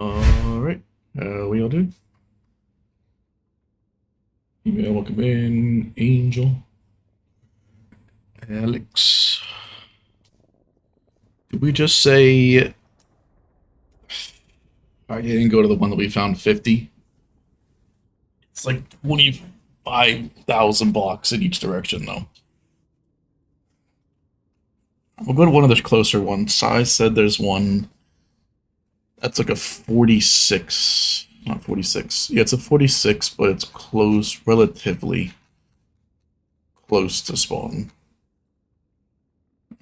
Alright, we all do. Email, welcome in. Angel. Alex. Did we just say... I didn't go to the one that we found 50? It's like 25,000 blocks in each direction, though. We'll go to one of the closer ones. Sai said there's one that's like a 46. Not 46. Yeah, it's a 46, but it's close, relatively close to spawn.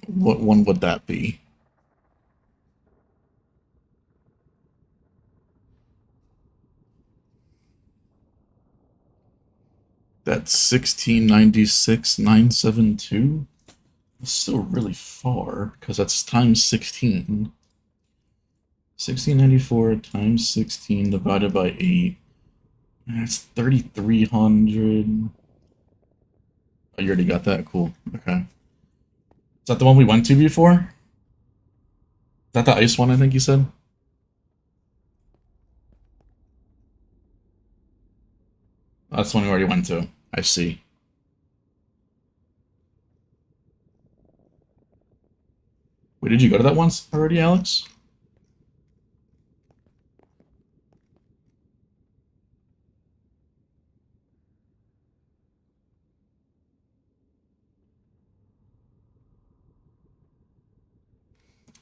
What one would that be? That's 1696,972. It's still really far because that's times 16. 1694 times 16 divided by 8. That's 3,300. Oh, you already got that? Cool. Okay. Is that the one we went to before? Is that the ice one, I think you said? That's the one we already went to. I see. Wait, did you go to that once already, Alex?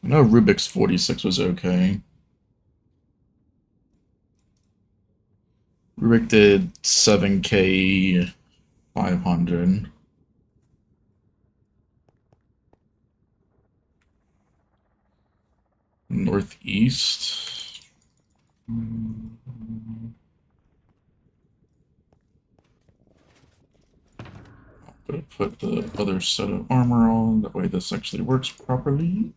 I know Rubik's 46 was okay. Rubik did 7K 500. Northeast. I'm gonna put the other set of armor on, that way this actually works properly.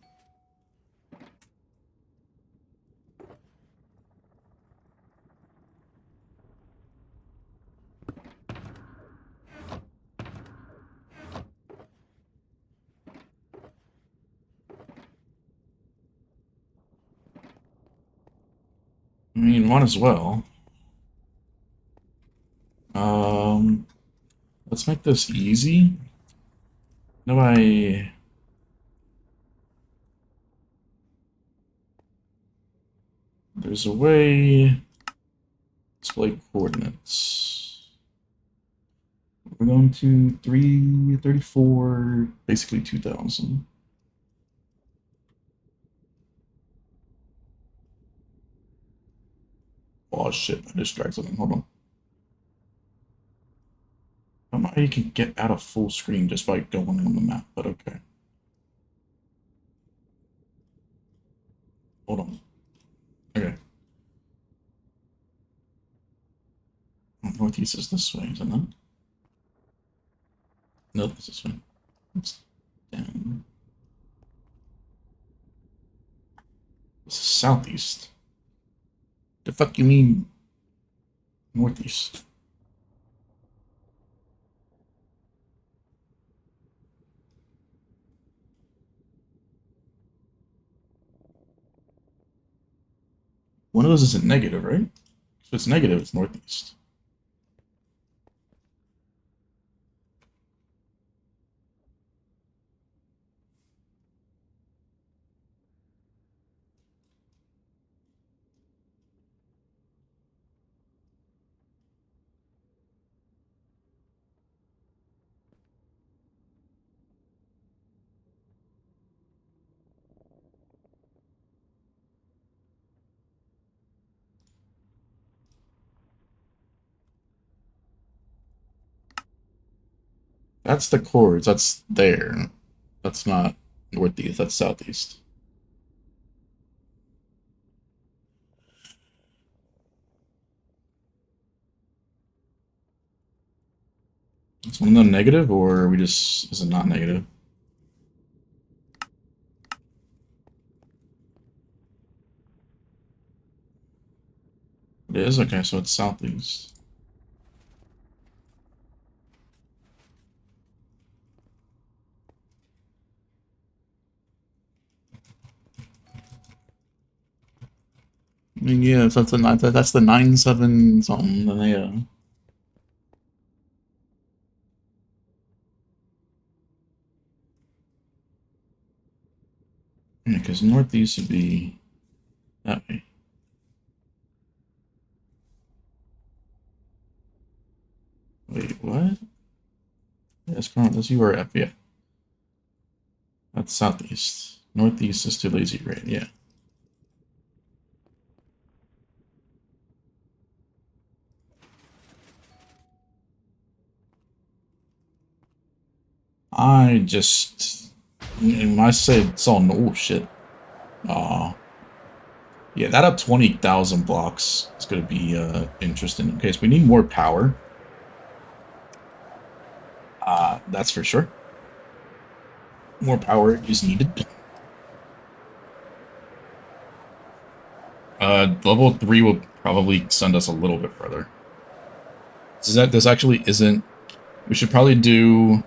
I mean, might as well. Um, let's make this easy. No, there's a way. Display coordinates. We're going to 334, basically 2,000. Oh shit, I just dragged something. Hold on. I don't know how you can get out of full screen just by going on the map, but okay. Hold on. Okay. Northeast is this way, isn't it? Nope, it's this way. It's down. This is southeast. The fuck you mean northeast? One of those isn't negative, right? If it's negative, it's northeast. That's the chords. That's there. That's not northeast. That's southeast. Is one of them negative, or are we just is it not negative? It is okay. So it's southeast. Yeah, so that's the 9-7 something. Then yeah, because northeast would be that way. Wait, what? Yes, that's URF, yeah. That's southeast. Northeast is too lazy, right? Yeah. I just I said saw no shit. Aw. Yeah, that up 20,000 blocks is gonna be interesting. Okay, so we need more power. That's for sure. More power is needed. Level 3 will probably send us a little bit further. This actually isn't. We should probably do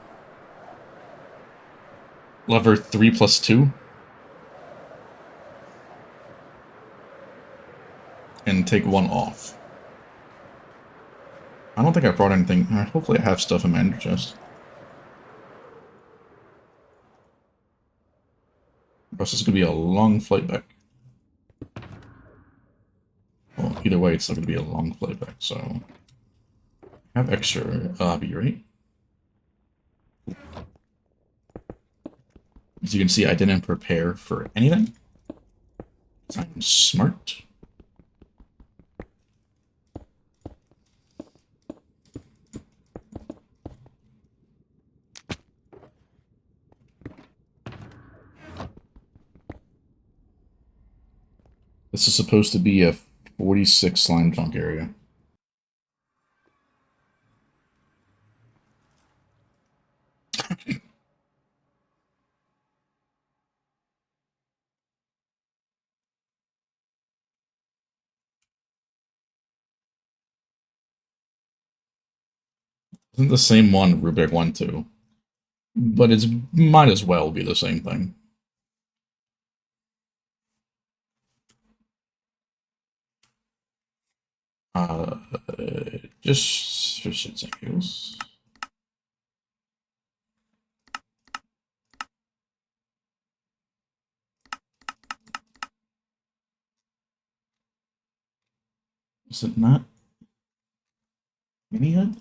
lever 3 plus 2 and take 1 off. I don't think I brought anything. Hopefully I have stuff in my ender chest. This is going to be a long flight back. Well, either way, it's still going to be a long flight back, so... I have extra obby, right? As you can see, I didn't prepare for anything. I'm smart. This is supposed to be a 46 slime junk area. Isn't the same one Rubik 1 too? But it might as well be the same thing. Uh, just for shits and giggles. Is it not mini head?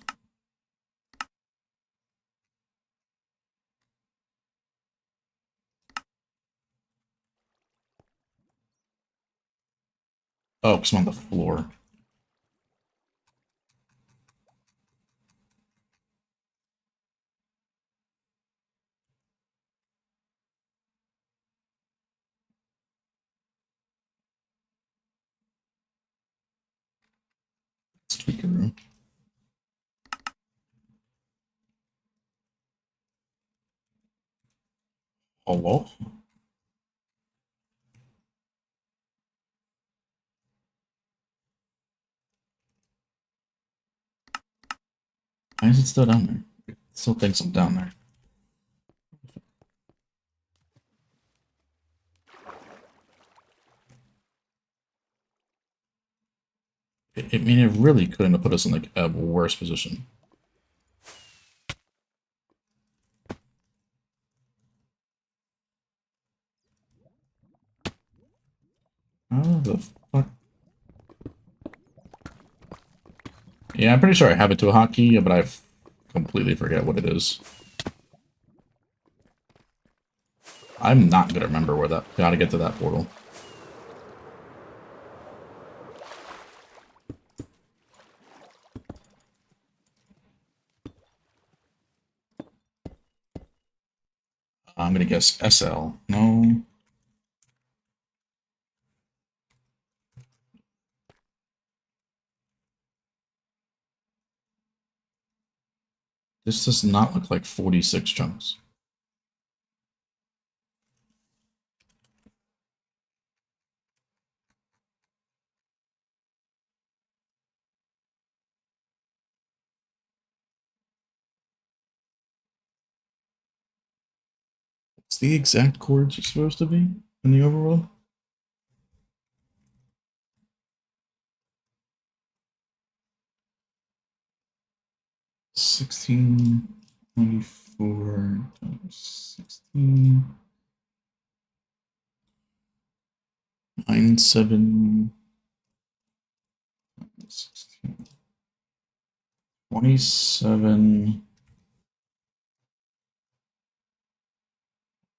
Oh, because I'm on the floor. It's tweaker. Hello? Why is it still down there? It still thinks I'm down there. I mean, it really couldn't have put us in like a worse position. How the fuck? Yeah, I'm pretty sure I have it to a hotkey, but I completely forget what it is. I'm not gonna remember where that. Gotta get to that portal. I'm gonna guess SL. No. This does not look like 46 chunks. It's the exact chords it's supposed to be in the overworld. 1694 times 16. 97. 16. 27.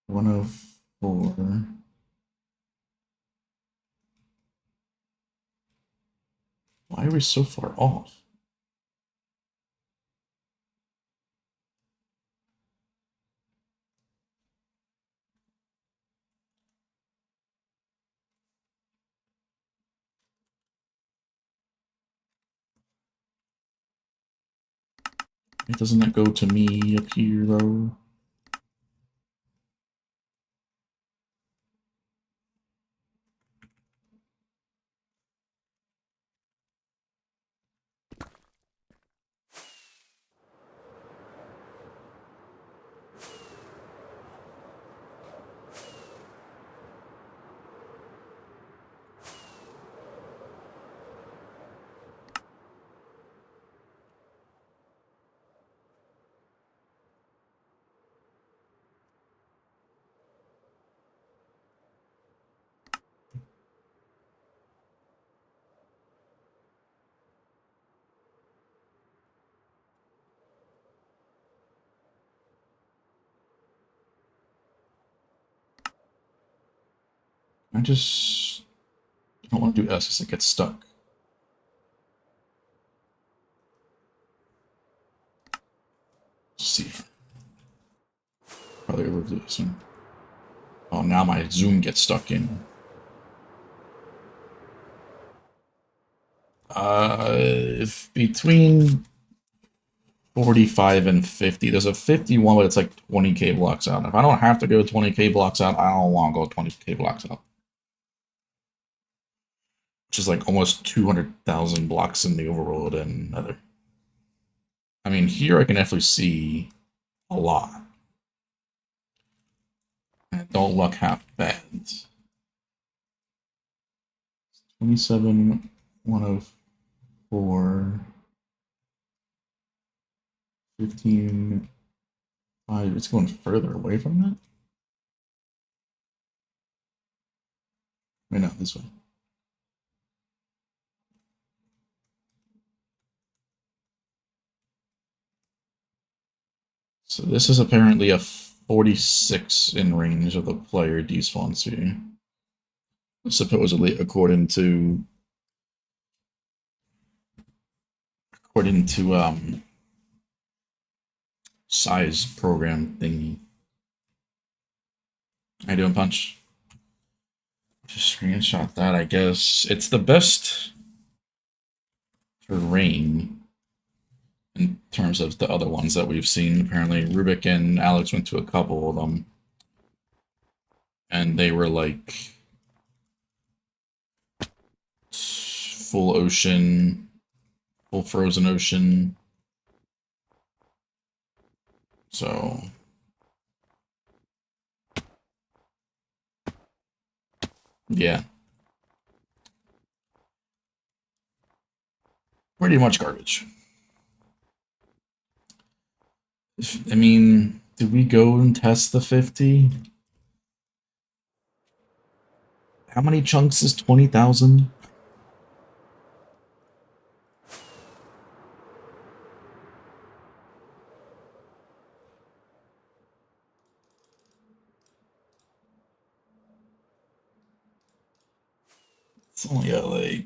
104. Why are we so far off? It doesn't that go to me up here though? I don't want to do S because it gets stuck. Let's see. Probably over this one. Oh, now my zoom gets stuck in. If between 45 and 50. There's a 51, but it's like 20k blocks out. If I don't have to go 20k blocks out, I don't want to go 20k blocks out. Which is like almost 200,000 blocks in the overworld and Nether. I mean, here I can definitely see a lot. And don't look half bad. 27, 104, 15, 5. It's going further away from that? Wait, no, this way. So this is apparently a 46 in range of the player despawn sphere. Supposedly, according to size program thingy. How you doing, Punch? Just screenshot that, I guess. It's the best terrain in terms of the other ones that we've seen. Apparently, Rubik and Alex went to a couple of them. And they were like full ocean, full frozen ocean. So yeah. Pretty much garbage. I mean, did we go and test the 50? How many chunks is 20,000? It's only got like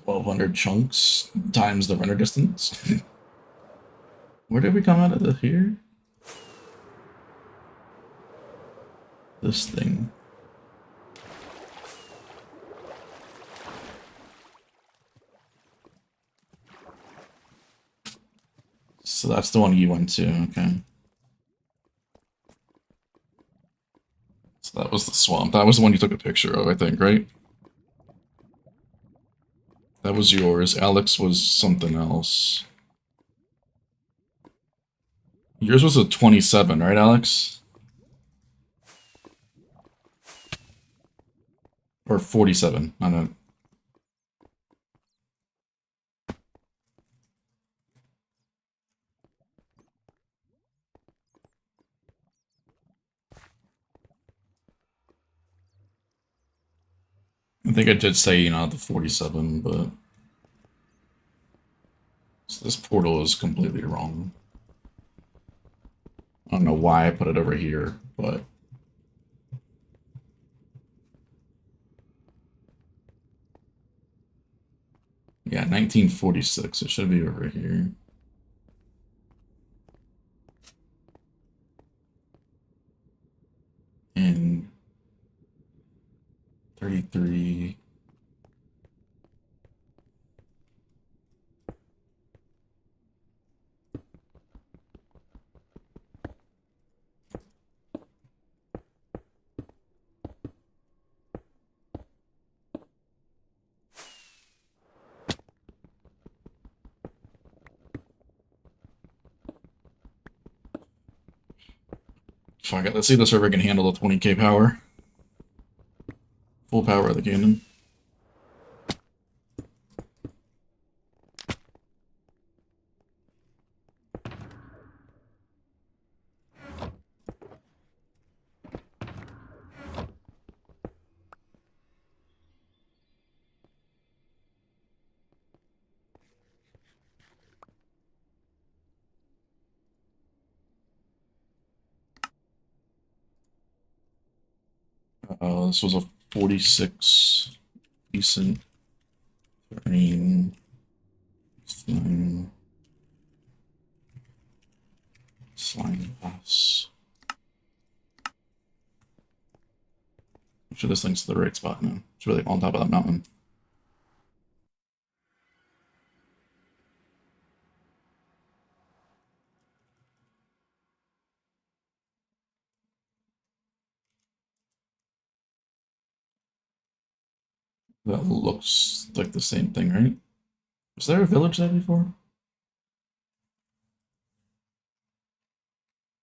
1,200 chunks times the render distance. Where did we come out of the here? This thing. So that's the one you went to, okay. So that was the swamp. That was the one you took a picture of, I think, right? That was yours. Alex was something else. Yours was a 27, right, Alex? Or 47, I don't know. I think I did say, you know, the 47, but so this portal is completely wrong. I don't know why I put it over here, but yeah, 1946. It should be over here. And 33. Fuck it, let's see if the server can handle the 20k power. Full power of the cannon. This was a 46 decent terrain. Slime pass. I'm sure this thing's to the right spot now. It's really on top of that mountain. That looks like the same thing, right? Was there a village there before?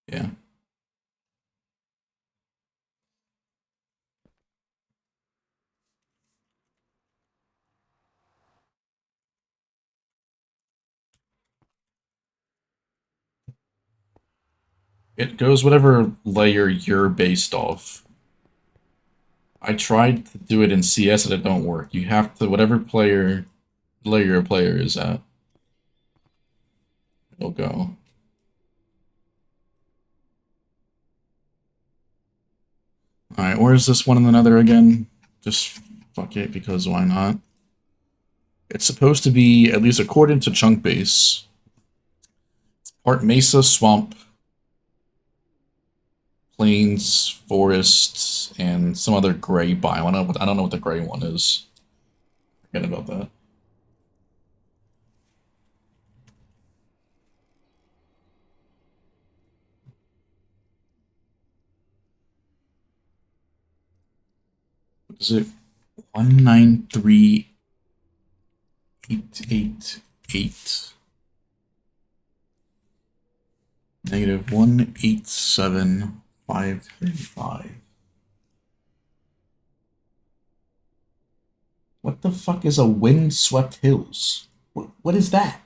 Yeah. It goes whatever layer you're based off. I tried to do it in CS and it don't work. You have to, whatever layer a player is at, it'll go. Alright, where's this one and another again? Just fuck it, because why not? It's supposed to be, at least according to Chunk Base, it's part mesa, swamp, plains, forests, and some other gray biome. I don't know what the gray one is. Forget about that. What is it? 193,888. Negative 187,535. What the fuck is a windswept hills? What is that?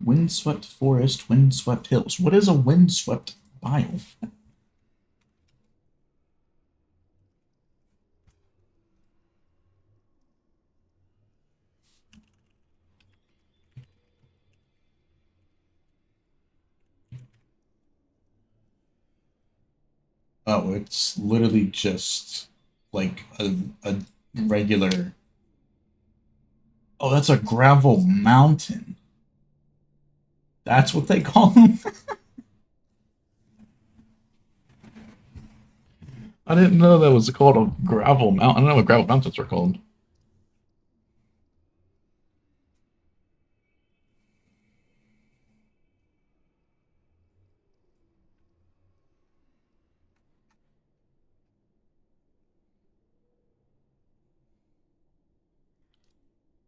Windswept forest, windswept hills. What is a windswept biome? Oh, it's literally just like a regular. Oh, that's a gravel mountain. That's what they call them? I didn't know that was called a gravel mountain. I don't know what gravel mountains are called.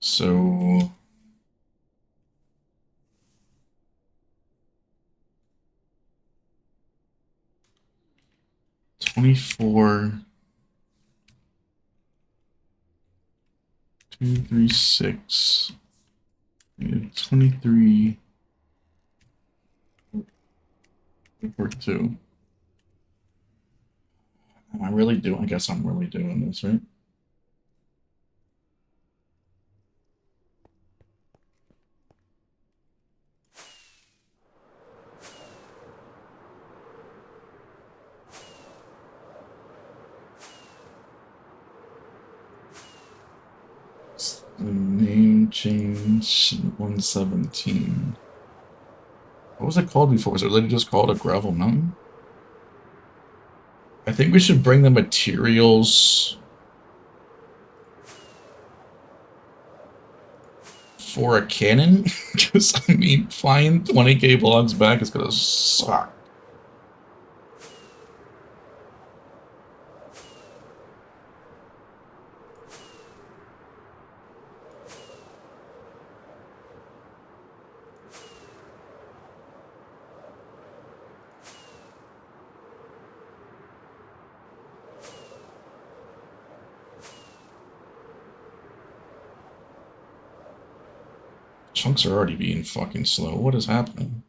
So 24, 236. 23 or 2. Am I really doing? I guess I'm really doing this, right? The name change 117. What was it called before? Was it literally just called a gravel mountain? I think we should bring the materials for a cannon. Because, I mean, flying 20k blocks back is gonna suck. Chunks are already being fucking slow. What is happening?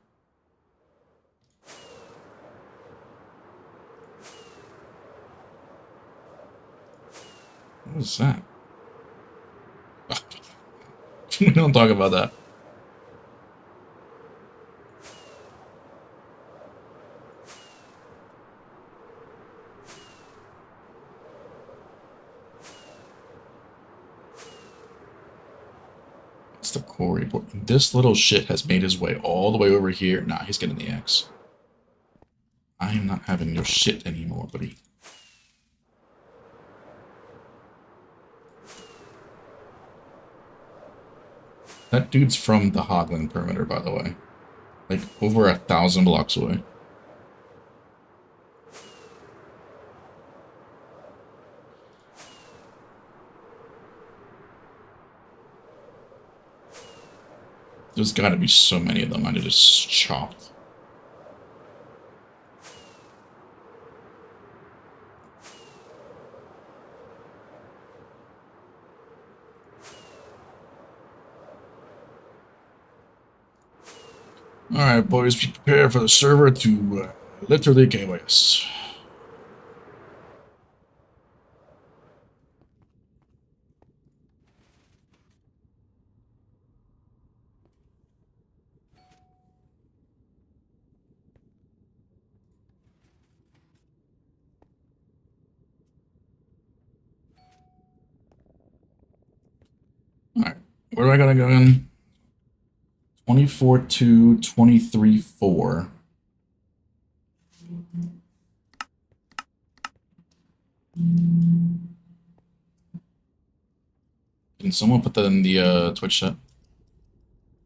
What is that? We don't talk about that. It's the quarry. This little shit has made his way all the way over here. Nah, he's getting the X. I am not having your shit anymore, buddy. That dude's from the Hogland perimeter, by the way. Like, over 1,000 blocks away. There's gotta be so many of them I just chopped. Alright, boys, be prepared for the server to literally KYS. Alright, where do I gotta go in? 24-2, 23-4. Can someone put that in the Twitch chat?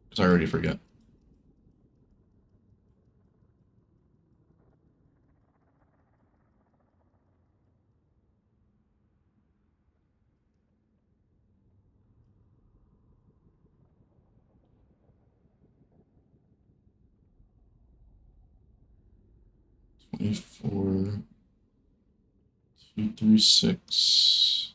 Because I already forget. -4, 236.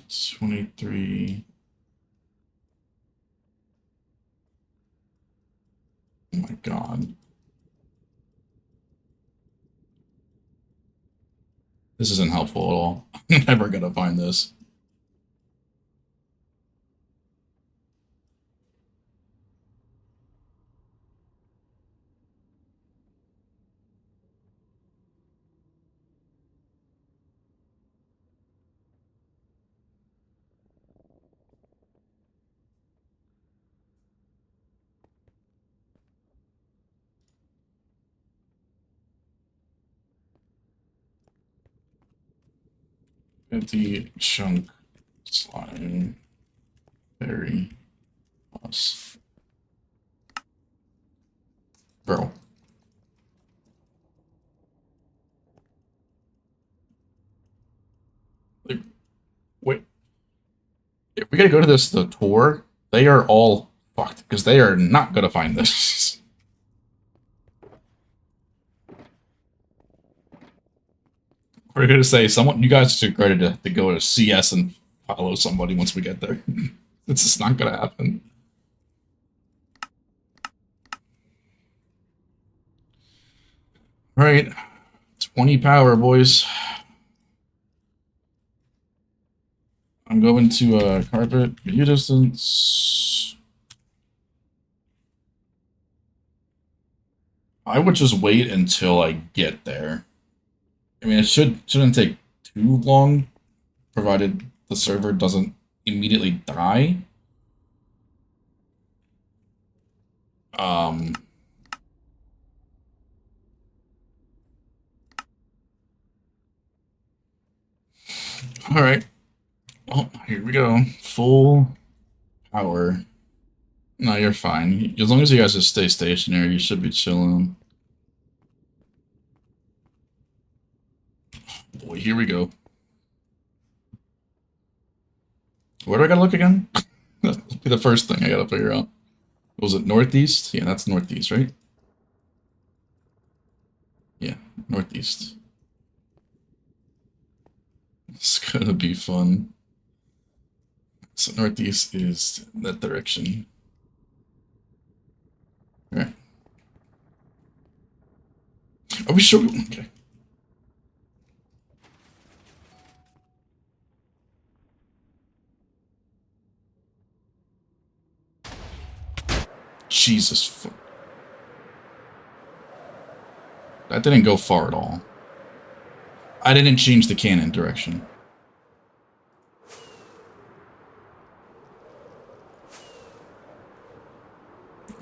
-23. Oh my god. This isn't helpful at all. I'm never gonna find this. Empty chunk slime berry plus. Bro. Like, wait. If we gotta go to the tour, they are all fucked because they are not gonna find this. We're gonna say someone. You guys should ready to go to CS and follow somebody once we get there. It's just not gonna happen. All right, 20 power, boys. I'm going to carpet view distance. I would just wait until I get there. I mean, it shouldn't take too long, provided the server doesn't immediately die. All right. Well, here we go. Full power. No, you're fine. As long as you guys just stay stationary, you should be chilling. Boy, here we go. Where do I gotta look again? That'll be the first thing I gotta figure out. Was it northeast? Yeah, that's northeast, right? Yeah, northeast. It's gonna be fun. So northeast is that direction. Alright. Are we sure? Okay. Jesus. That didn't go far at all. I didn't change the cannon direction.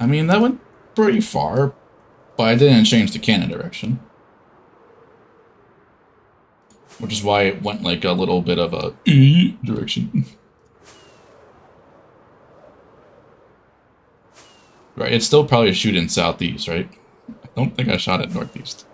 I mean, that went pretty far, but I didn't change the cannon direction. Which is why it went like a little bit of a direction. Right, it's still probably shooting southeast, right? I don't think I shot at northeast.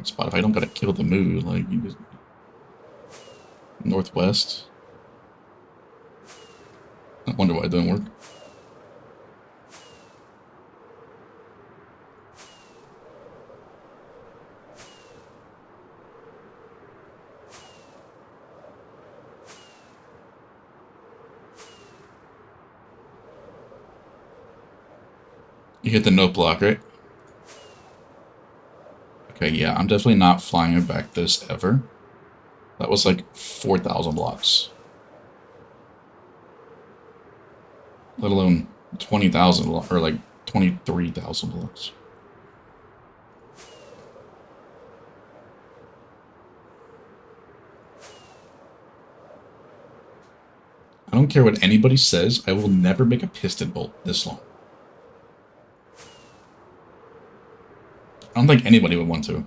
Spot if I don't gotta kill the mood, like you just northwest. I wonder why it didn't work. You hit the note block, right? Okay, yeah, I'm definitely not flying it back this ever. That was like 4,000 blocks. Let alone 20,000 or like 23,000 blocks. I don't care what anybody says, I will never make a piston bolt this long. I don't think anybody would want to.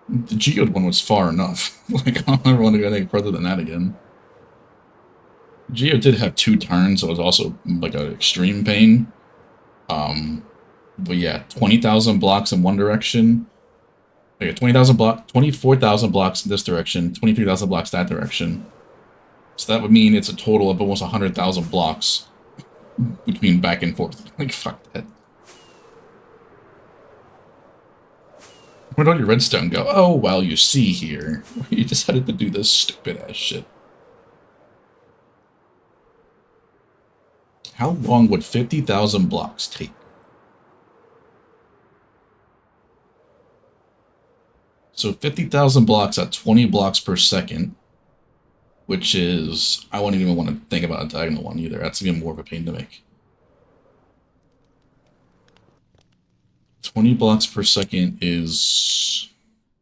The geode one was far enough. Like, I don't ever want to go any further than that again. Geo did have 2 turns, so it was also like an extreme pain. But yeah, 20,000 blocks in one direction. Okay, 20,000 blocks, 24,000 blocks in this direction, 23,000 blocks that direction. So that would mean it's a total of almost 100,000 blocks between back and forth. Like, fuck that. Where'd all your redstone go? Oh, well, you see here. You decided to do this stupid-ass shit. How long would 50,000 blocks take? So 50,000 blocks at 20 blocks per second, which is... I wouldn't even want to think about a diagonal one either. That's even more of a pain to make. 20 blocks per second is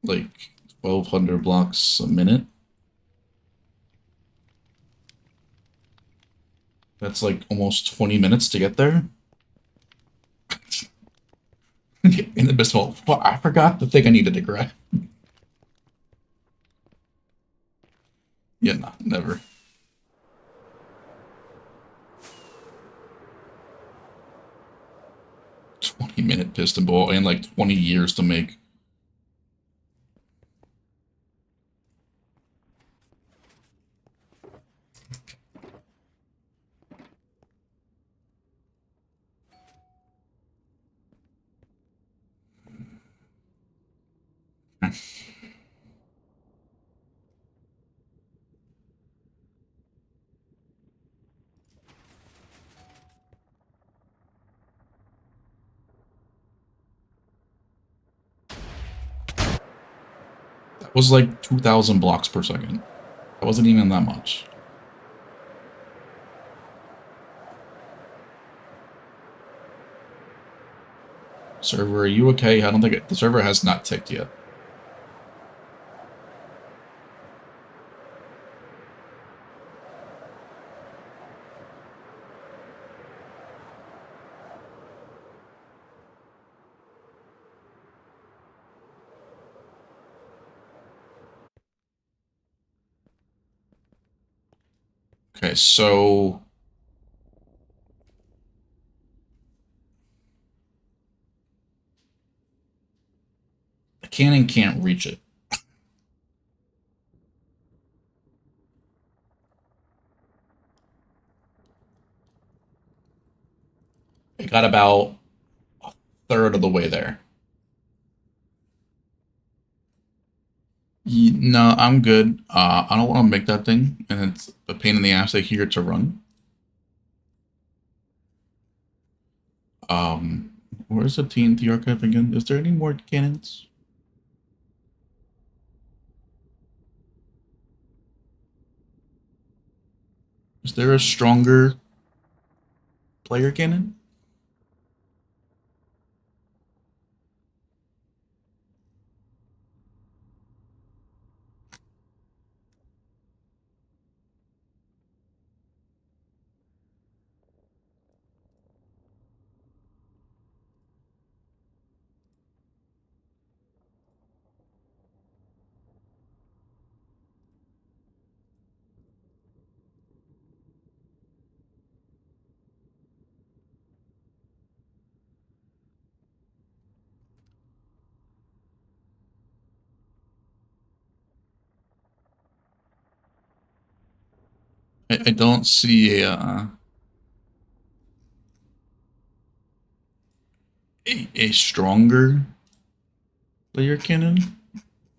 like 1,200 blocks a minute. That's like almost 20 minutes to get there. Inabysmal. Well, I forgot the thing I needed to grab. Yeah, no, never. 20-minute piston ball and like 20 years to make. That was like 2,000 blocks per second. That wasn't even that much. Server, are you okay? I don't think the server has not ticked yet. Okay, so the cannon can't reach it. It got about a third of the way there. No, I'm good. I don't want to make that thing, and it's a pain in the ass here to run. Where's the TNT archive again? Is there any more cannons? Is there a stronger player cannon? I don't see a stronger player cannon,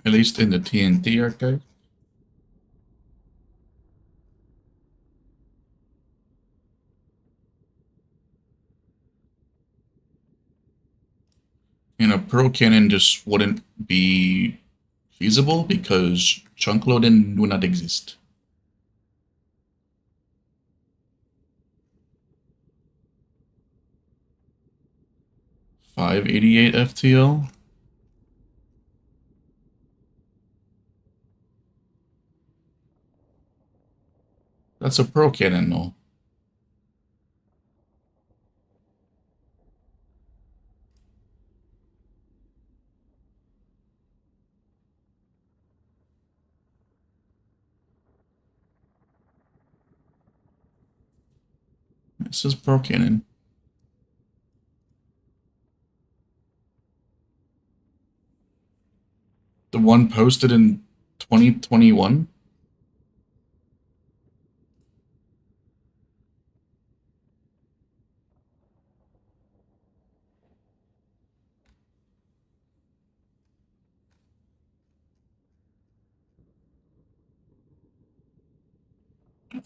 at least in the TNT archive. And a pro cannon just wouldn't be feasible because chunk loading do not exist. $588 FTL. That's a pro cannon, though. This is pro cannon. The one posted in 2021.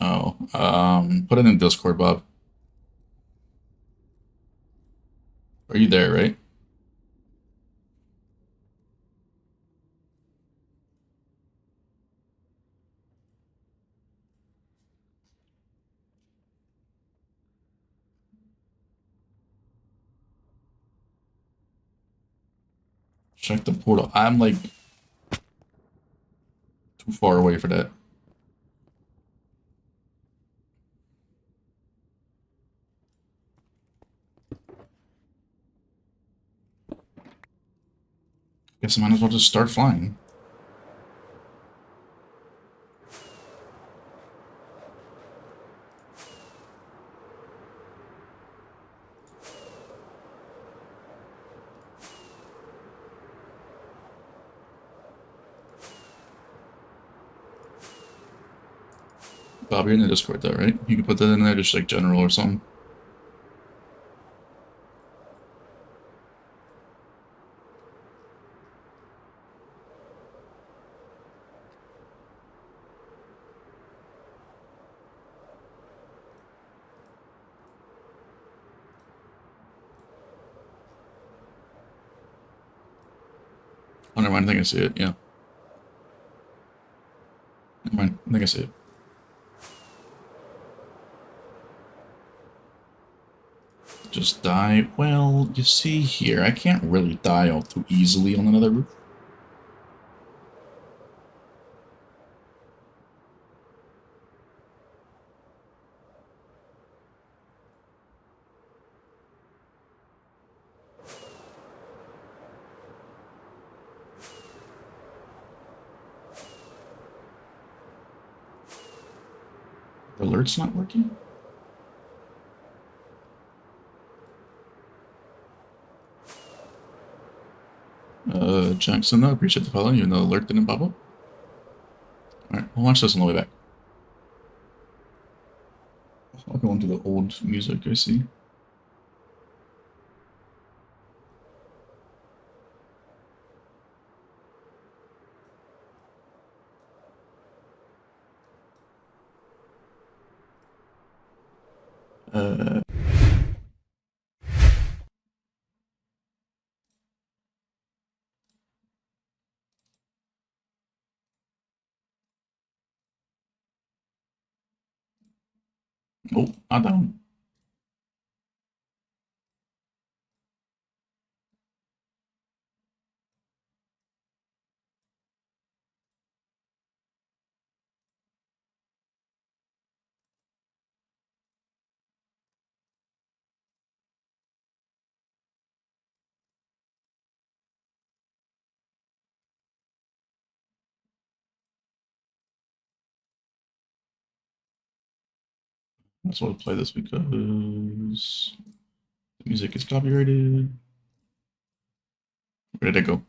Oh, put it in Discord, Bob. Are you there, right? Check the portal. I'm like too far away for that. Guess I might as well just start flying. Bob, you're in the Discord though, right? You can put that in there, just like general or something. Oh, never mind. I think I see it. Yeah. Never mind. I think I see it. Just die. Well, you see here, I can't really die all too easily on another roof. The alert's not working? Jackson, though, appreciate the follow, even though the alert didn't pop up. Alright, we'll watch this on the way back. I'll go into the old music I see. Uh, oh, not down. That's why I play this because the music is copyrighted. Where did it go?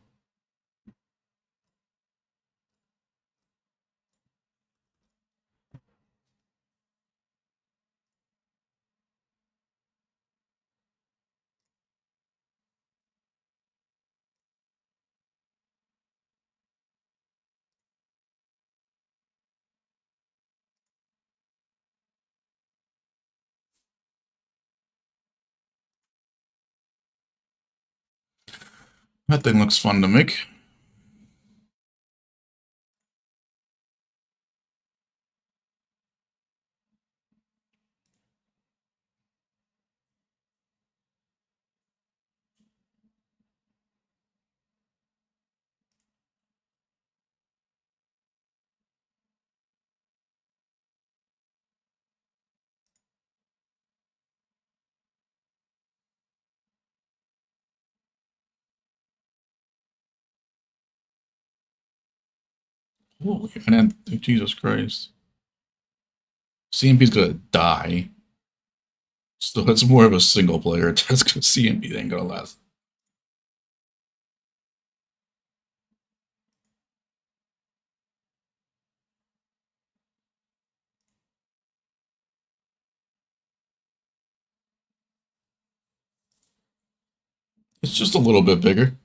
That thing looks fun to make. Holy, I didn't, Jesus Christ. CMP's gonna die. So it's more of a single player test because CMP ain't gonna last. It's just a little bit bigger.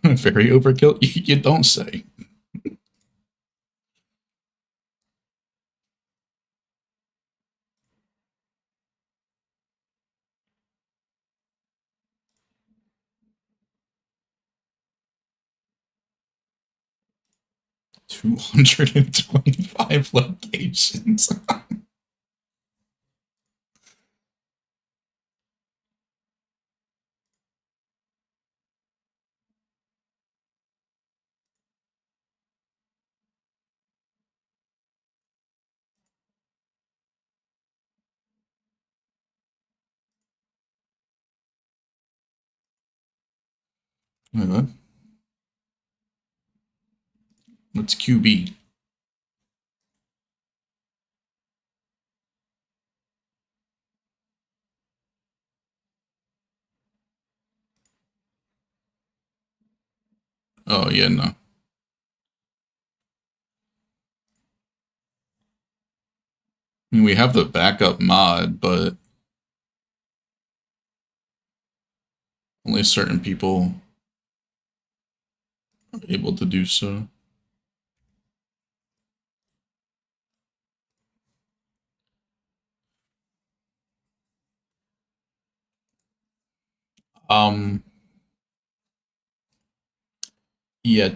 'Very overkill? You don't say. $225 locations. Wait, what? What's QB? Oh, yeah, no. I mean, we have the backup mod, but only certain people are able to do so. Um, yeah,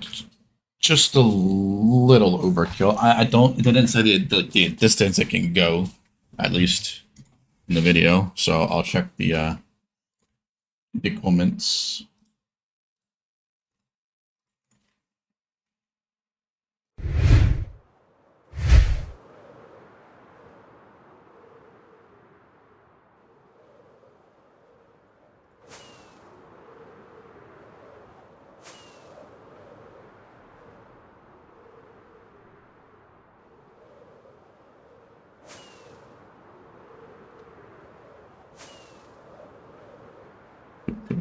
just a little overkill. I don't. It didn't say the distance it can go, at least in the video. So I'll check the comments.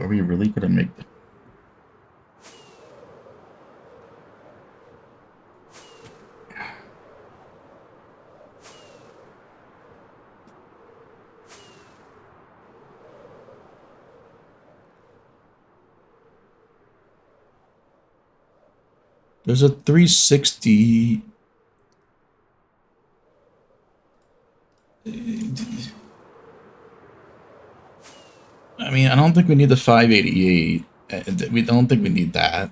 Are we really gonna make the... There's a 360. I mean, I don't think we need the 588. We don't think we need that.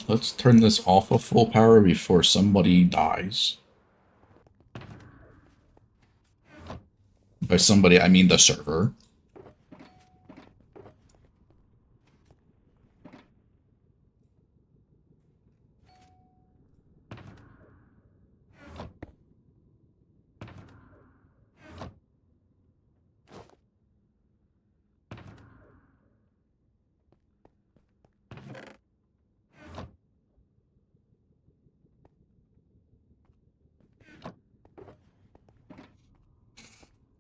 Let's turn this off of full power before somebody dies. By somebody, I mean the server.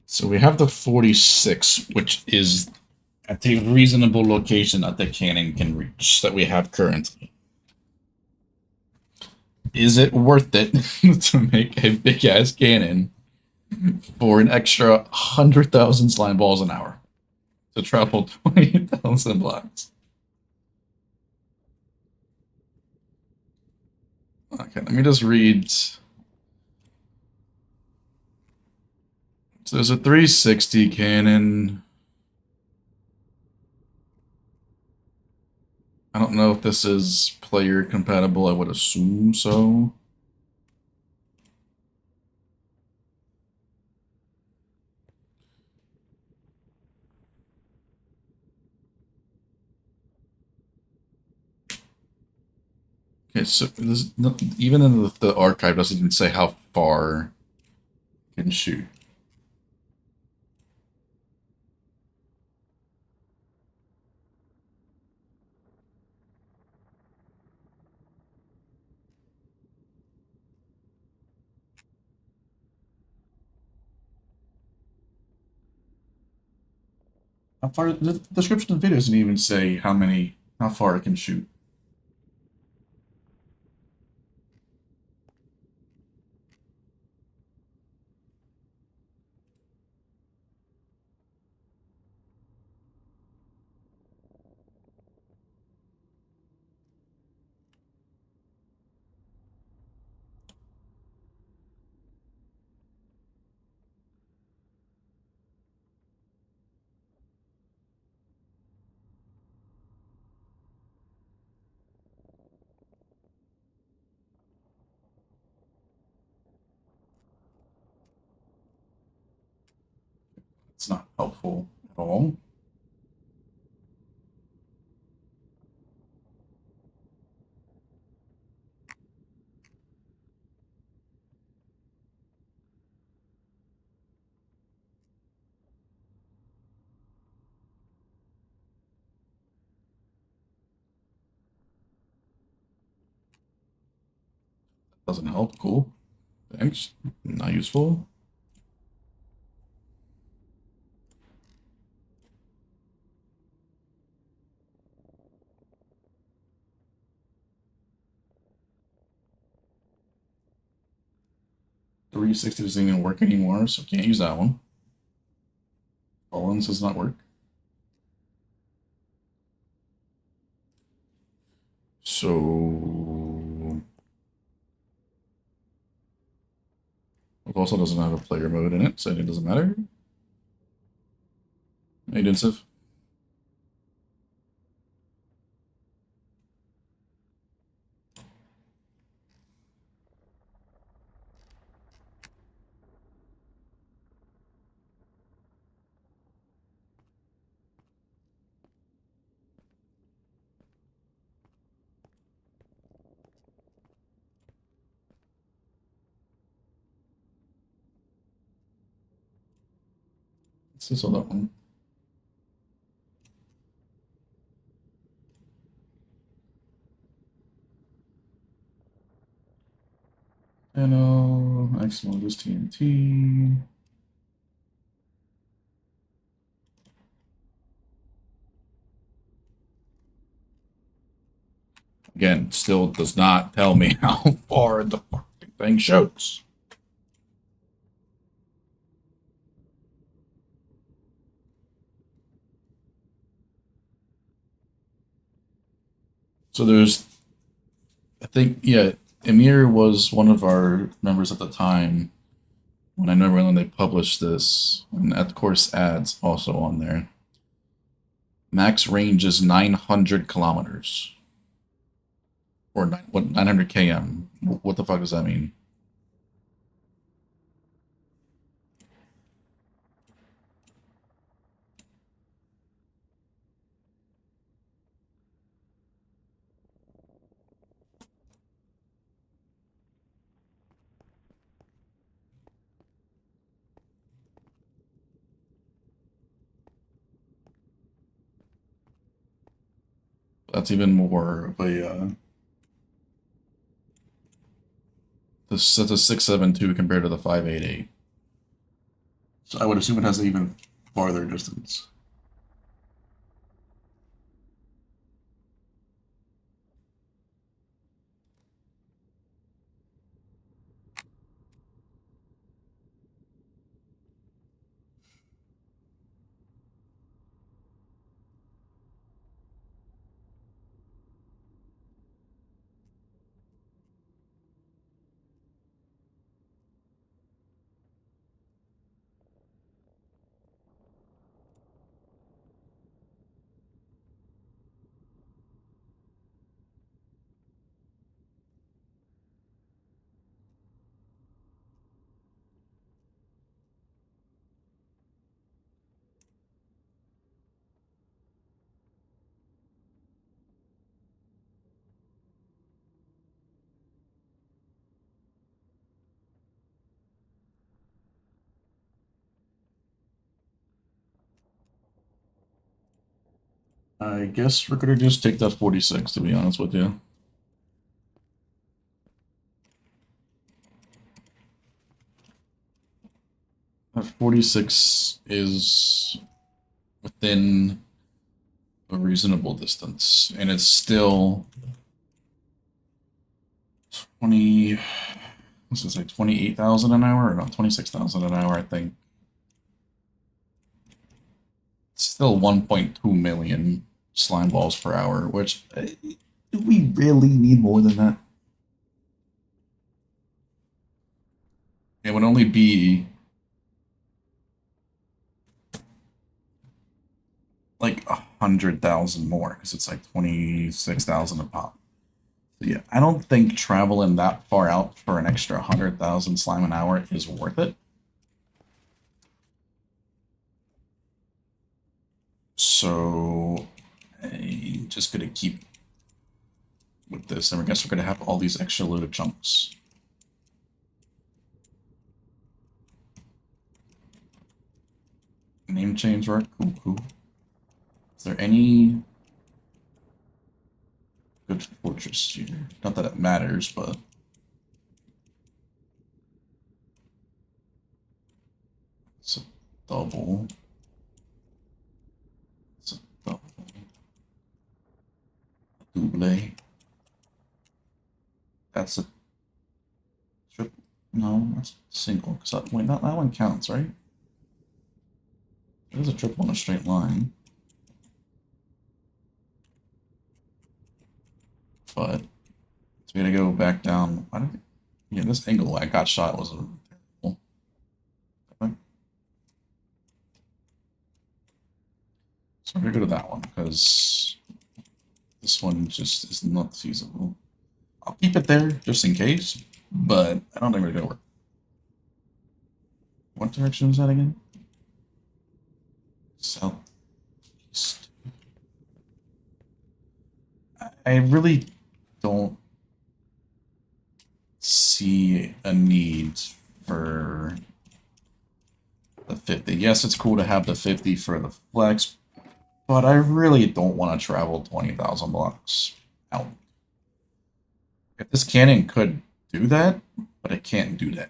So we have the 46, which is at a reasonable location that the cannon can reach that we have currently. Is it worth it to make a big ass cannon for an extra 100,000 slime balls an hour to travel 20,000 blocks? Okay, let me just read. So there's a 360 cannon. I don't know if this is player compatible. I would assume so. Okay, so even in the archive doesn't even say how far it can shoot. How far? The description of the video doesn't even say how far it can shoot. It's not helpful at all. Doesn't help. Cool. Thanks. Not useful. .360 doesn't even work anymore, so can't use that one. Collins does not work. So it also doesn't have a player mode in it, so it doesn't matter. How you doing, Civ? This is all that one. And X mode is TNT. Again, still does not tell me how far the fucking thing shoots. So there's, I think, yeah, Emir was one of our members at the time when I remember when they published this, and of course ads also on there. Max range is 900 kilometers. Or 900 km. What the fuck does that mean? That's even more of a that's a 672 compared to the 588. So I would assume it has an even farther distance. I guess we're gonna just take that 46, to be honest with you. That 46 is within a reasonable distance, and it's still 20. What's this, like 28,000 an hour, or not 26,000 an hour? I think it's still 1.2 million slime balls per hour. Which do we really need more than that? It would only be like 100,000 more because it's like 26,000 a pop. So yeah, I don't think traveling that far out for an extra 100,000 slime an hour is worth it. So I'm just gonna keep with this, and I guess we're gonna have all these extra loaded chunks. Name change work? Cool, cool. Is there any good fortress here? Not that it matters, but double. It's a double. Double. That's a triple. No, that's a single. Cause that, wait, that one counts, right? There's a triple in a straight line. But so we gotta go back down. Why did yeah, this angle I got shot was terrible. So we're gonna go to that one because this one just is not feasible. I'll keep it there just in case, but I don't think we're gonna work. What direction is that again? Southeast. I really don't see a need for the 50. Yes, it's cool to have the 50 for the flex, but I really don't want to travel 20,000 blocks out. If this cannon could do that, but it can't do that.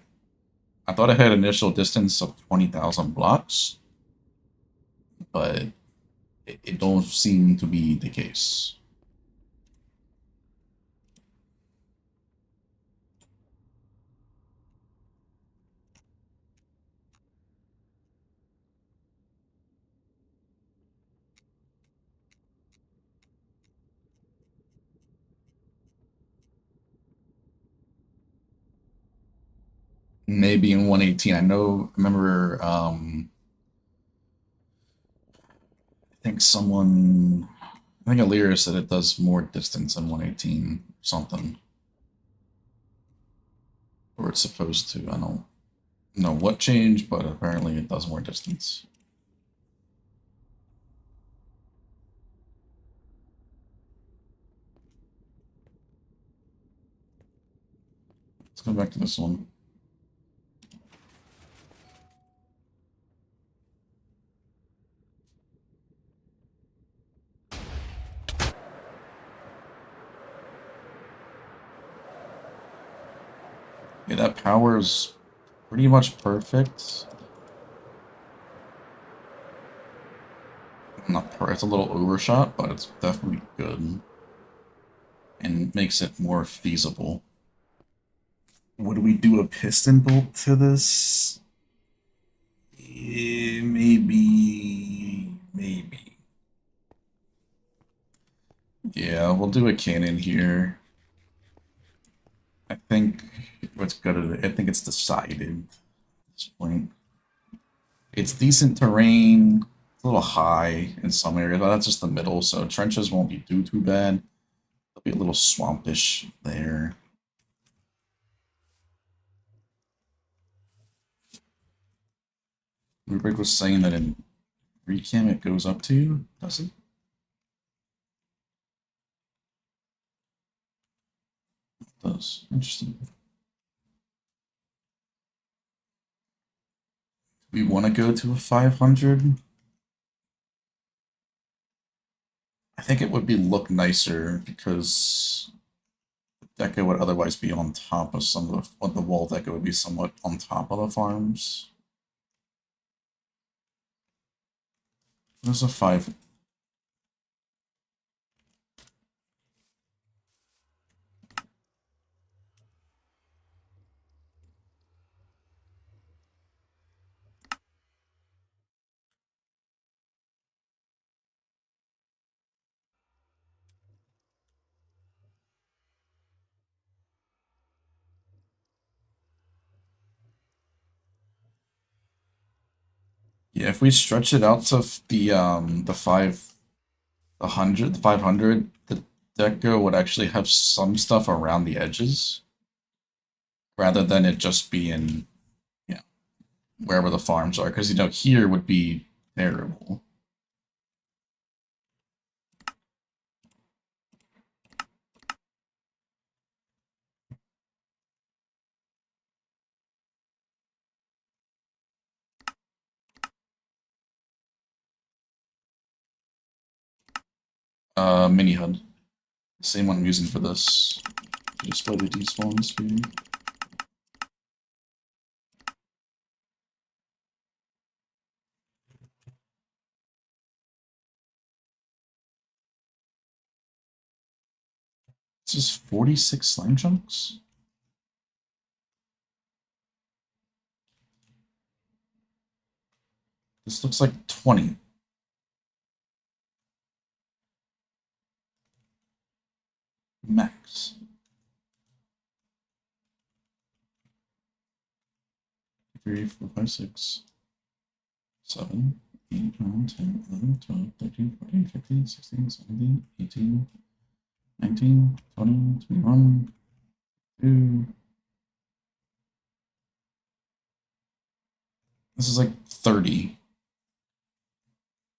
I thought it had initial distance of 20,000 blocks, but it don't seem to be the case. Maybe in 118. I remember, I think Alira said it does more distance in 118 or something. Or it's supposed to. I don't know what changed, but apparently it does more distance. Let's go back to this one. Yeah, that power is pretty much perfect. Not per it's a little overshot, but it's definitely good. And makes it more feasible. Would we do a piston bolt to this? Maybe. Maybe. Yeah, we'll do a cannon here. I think what's good. I think it's decided at this point. It's decent terrain. It's a little high in some areas, but that's just the middle, so trenches won't be too bad. It'll be a little swampish there. Rubrik was saying that in Recam it goes up to, does it? It does. Interesting. We want to go to a 500. I think it would be look nicer because the deco would otherwise be on top of some of the wall deco would be somewhat on top of the farms. There's a 5. Yeah, if we stretch it out to the 500, the deco would actually have some stuff around the edges, rather than it just being, you know, wherever the farms are. Because here would be terrible. Mini HUD. Same one I'm using for this. Display the despawn speed. This is 46 slime chunks? This looks like 20. Max. 3, 4, 5, 6, 7, 8, 9, 10, 11, 12, 13, 14, 15, 16, 17, 18, 19, 20, 21, 2. This is like 30.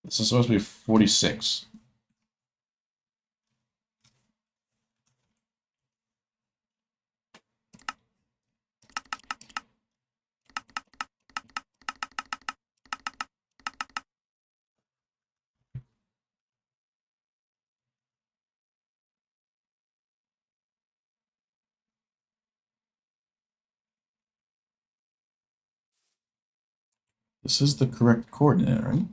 This is supposed to be 46. This is the correct coordinate, right?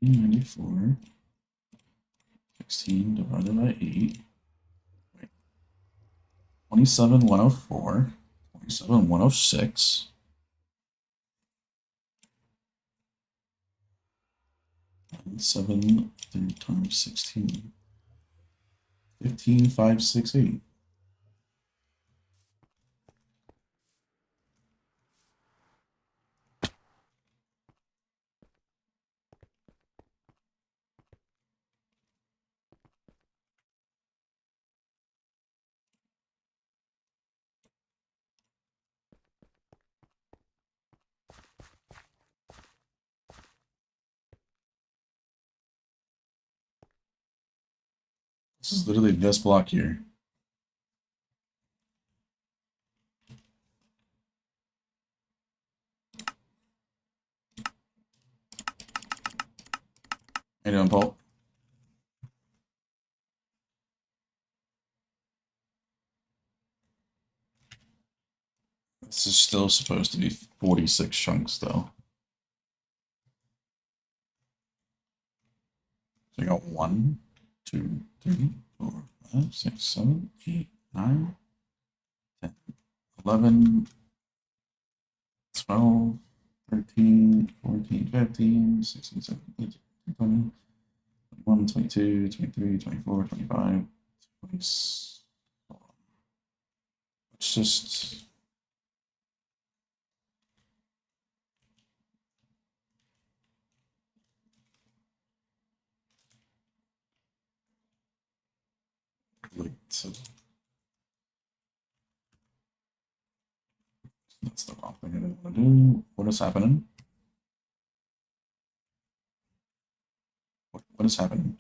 $94, 16 divided by 8. 27,104, 27,106. 7 3 times 16. 15,568. This is literally this block here. How you doing, Paul? This is still supposed to be 46 chunks, though. So I got 1, 2, 3, 4, 5, 6, 7, 8, 9, 10, 11, 12, 13, 14, 15, 16, 17, 18, 20, 21, 22, 23, 24, 25, 26. It's just like that's the wrong thing I didn't want to do. What is happening? What is happening?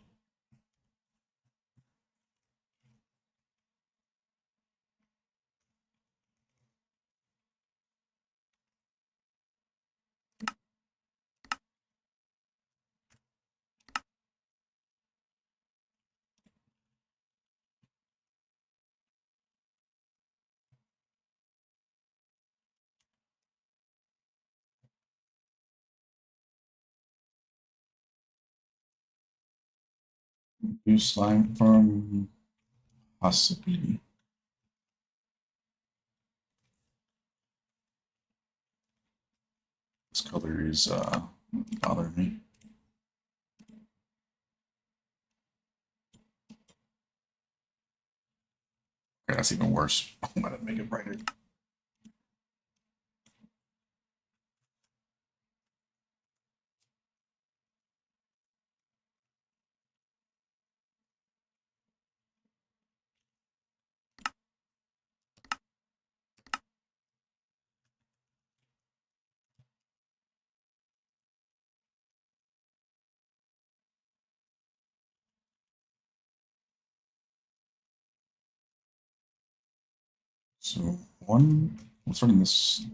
Use slime farm, possibly. This color is bothering me. Okay, that's even worse. I'm gonna make it brighter. So one. What's running this?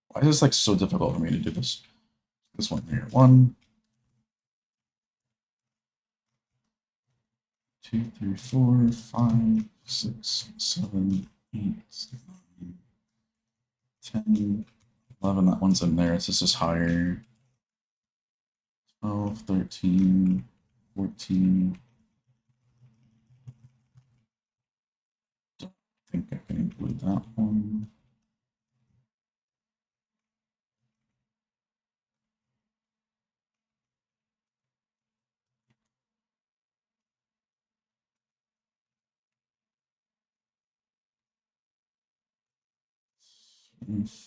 Why is this like so difficult for me to do this? This one here. 1, 2, 3, 4, 5, 6, 7, 8, 9, 10, 11. That one's in there. This is higher. 12, 13, 14. Don't think I can include that one.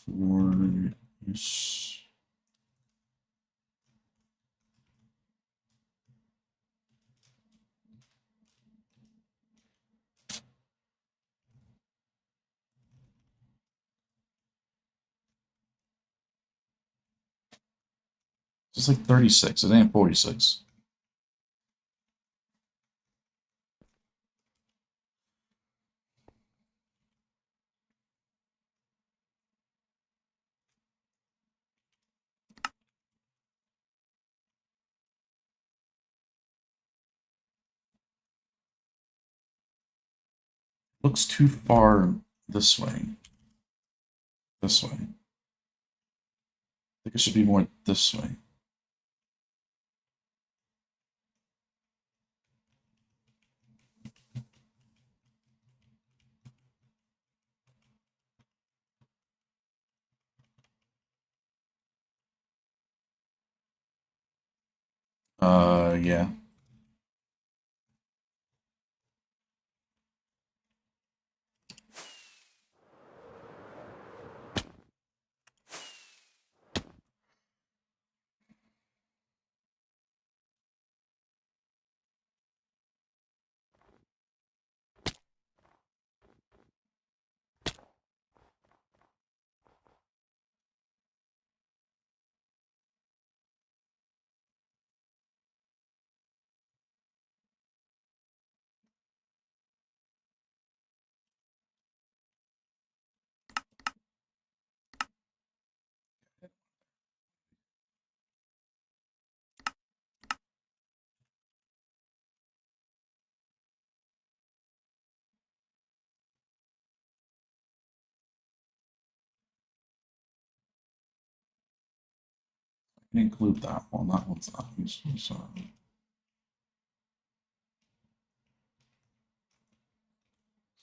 Four-ish. It's like 36. It ain't 46. Looks too far this way. This way. I think it should be more this way. Yeah. I can include that one. That one's not useful, so.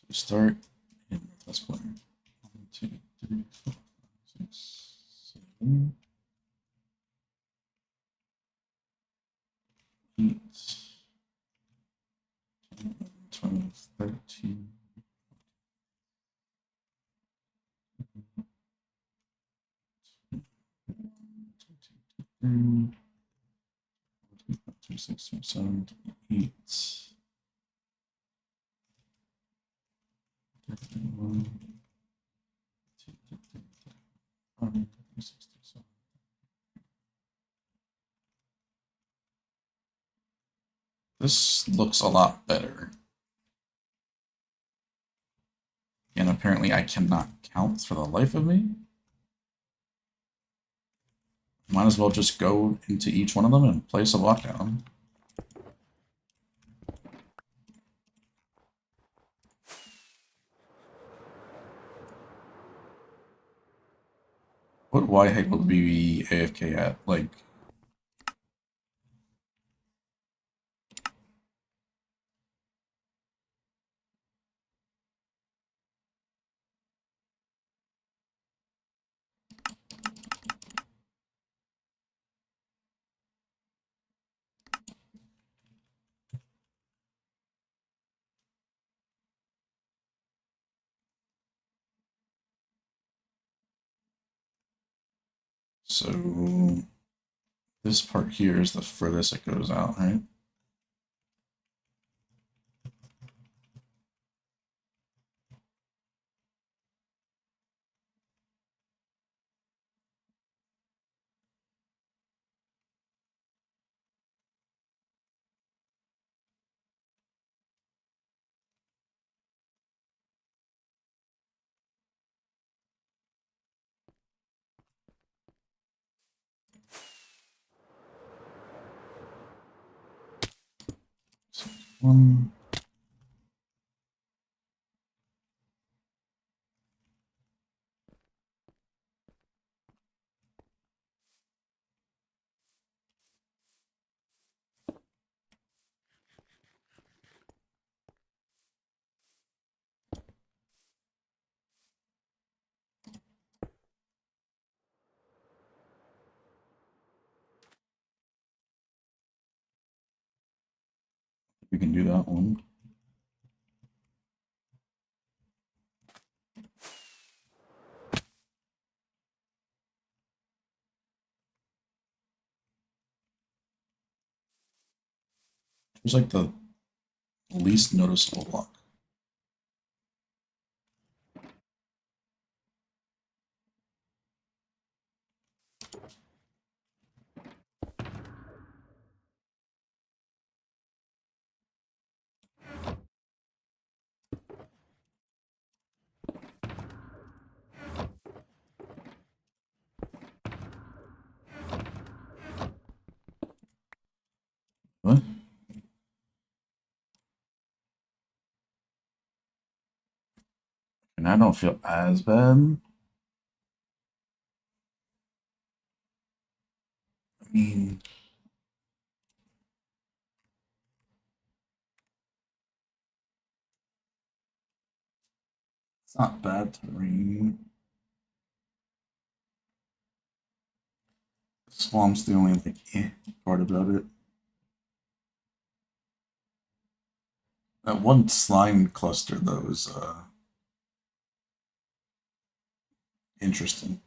So start in this corner. 1, 2, 3, 4, 5, 6, 7, 8, 10, 12, 13. 26, 27, 28. 31, 36, 37. This looks a lot better. And apparently I cannot count for the life of me. Might as well just go into each one of them and place a lockdown. What Y height will be AFK at? Like, so this part here is the furthest it goes out, right? One. We can do that one. It's like the least noticeable block. What? And I don't feel as bad. I mean, it's not bad terrain. Swamp's the only part about it. That one slime cluster though is interesting.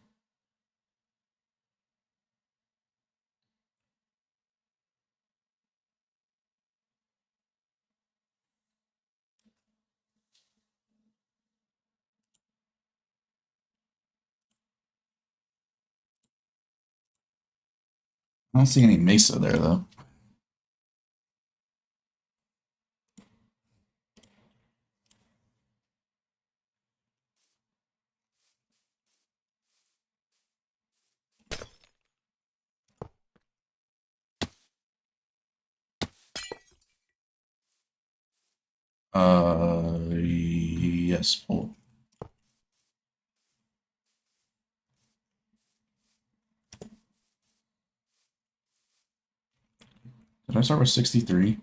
I don't see any mesa there though. Yes, pull. Did I start with 63?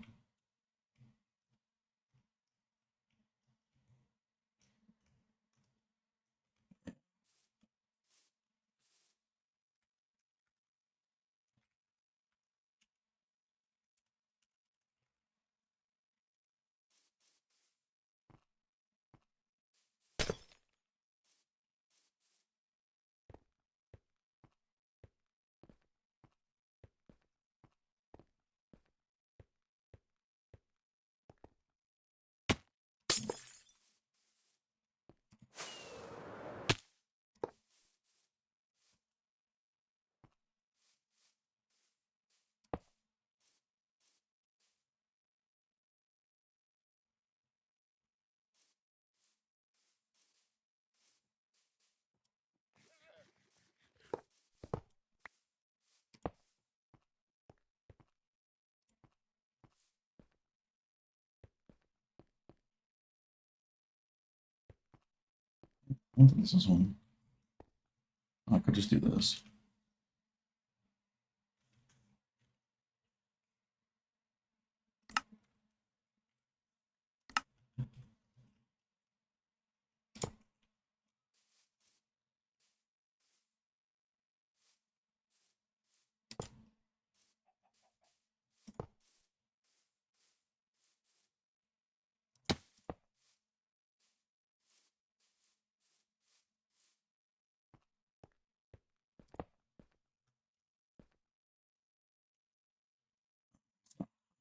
I don't think this is one. I could just do this.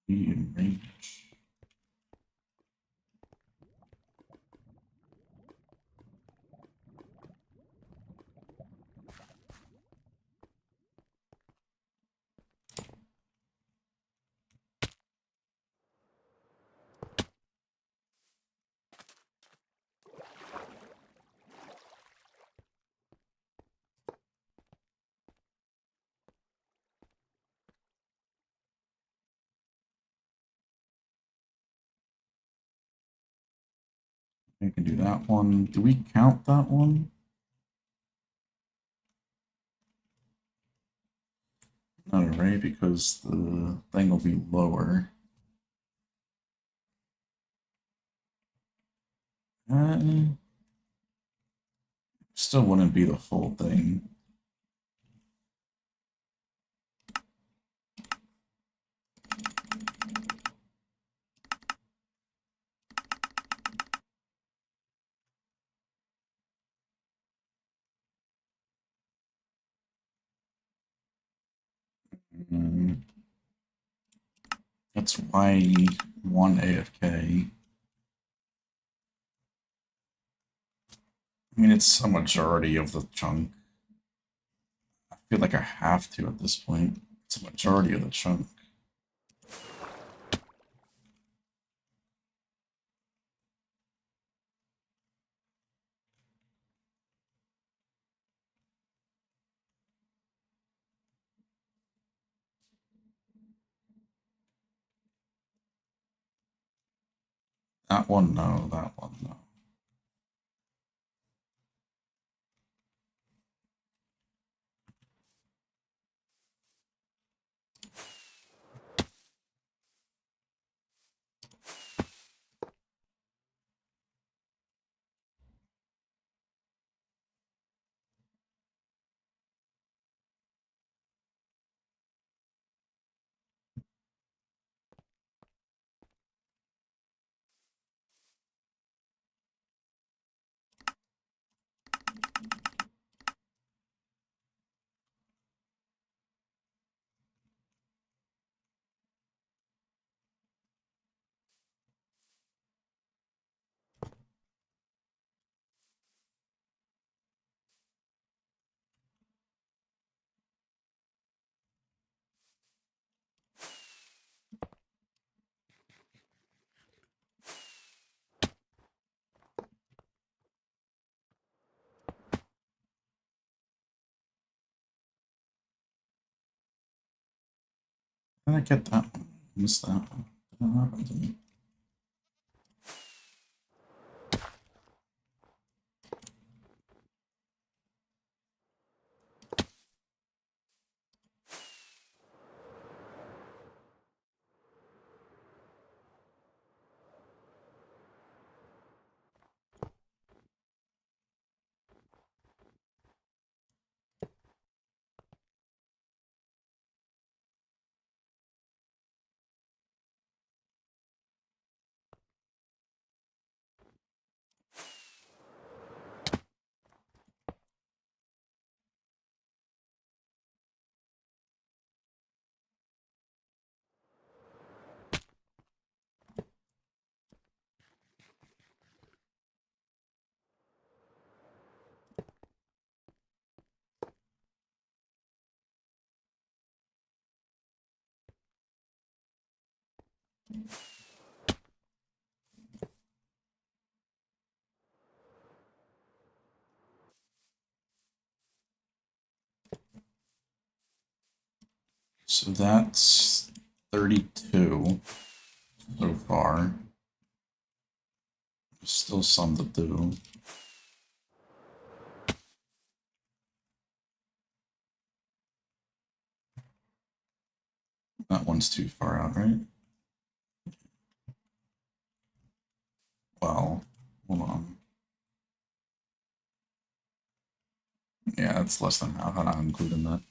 Be in range. We can do that one. Do we count that one? No, right? Because the thing will be lower. Still wouldn't be the full thing. That's why one AFK. I mean, it's a majority of the chunk. I feel like I have to at this point. It's a majority of the chunk. That one, no. That one, no. Did I get that one? I missed that one. What happened to me? So that's 32 so far. There's still some to do. That one's too far out, right? Well, hold on. Yeah, it's less than half. I'm not including that.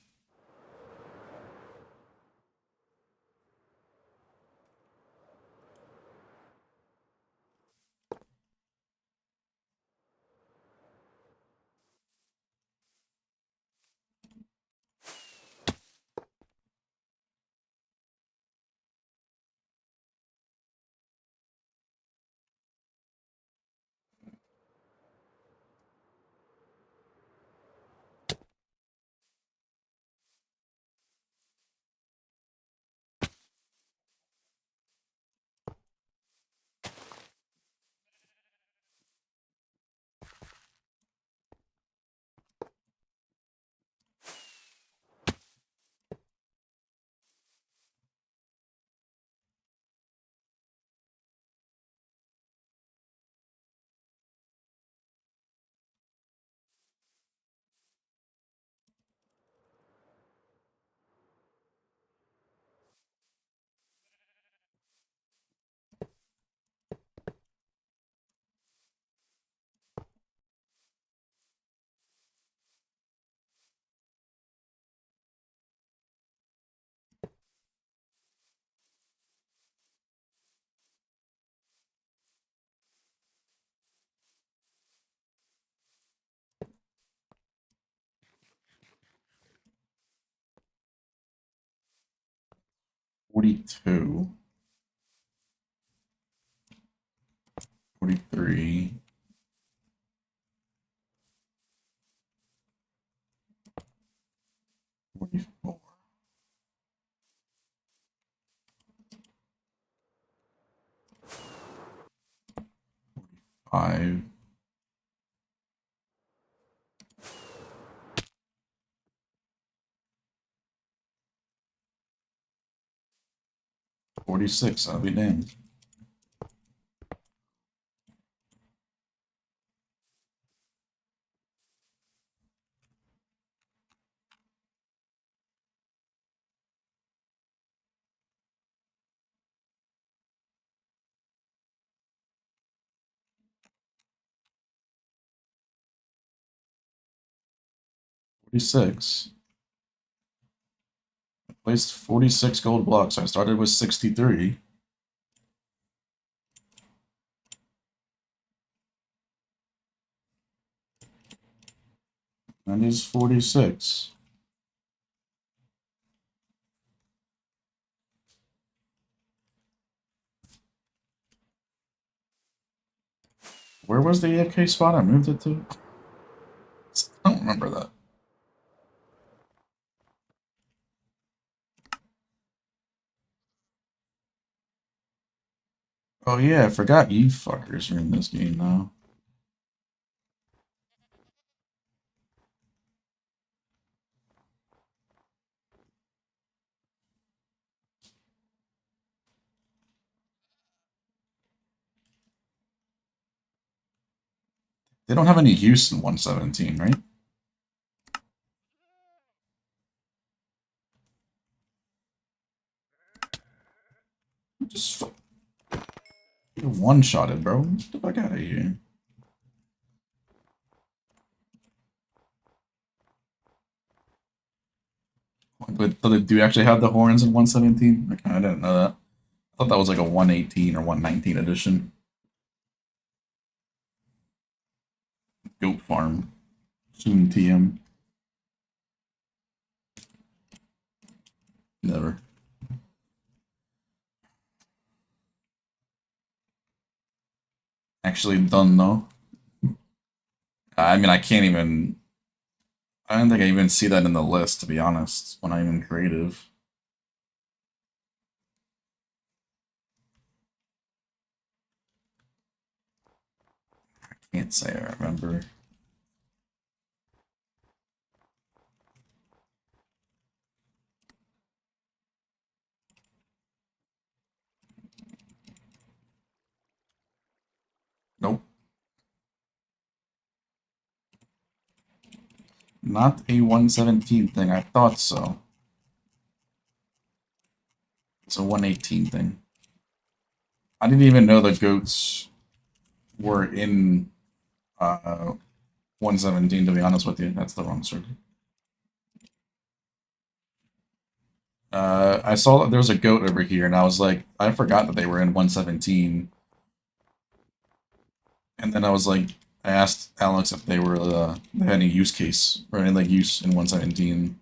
42. 43. 44. 45. 46. I'll be damned. $46. I placed 46 gold blocks. I started with 63. That is 46. Where was the AFK spot I moved it to? I don't remember that. Oh yeah, I forgot you fuckers are in this game now. They don't have any use in 117, right? Just one-shotted, bro. Get the fuck out of here. But do you actually have the horns in 117? I didn't know that. I thought that was like a 118 or 119 edition. Goat farm. Soon TM. Never. Actually done though. I mean, I can't even. I don't think I even see that in the list, to be honest, when I'm in creative. I can't say I remember. Nope. Not a 117 thing. I thought so. It's a 118 thing. I didn't even know the goats were in 117, to be honest with you. That's the wrong circuit. I saw that there was a goat over here, and I was like, I forgot that they were in 117. And then I was like, I asked Alex if they had any use case or any like use in 117,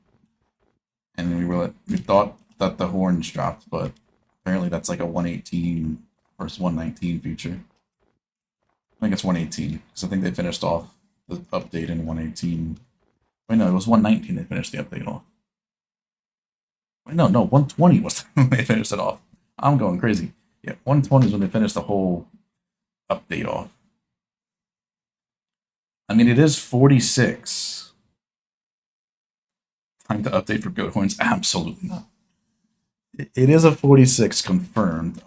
and we thought that the horns dropped, but apparently that's like a 118 versus 119 feature. I think it's 118 because I think they finished off the update in 118. Wait, no, it was 119 they finished the update off. Wait, no, 120 was when they finished it off. I'm going crazy. Yeah, 120 is when they finished the whole update off. I mean, it is 46. Time to update for goat horns? Absolutely not. It is a 46 confirmed.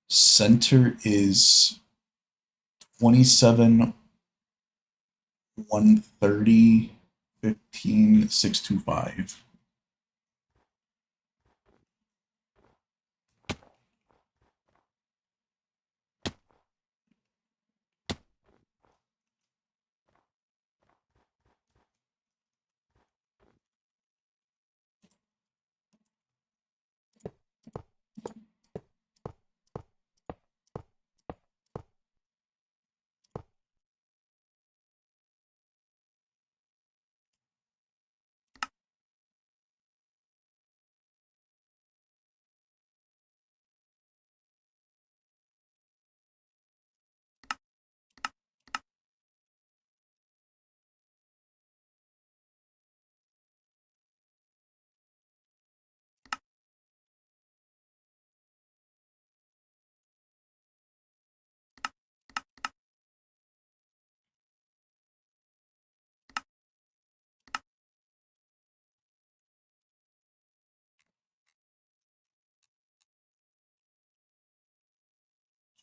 Center is 27, 130, 15, 625.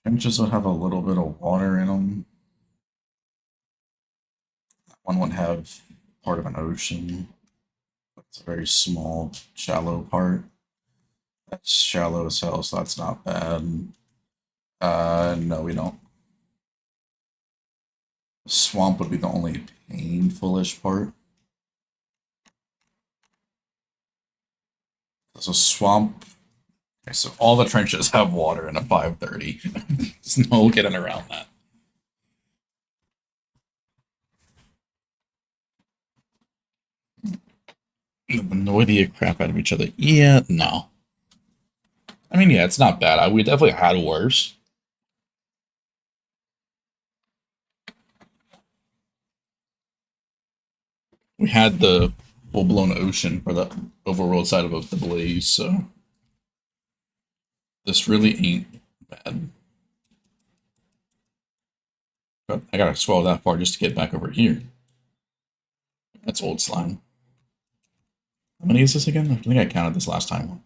Trenches will have a little bit of water in them. One would have part of an ocean. It's a very small, shallow part. That's shallow as hell, so that's not bad. No, we don't. Swamp would be the only painful-ish part. So swamp. Okay, so all the trenches have water in a 530. There's no getting around that. Annoy the crap out of each other. Yeah, no. I mean, yeah, it's not bad. We definitely had worse. We had the full-blown ocean for the overworld side of the blaze, so this really ain't bad. But I gotta swallow that far just to get back over here. That's old slime. How many is this again? I think I counted this last time.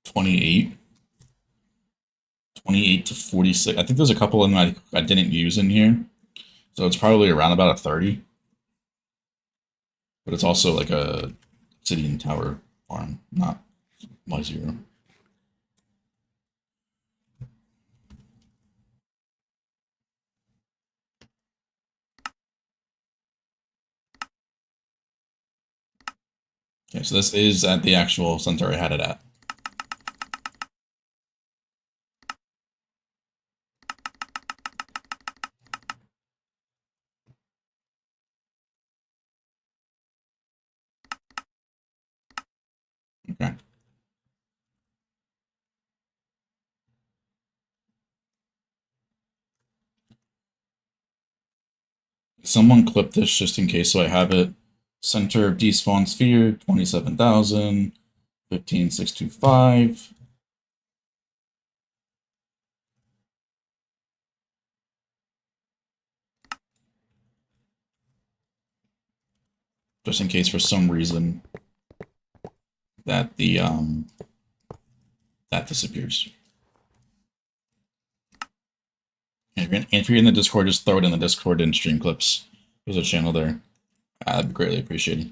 28. 28 to 46. I think there's a couple in I didn't use in here. So it's probably around about a 30. But it's also like a obsidian tower farm, not my zero. Okay, so this is at the actual center I had it at. Okay. Someone clip this just in case so I have it. Center of despawn sphere, 27,000, 15,625. Just in case for some reason that that disappears. And if you're in the Discord, just throw it in the Discord and stream clips. There's a channel there. I'd greatly appreciate it.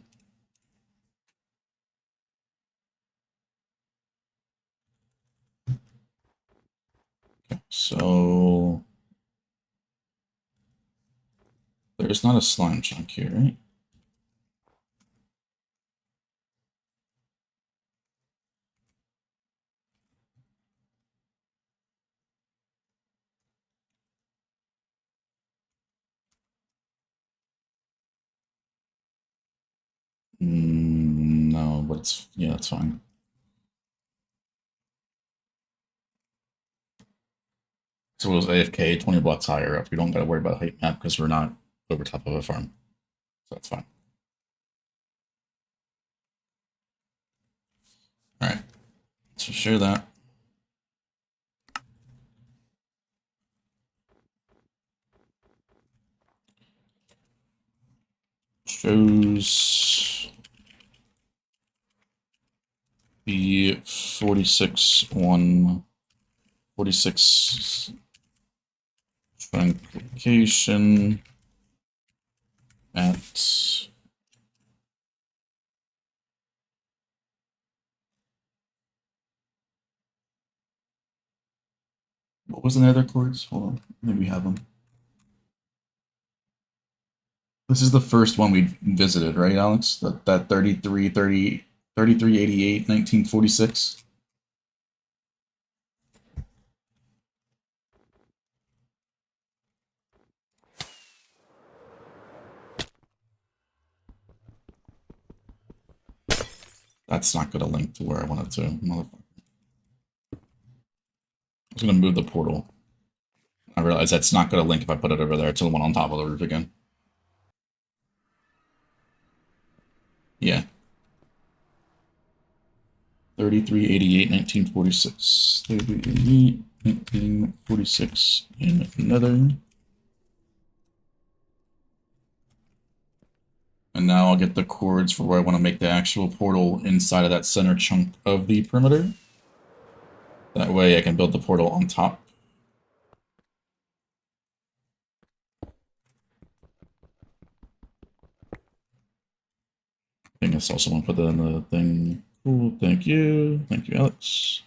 Okay, so there's not a slime chunk here, right? No, but it's, yeah, that's fine. So it was AFK 20 blocks higher up. We don't got to worry about height map because we're not over top of a farm. So that's fine. All right. So share that. Shows the 46 truncation at what was the nether chords? Hold on, maybe we have them. This is the first one we visited, right, Alex? That 3388 1946. That's not going to link to where I wanted to, motherfucker. I was going to move the portal. I realize that's not going to link if I put it over there to the one on top of the roof again. Yeah. 3388 1946. 3388 1946 in Nether. And now I'll get the cords for where I want to make the actual portal inside of that center chunk of the perimeter. That way I can build the portal on top. I think I saw someone put that in the thing. Cool, thank you. Thank you, Alex.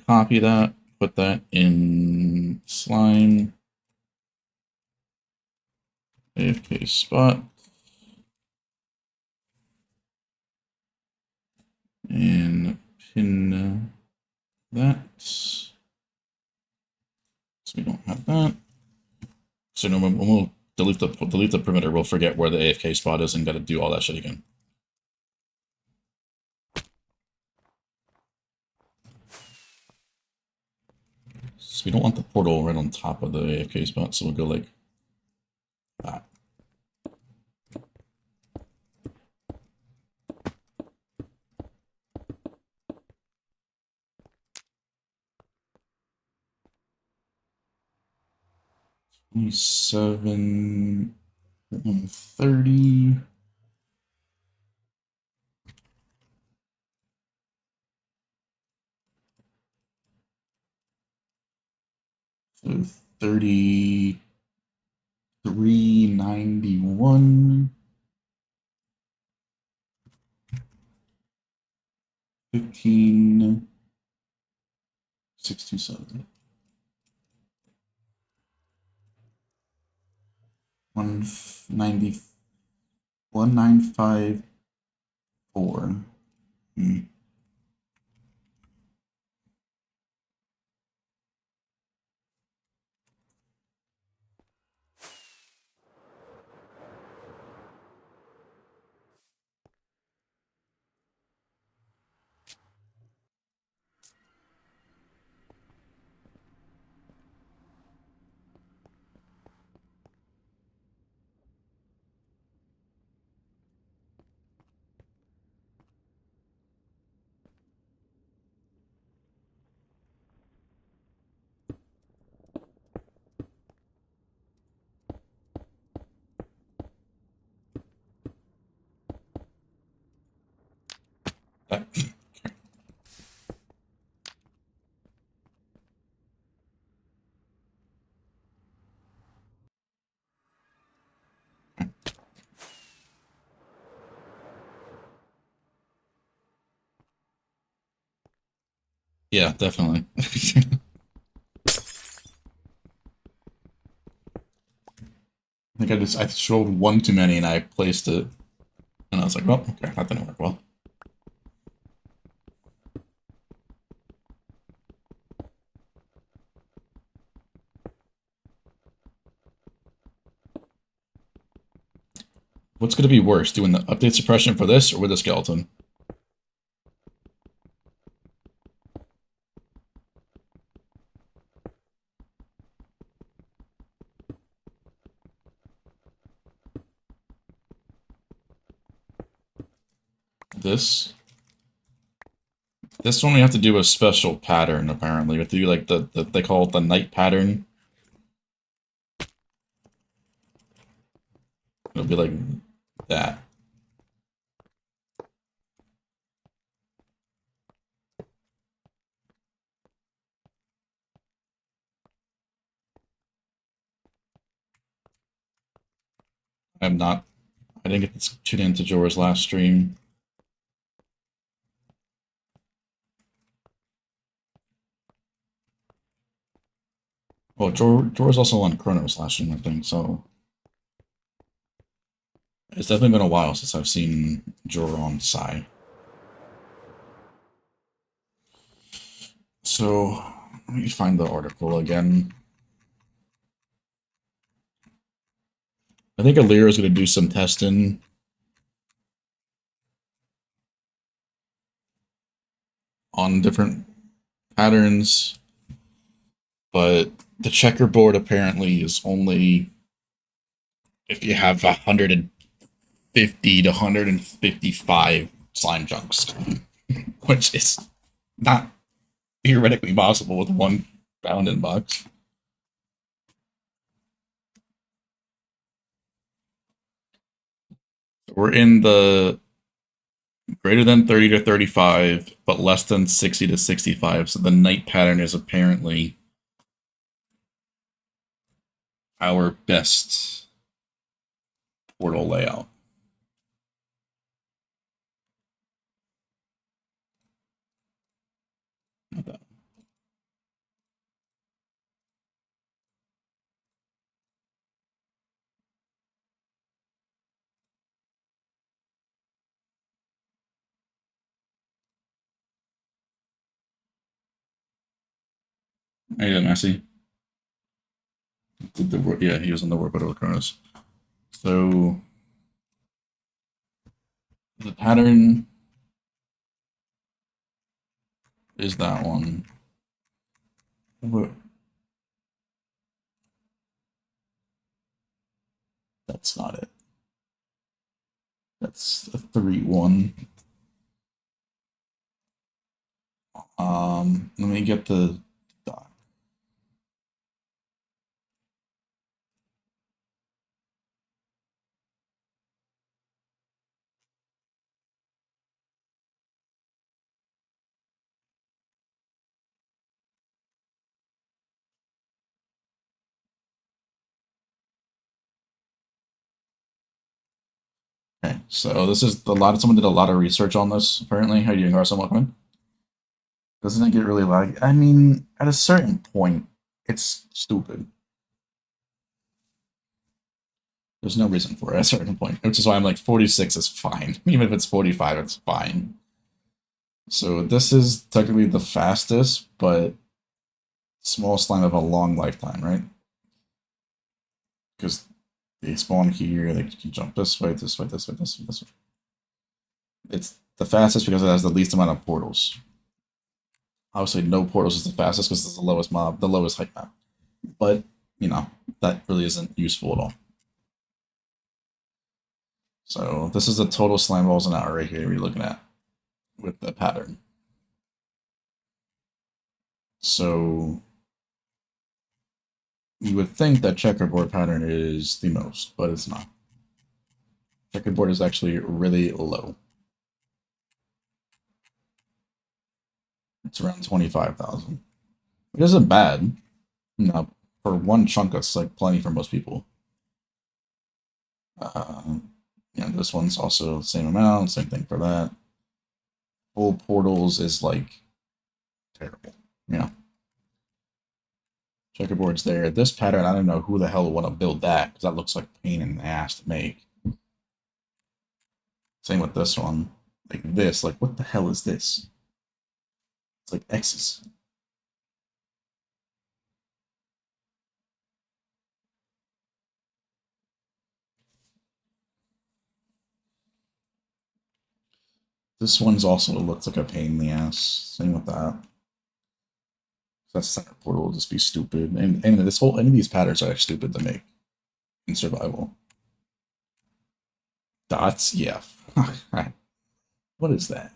Copy that, put that in slime. AFK spot. And pin that. So we don't have that. So no, when we'll delete the perimeter, we'll forget where the AFK spot is and gotta do all that shit again. So we don't want the portal right on top of the AFK spot, so we'll go like that. $27, 130. So 33.91. 15.627. 190. 1954. Yeah, definitely. I think I showed one too many and I placed it, and I was like, well, okay, that didn't work well. What's going to be worse, doing the update suppression for this or with a skeleton? This one we have to do a special pattern, apparently. We have to do like the they call it the night pattern. It'll be like that. I didn't get this tuned into Jorah's last stream. Well, Jorah's also on Chronos last stream, I think, so it's definitely been a while since I've seen Jorah on Psy. So, let me find the article again. I think Alir is going to do some testing on different patterns, but the checkerboard apparently is only if you have 150 to 155 slime chunks, which is not theoretically possible with one bounding box. We're in the greater than 30 to 35, but less than 60 to 65. So the night pattern is apparently our best portal layout. Not that. I didn't, I see. Yeah, he was on the Warp of the Chronos. So the pattern is that one. What? That's not it. That's a 3-1. Let me get the doc. Okay, so this is a lot. Someone did a lot of research on this. Apparently, how are you doing, Arson? Welcome. Doesn't it get really laggy? I mean, at a certain point, it's stupid. There's no reason for it at a certain point, which is why I'm like 46 is fine. Even if it's 45, it's fine. So this is technically the fastest, but small slime of a long lifetime, right? Because they spawn here, they can jump this way, this way, this way, this way, this way. It's the fastest because it has the least amount of portals. Obviously, no portals is the fastest because it's the lowest mob, the lowest height map. But, you know, that really isn't useful at all. So this is the total slime balls an hour right here we're looking at with the pattern. So you would think that checkerboard pattern is the most, but it's not. Checkerboard is actually really low. It's around 25,000. It isn't bad. No, for one chunk, that's like plenty for most people. Yeah, this one's also the same amount, same thing for that. Full portals is like terrible, you know. Checkerboard's there. This pattern, I don't know who the hell would want to build that because that looks like a pain in the ass to make. Same with this one. Like this, like what the hell is this? It's like X's. This one's also looks like a pain in the ass. Same with that. That center portal will just be stupid. And this whole any of these patterns are stupid to make in survival. Dots, yeah. What is that?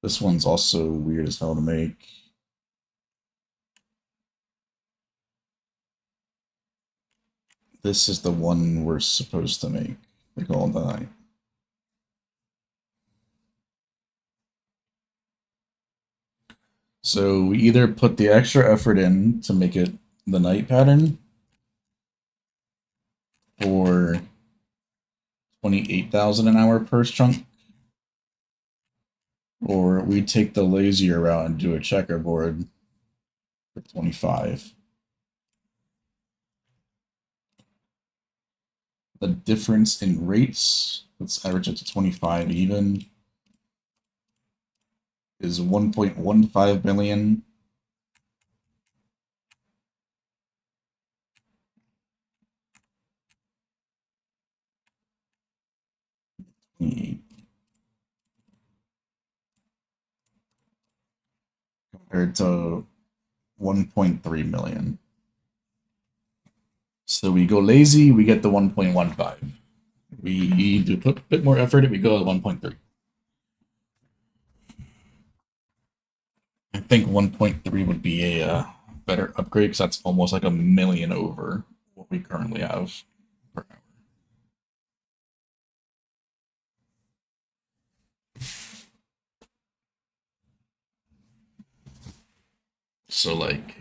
This one's also weird as hell to make. This is the one we're supposed to make. The golden eye. So we either put the extra effort in to make it the night pattern, or 28,000 an hour per chunk, or we take the lazier route and do a checkerboard for 25. The difference in rates, let's average it to 25 even, is 1.15 billion. Compared to 1.3 million. So we go lazy, we get the 1.15. We do put a bit more effort, we go to 1.3. I think 1.3 would be a better upgrade because that's almost like a million over what we currently have per hour. So like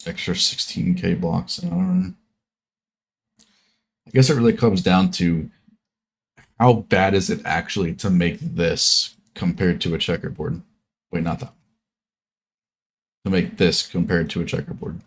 extra 16k blocks an hour. I guess it really comes down to how bad is it actually to make this compared to a checkerboard? Wait, not that. To make this compared to a checkerboard.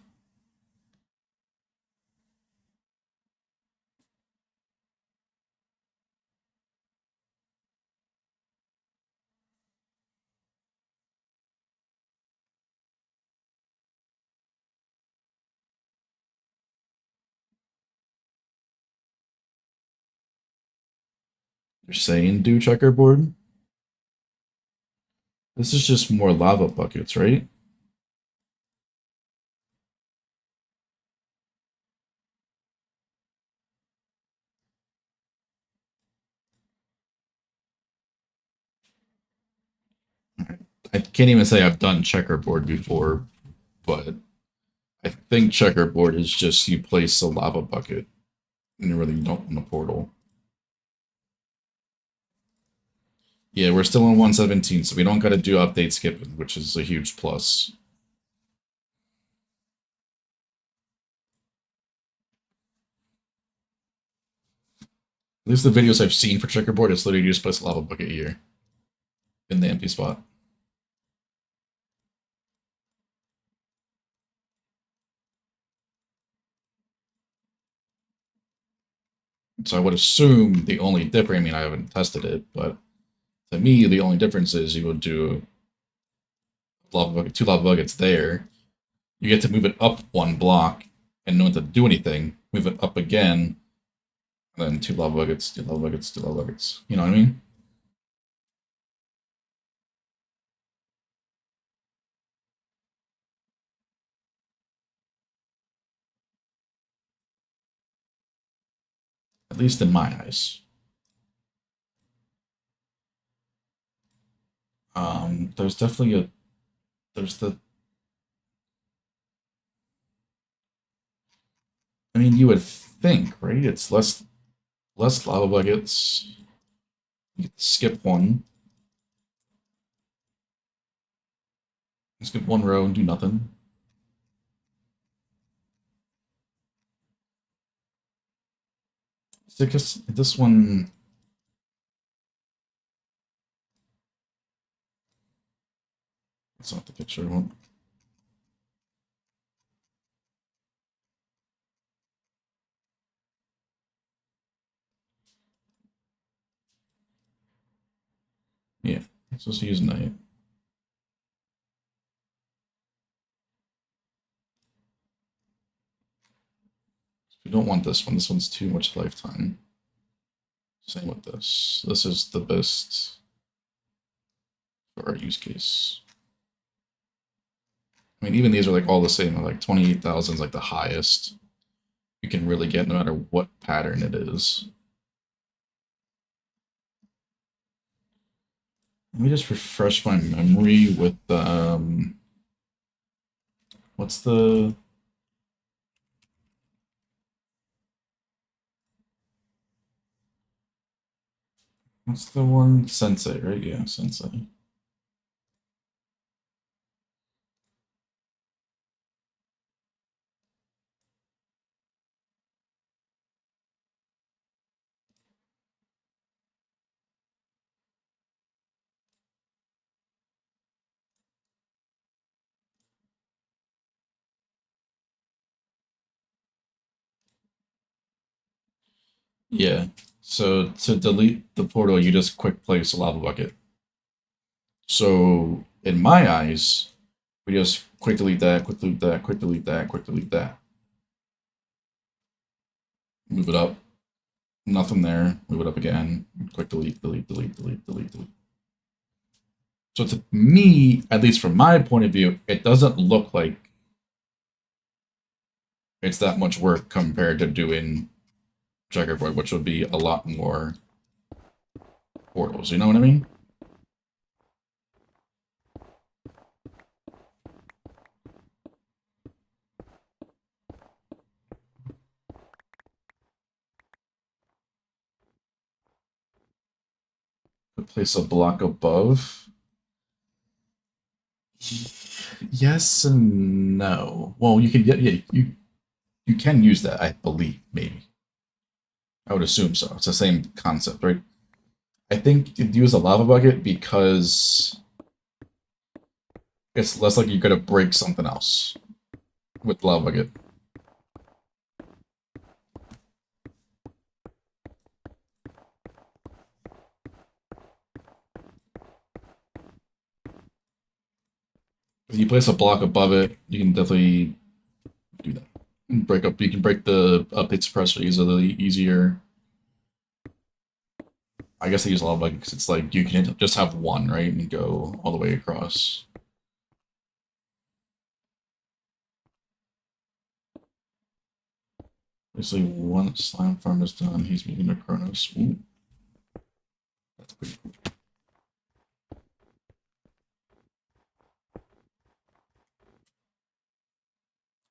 You're saying do checkerboard? This is just more lava buckets, right? I can't even say I've done checkerboard before, but I think checkerboard is just you place a lava bucket and you really don't in a portal. Yeah, we're still in 117, so we don't got to do update skipping, which is a huge plus. At least the videos I've seen for checkerboard is literally just place a lava bucket here in the empty spot. So I would assume the only difference, I mean, I haven't tested it, but to me, the only difference is you would do lava bucket, 2 lava buckets there. You get to move it up 1 block and don't have to do anything. Move it up again, and then 2 lava buckets, 2 lava buckets, 2 lava buckets. You know what I mean? At least in my eyes. There's definitely a there's the I mean you would think, right? It's less lava buckets. You could skip one. Skip 1 row and do nothing. So this one that's not the picture I want. Yeah, it's supposed to use night. We don't want this one. This one's too much lifetime. Same with this. This is the best for our use case. I mean, even these are like all the same. Like 28,000 is like the highest you can really get, no matter what pattern it is. Let me just refresh my memory with what's the one? Sensei, right? Yeah, Sensei. Yeah. So to delete the portal, you just quick place a lava bucket. So in my eyes, we just quick delete that, quick delete that, quick delete that, quick delete that. Move it up. Nothing there. Move it up again. Quick delete, delete, delete, delete, delete, delete. So to me, at least from my point of view, it doesn't look like it's that much work compared to doing checkerboard, which would be a lot more portals. You know what I mean? place a block above. Yes and no. Well, you can get you can use that, I believe, maybe. I would assume so. It's the same concept, right? I think you'd use a lava bucket because it's less like you're gonna break something else with lava bucket. If you place a block above it, you can definitely do that. Break up. You can break the up its pressure easier. I guess I use lava bucket because it's like you can just have one, right, and go all the way across. Basically, once slime farm is done, he's moving to Kronos. Ooh. That's pretty cool.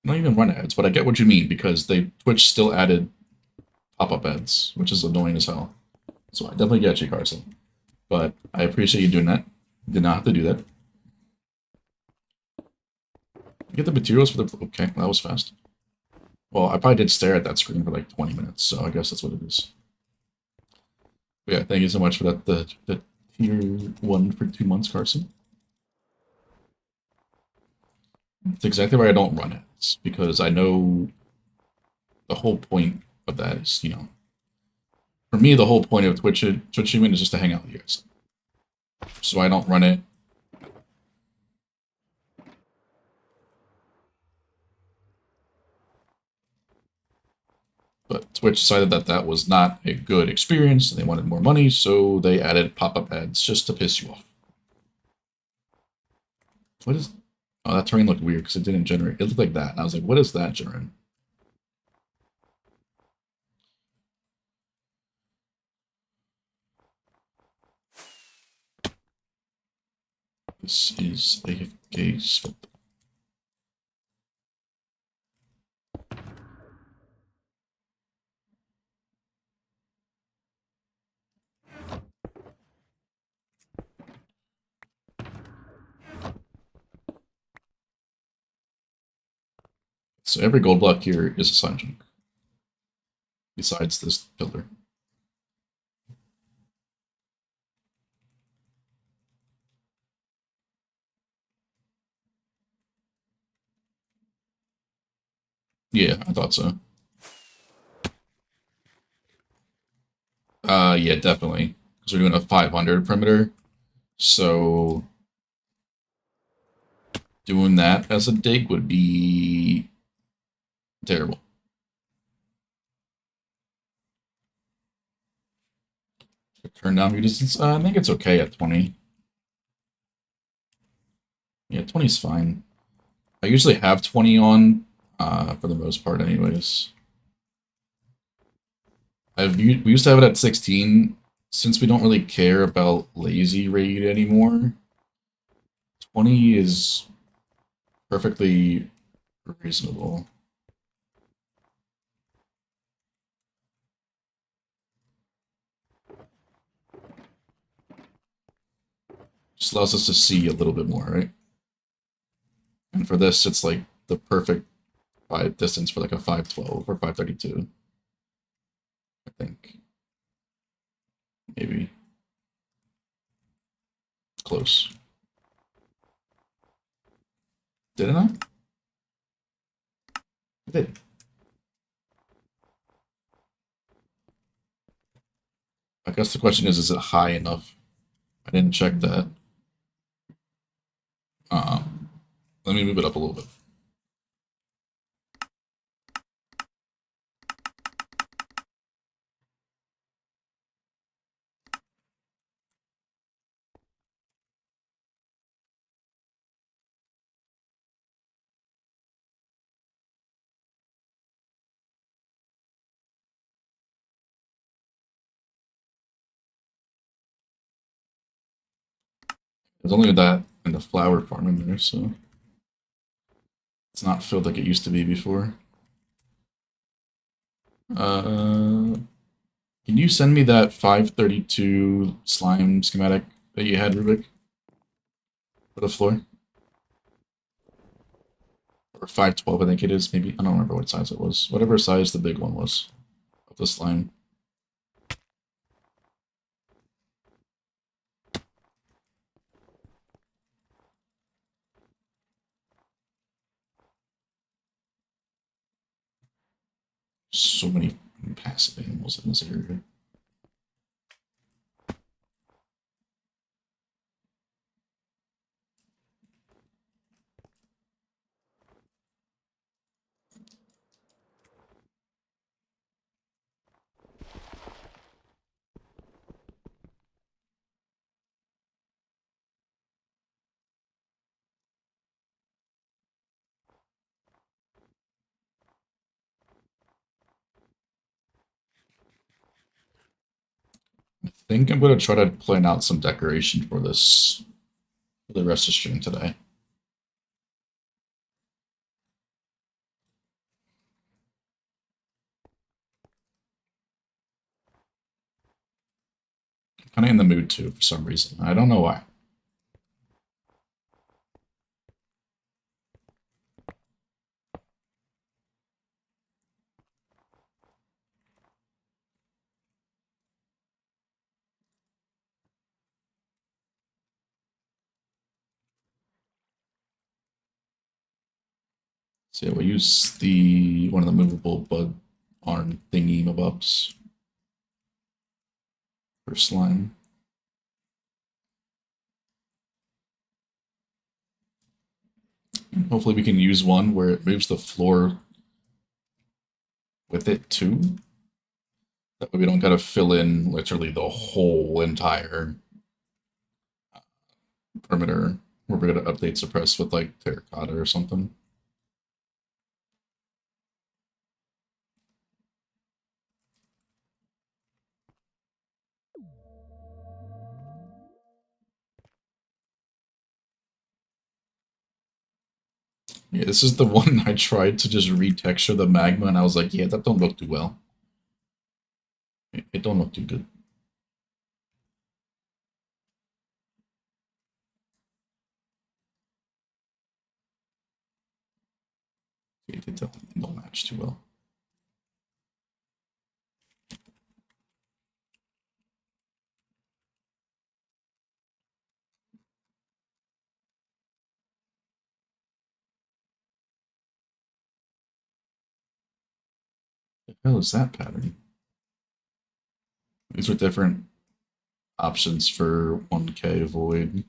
Not even run ads, but I get what you mean because Twitch still added pop-up ads, which is annoying as hell. So I definitely get you, Carson. But I appreciate you doing that. Did not have to do that. Get the materials for the... Okay, that was fast. Well, I probably did stare at that screen for like 20 minutes, so I guess that's what it is. But yeah, thank you so much for that. The tier 1 for 2 months, Carson. It's exactly why I don't run ads, because I know the whole point of that is, you know, for me, the whole point of Twitch streaming is just to hang out with you guys. So I don't run it. But Twitch decided that that was not a good experience, and they wanted more money, so they added pop-up ads just to piss you off. What is... Oh, that terrain looked weird because it didn't generate. It looked like that. And I was like, what is that generating? This is AFK spot. So every gold block here is a slime chunk. Besides this pillar. Yeah, I thought so. Yeah, definitely. Because we're doing a 500 perimeter. So doing that as a dig would be terrible. Turn down view distance. I think it's okay at 20. Yeah, 20 is fine. I usually have 20 on for the most part, anyways. We used to have it at 16. Since we don't really care about lazy raid anymore, 20 is perfectly reasonable. Just allows us to see a little bit more, right? And for this, it's like the perfect distance for like a 512 or 532. I think. Maybe. Close. Didn't I? I did. I guess the question is it high enough? I didn't check that. Let me move it up a little bit. There's only that and the flower farm in there, so it's not filled like it used to be before. Can you send me that 532 slime schematic that you had, Rubik, for the floor? Or 512, I think it is, maybe. I don't remember what size it was. Whatever size the big one was of the slime. So many passive animals in this area. I think I'm going to try to plan out some decoration for this for the rest of the stream today. I'm kind of in the mood too for some reason. I don't know why. So yeah, we'll use the one of the movable bud arm thingy mobubs for slime. And hopefully we can use one where it moves the floor with it too. That way we don't gotta fill in literally the whole entire perimeter where we're gonna update suppress with like terracotta or something. Yeah, this is the one I tried to just retexture the magma and I was like, yeah, that don't look too well. It don't look too good. It don't match too well. The hell is that pattern? These are different options for 1K void.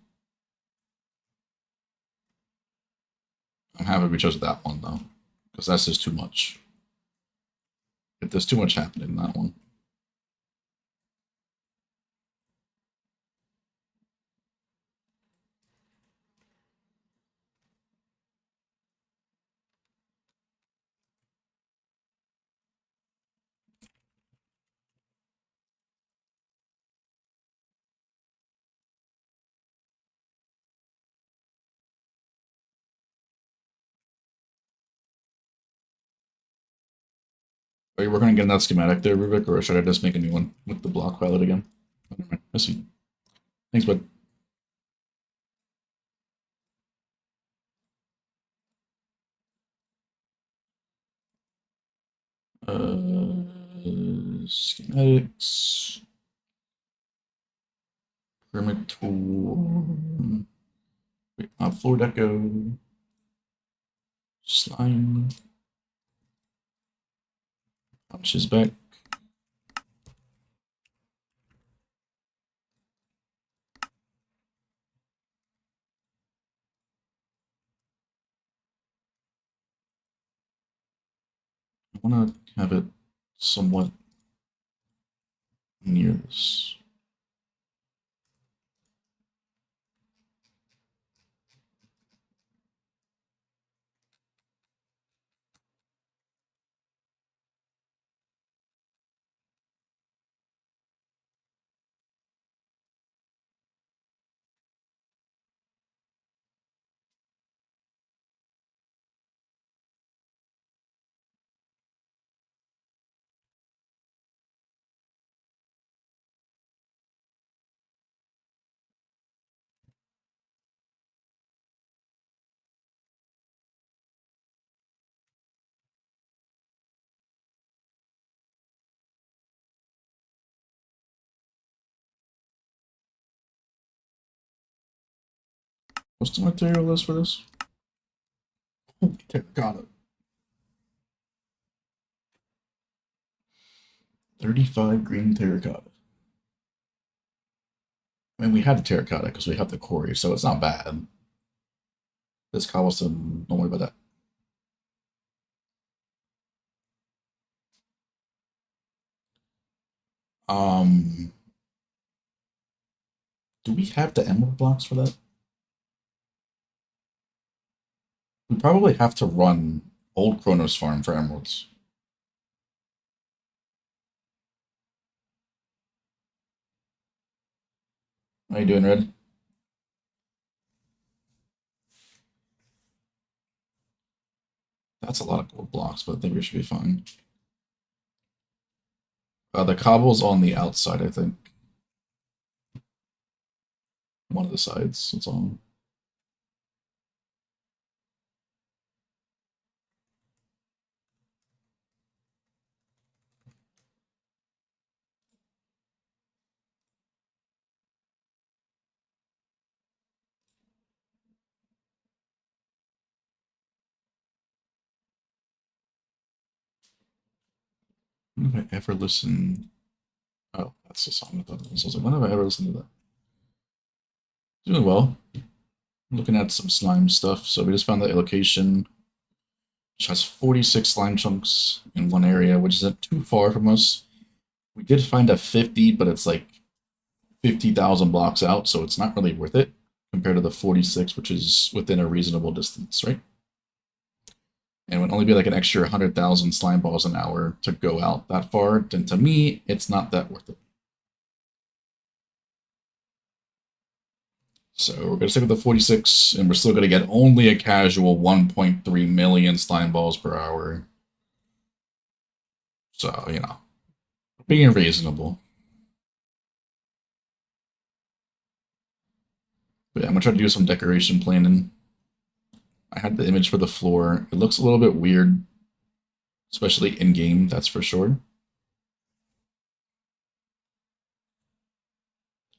I'm happy we chose that one though, because that's just too much. There's too much happening in that one. Are you working on getting that schematic there, Rubik, or should I just make a new one with the block palette again? Oh, never mind. I see. Thanks, bud. Schematics. Pyramid tool. Wait, floor deco. Slime. Punches back. I want to have it somewhat near this. What's the material list for this? Holy terracotta. 35 green terracotta. I mean, we had the terracotta because we have the quarry, so it's not bad. This cobblestone, don't worry about that. Do we have the emerald blocks for that? We probably have to run Old Chronos Farm for emeralds. How you doing, Red? That's a lot of gold blocks, but I think we should be fine. The cobble's on the outside, I think. One of the sides, it's on. When have I ever listened? Oh, that's the song I thought it was. I was like, when have I ever listened to that? Doing well. Looking at some slime stuff. So we just found that location, which has 46 slime chunks in one area, which isn't too far from us. We did find a 50, but it's like 50,000 blocks out, so it's not really worth it compared to the 46, which is within a reasonable distance, right? And it would only be like an extra 100,000 slime balls an hour to go out that far. Then to me, it's not that worth it. So we're going to stick with the 46, and we're still going to get only a casual 1.3 million slime balls per hour. So, you know, being reasonable. But yeah, I'm going to try to do some decoration planning. I had the image for the floor. It looks a little bit weird, especially in-game, that's for sure.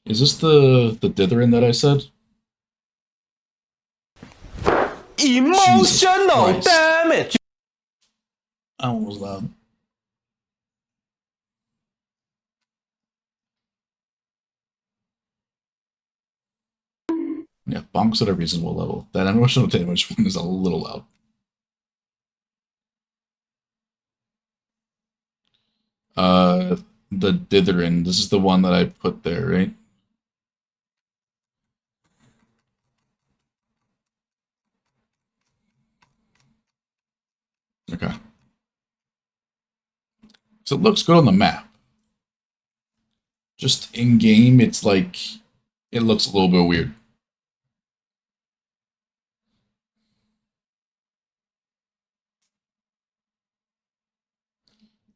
Is this the Ditherin that I said? Emotional damage! That one was loud. Yeah, bonks at a reasonable level. That emotional damage one is a little loud. The Ditherin. This is the one that I put there, right? Okay. So it looks good on the map. Just in game, it's like it looks a little bit weird.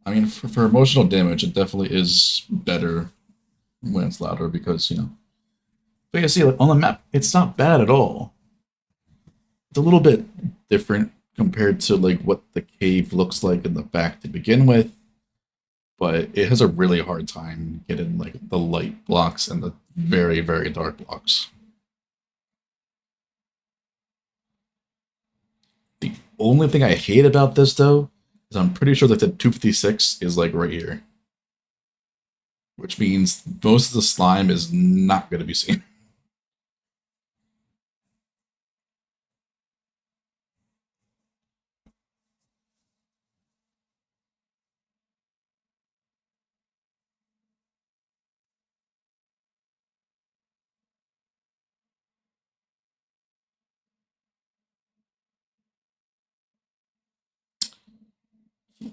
I mean, for emotional damage, it definitely is better when it's louder because, you know. But you see, like, on the map, it's not bad at all. It's a little bit different compared to like what the cave looks like in the back to begin with, but it has a really hard time getting like the light blocks and the very, very dark blocks. The only thing I hate about this though is I'm pretty sure that the 256 is like right here, which means most of the slime is not going to be seen.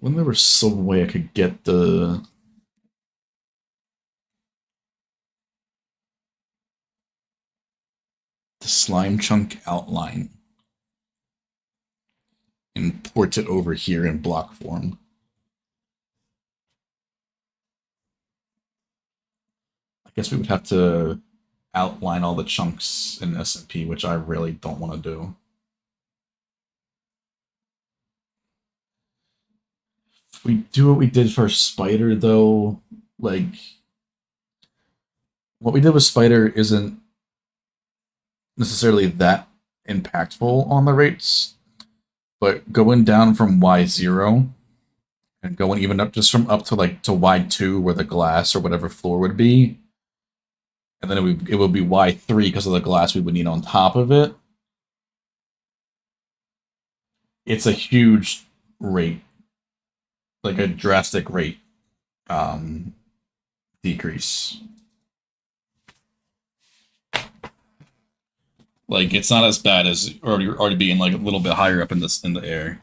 When there was some way I could get the slime chunk outline and port it over here in block form. I guess we would have to outline all the chunks in SMP, which I really don't want to do. If we do what we did for Spider, though, like, what we did with Spider isn't necessarily that impactful on the rates, but going down from Y0 and going even up just from up to like to Y2 where the glass or whatever floor would be, and then it would be Y3 because of the glass we would need on top of it. It's a huge rate, like a drastic rate decrease. Like it's not as bad as already being like a little bit higher up in the air,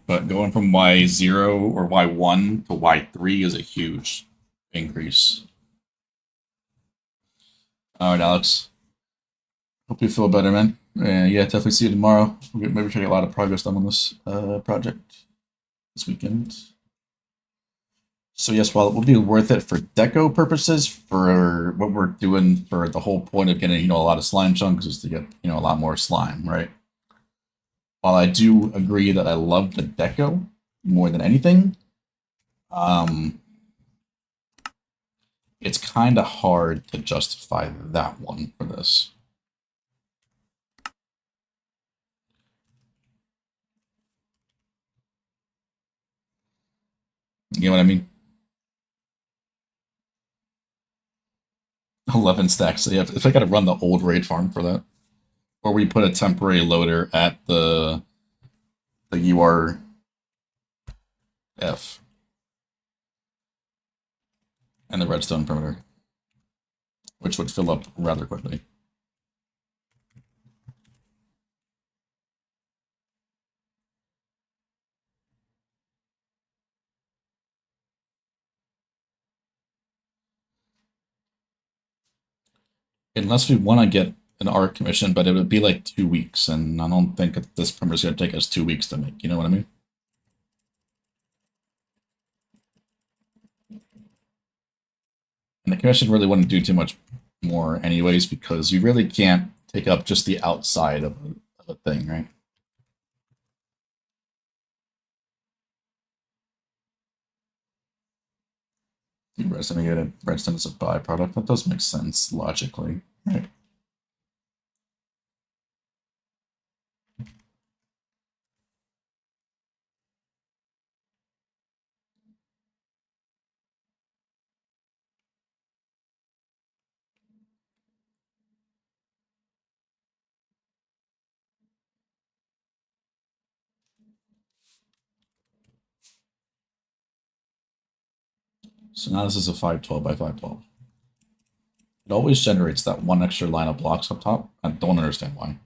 but going from Y0 or Y1 to Y3 is a huge increase. All right, Alex. Hope you feel better, man. Yeah, definitely see you tomorrow. Maybe try to get a lot of progress done on this project this weekend. So yes, while it will be worth it for deco purposes, for what we're doing for the whole point of getting a lot of slime chunks is to get a lot more slime, right? While I do agree that I love the deco more than anything, it's kind of hard to justify that one for this. You know what I mean? 11 stacks. So yeah, if I got to run the old raid farm for that, or we put a temporary loader at the URF, and the redstone perimeter, which would fill up rather quickly. Unless we want to get an art commission, but it would be like 2 weeks, and I don't think this perimeter is going to take us 2 weeks to make. You know what I mean? And the commission really wouldn't do too much more, anyways, because you really can't take up just the outside of a thing, right? Redstone is a byproduct. That does make sense logically, right? So now this is a 512 by 512. It always generates that one extra line of blocks up top. I don't understand why.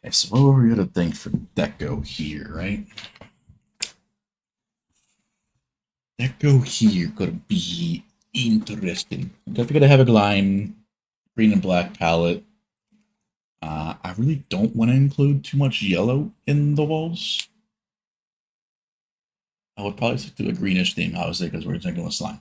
Okay, so what were we gonna think for deco here, right? Deco here could be interesting. Definitely gonna have a line, green and black palette. I really don't want to include too much yellow in the walls. I would probably stick to a greenish theme, obviously, because we're thinking with slime.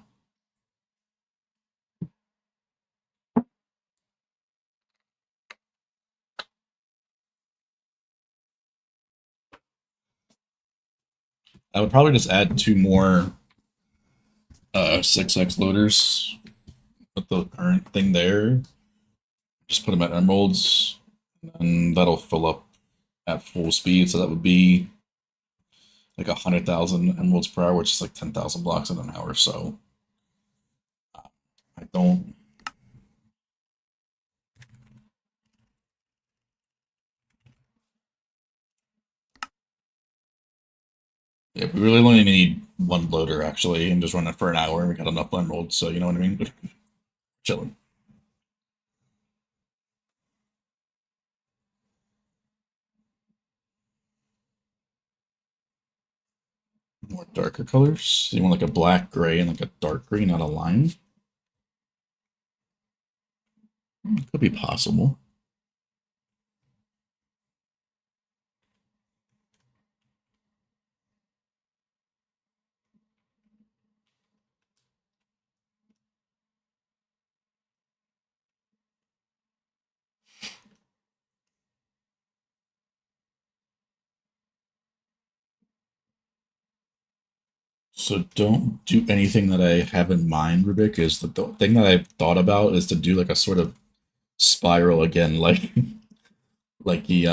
I would probably just add 2 more 6x loaders with the current thing there. Just put them at emeralds, and that'll fill up at full speed. So that would be like 100,000 emeralds per hour, which is like 10,000 blocks in an hour. So I don't. Yeah, we really only need one loader actually, and just run it for an hour, and we got enough emeralds. So you know what I mean? Chilling. More darker colors. So you want like a black, gray, and like a dark green, not a line. Could be possible. So don't do anything that I have in mind, Rubik, is that the thing that I've thought about is to do like a sort of spiral again, like like the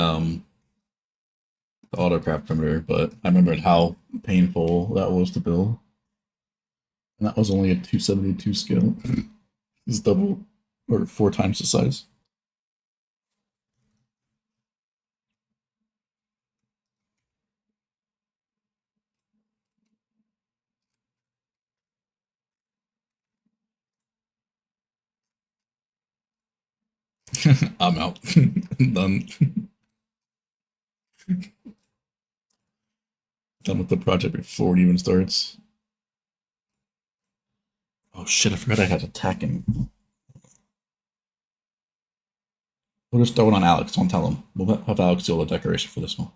autocraft primitor, but I remembered how painful that was to build. And that was only a 272 scale. It's double or 4 times the size. I'm out. Done. Done with the project before it even starts. Oh shit, I forgot I had attacking. We'll just throw it on Alex, don't tell him. We'll have Alex do all the decoration for this one.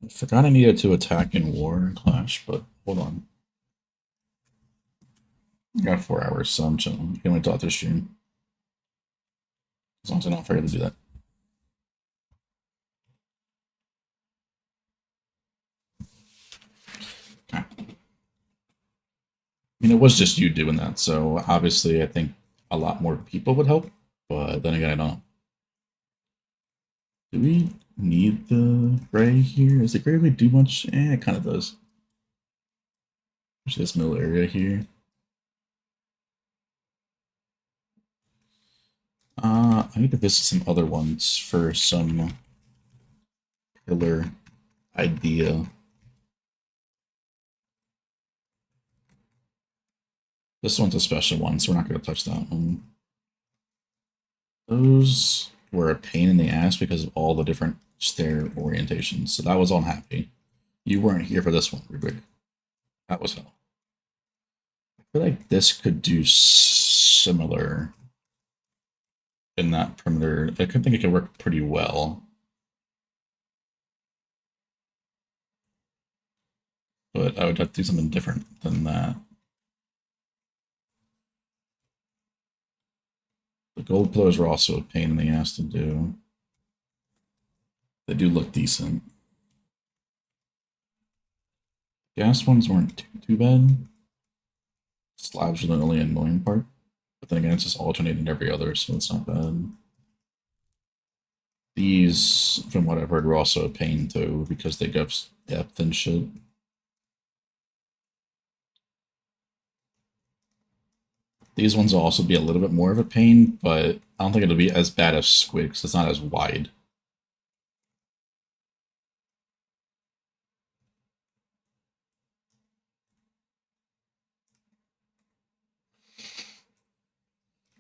I forgot I needed to attack in war and clash, but hold on. I got 4 hours, so I'm chilling. You can only talk this stream. As long as I don't forget to do that. Okay. I mean, it was just you doing that, so obviously I think a lot more people would help, but then again, I don't know. Do we need the gray here? Does the gray really do much? It kind of does. Especially this middle area here. I need to visit some other ones for some pillar idea. This one's a special one, so we're not going to touch that one. Those were a pain in the ass because of all the different stair orientations, so that was unhappy. You weren't here for this one, Rubik. That was hell. I feel like this could do similar in that perimeter. I could think it could work pretty well. But I would have to do something different than that. The gold pillars were also a pain in the ass to do. They do look decent. Gas ones weren't too bad. Slabs were the only annoying part. But then again, it's just alternating every other, so it's not bad. These, from what I've heard, were also a pain too, because they give depth and shit. These ones will also be a little bit more of a pain, but I don't think it'll be as bad as Squid, because it's not as wide.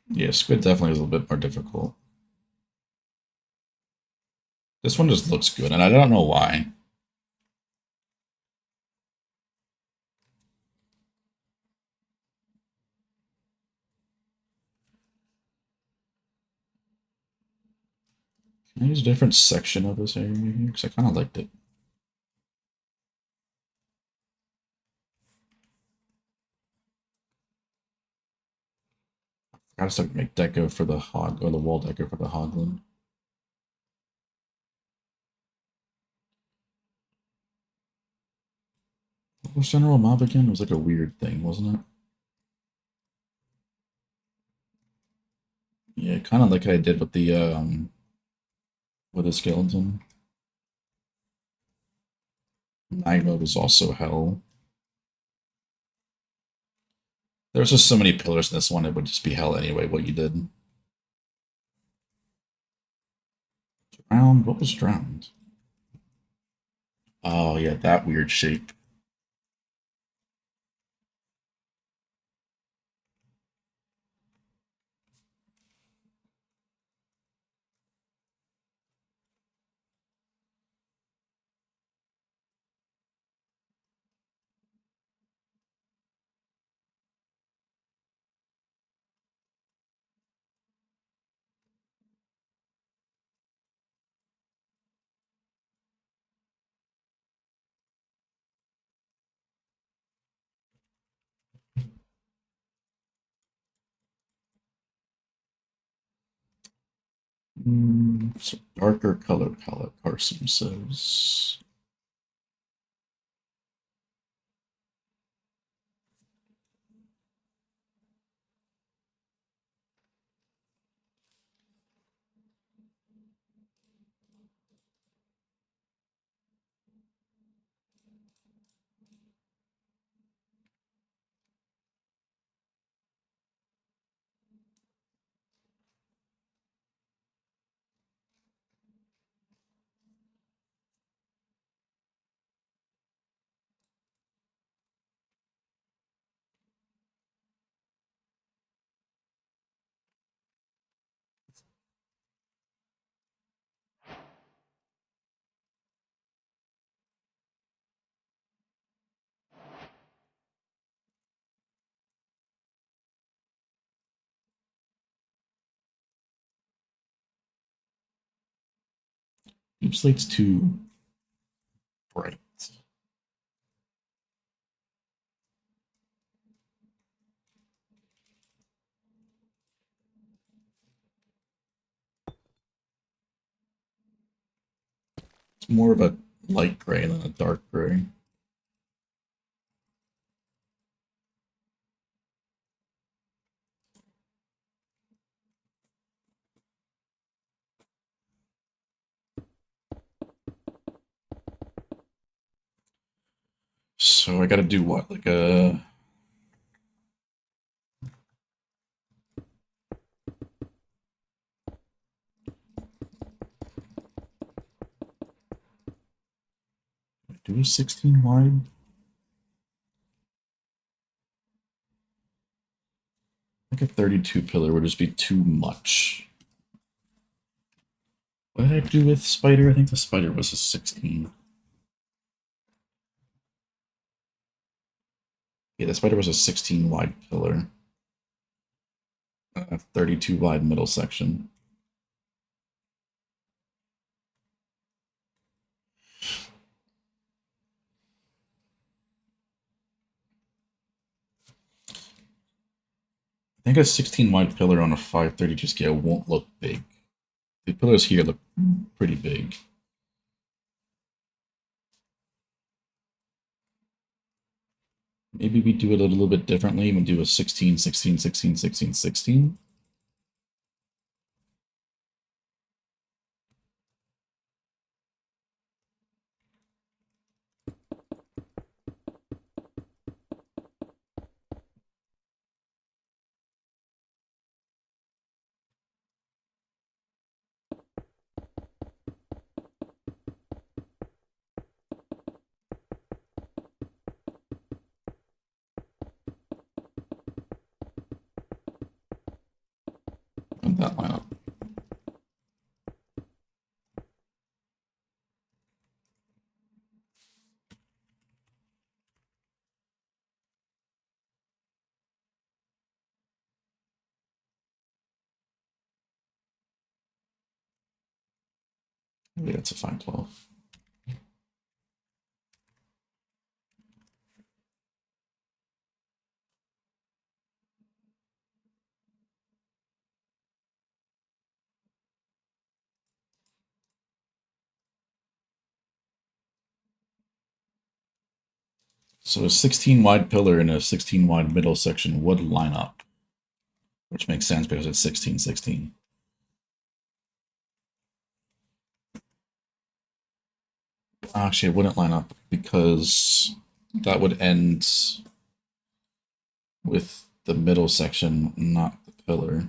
Yeah, Squid definitely is a little bit more difficult. This one just looks good, and I don't know why. Can I use a different section of this area here? Because I kind of liked it. I gotta start make deco for the hog, or the wall deco for the hogland. What was General Mob again? It was like a weird thing, wasn't it? Yeah, kind of like I did with the skeleton. Magma was also hell. There was just so many pillars in this one, it would just be hell anyway, what you did. Drowned? What was drowned? Oh, yeah, that weird shape. So darker color palette, Carson says. Deep Slate's too bright. It's more of a light gray than a dark gray. So I gotta do what? Like a... Do a 16 wide? Like a 32 pillar would just be too much. What did I do with Spider? I think the Spider was a 16. Yeah, the Spider was a 16 wide pillar. A 32 wide middle section. I think a 16 wide pillar on a 532 scale won't look big. The pillars here look pretty big. Maybe we do it a little bit differently and do a 16, 16, 16, 16, 16. And that line up. Maybe that's a 512. So a 16 wide pillar and a 16 wide middle section would line up, which makes sense because it's 16, 16. Actually, it wouldn't line up because that would end with the middle section, not the pillar.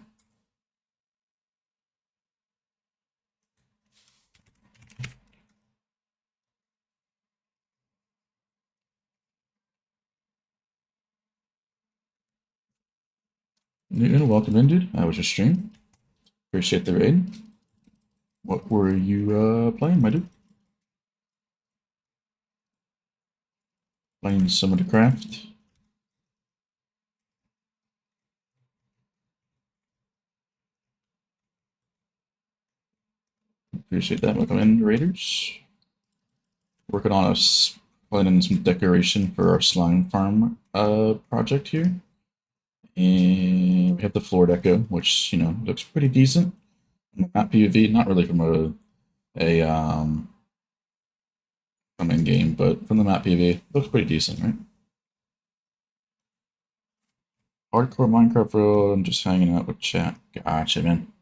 Newton, welcome in, dude. How was your stream? Appreciate the raid. What were you playing, my dude? Playing some of the craft? Appreciate that. Welcome in, Raiders. Working on us planning some decoration for our slime farm project here. And we have the floor deco, which, you know, looks pretty decent. Map PvV, not really from from in game, but from the map PvV, looks pretty decent, right? Hardcore Minecraft World. I'm just hanging out with chat. Gotcha, man.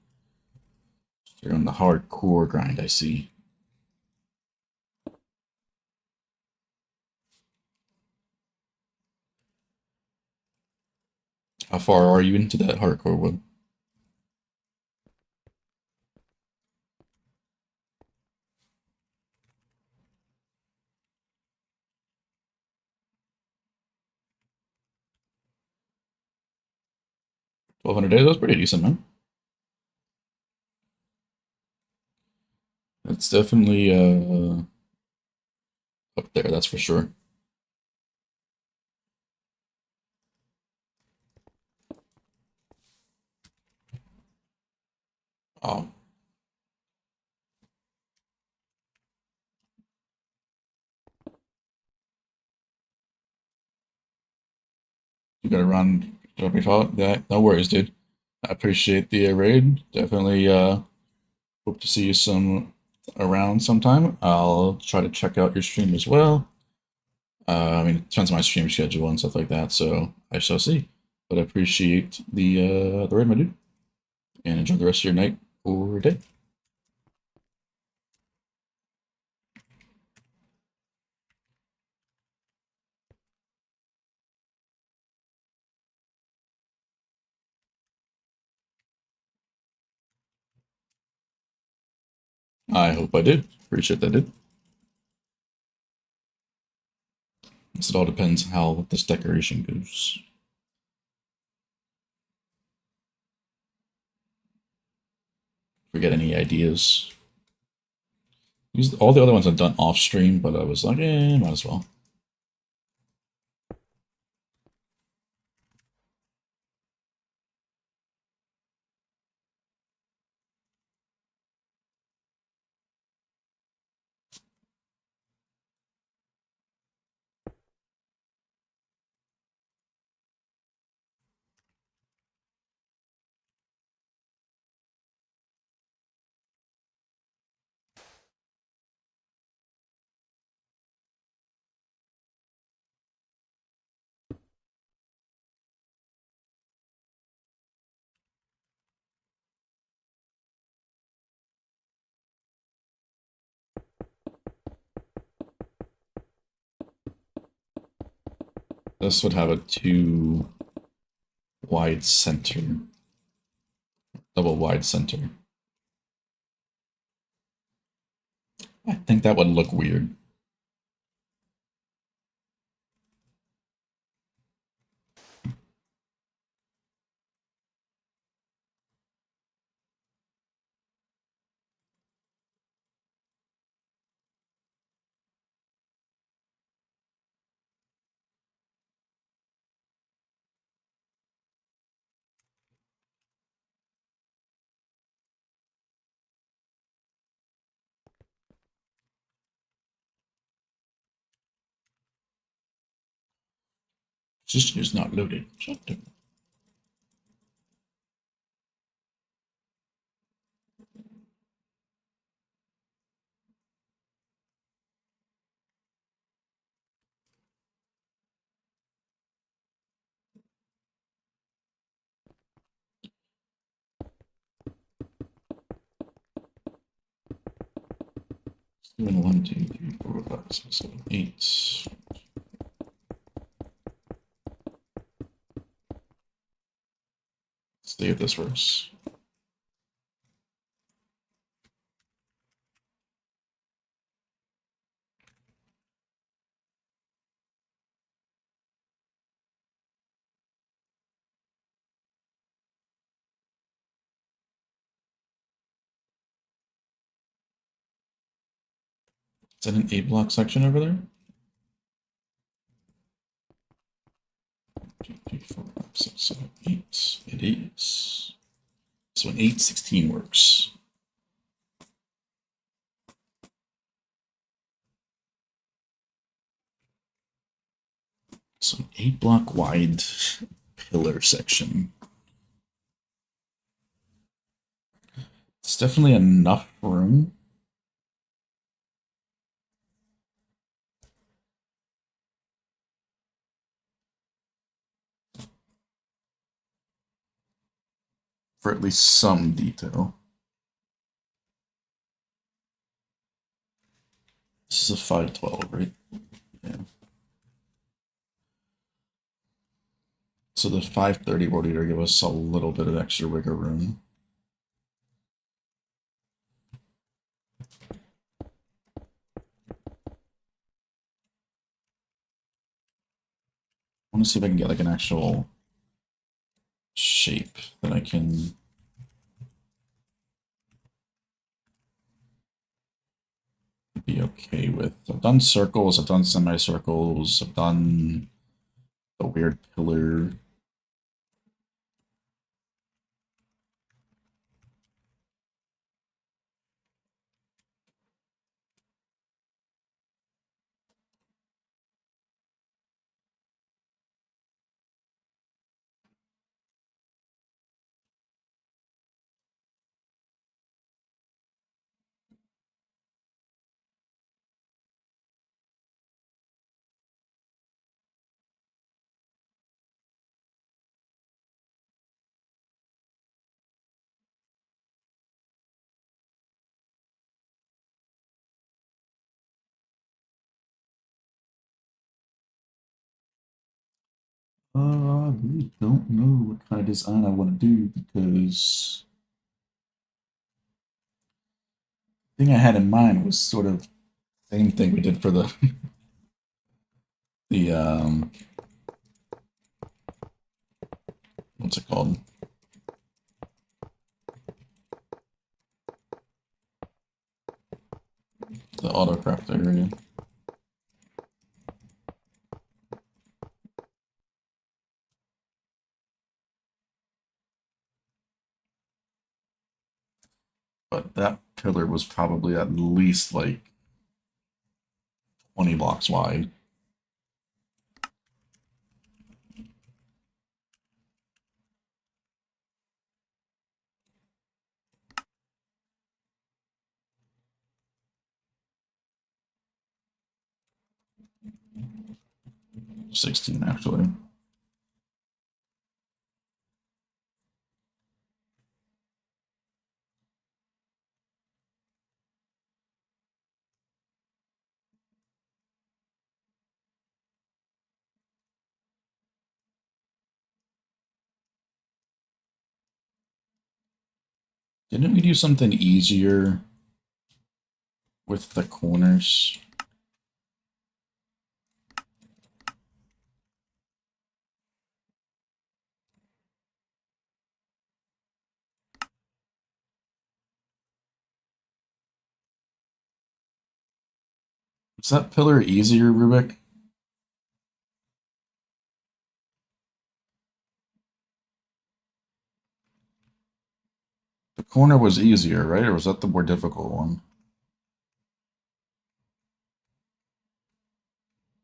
You're on the hardcore grind, I see. How far are you into that hardcore one? $1,200 days. That's pretty decent, man. It's definitely up there. That's for sure. Oh, you gotta run. Don't be taught that. No worries, dude. I appreciate the raid. Definitely hope to see you some around sometime. I'll try to check out your stream as well. I mean, it depends on my stream schedule and stuff like that, so I shall see. But I appreciate the raid, my dude, and enjoy the rest of your night or day. I hope I did. Appreciate that, dude. Guess it all depends how this decoration goes. If we get any ideas. All the other ones I've done off stream, but I was like, might as well. This would have a 2 wide center. Double wide center. I think that would look weird. System is not loaded. Shut the... Doing 1, 2, 3, 4, 5, 6, 7, 8. See if this works. Is that an 8-block section over there? 2, 3, 4, 5, 6, 7, 8. It is. So an 8, 16 works. So an 8-block wide pillar section. It's definitely enough room. For at least some detail. This is a 512, right? Yeah. So the 530 rotator give us a little bit of extra wiggle room. I want to see if I can get like an actual shape that I can be okay with. I've done circles, I've done semicircles, I've done a weird pillar. I really don't know what kind of design I want to do because the thing I had in mind was sort of the same thing we did for the the what's it called? The AutoCraft area. But that pillar was probably at least like 20 blocks wide. '16 actually. Didn't we do something easier with the corners? Was that pillar easier, Rubik? The corner was easier, right? Or was that the more difficult one?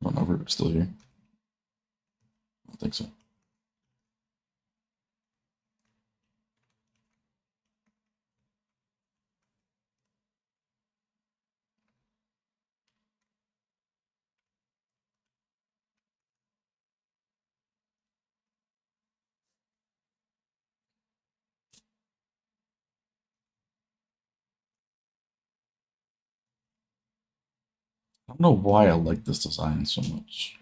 I don't know if Rubik's still here. I don't think so. I don't know why I like this design so much.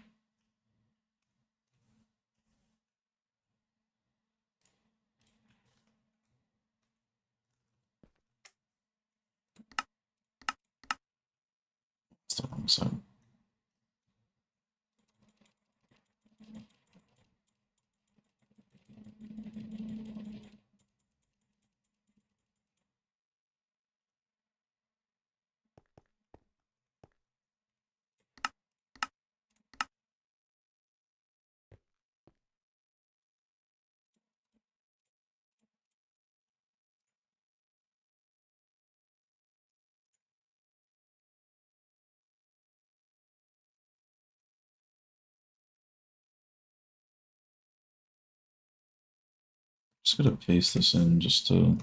It's the wrong side. Just gonna paste this in just to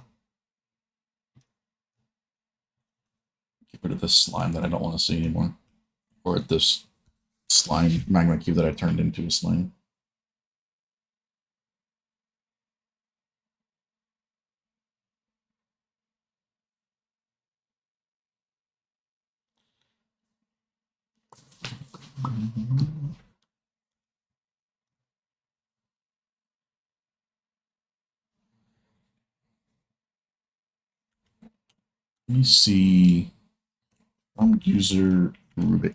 Get rid of this slime that I don't want to see anymore. Or this slime magma cube that I turned into a slime. Let me see. From user Rubik.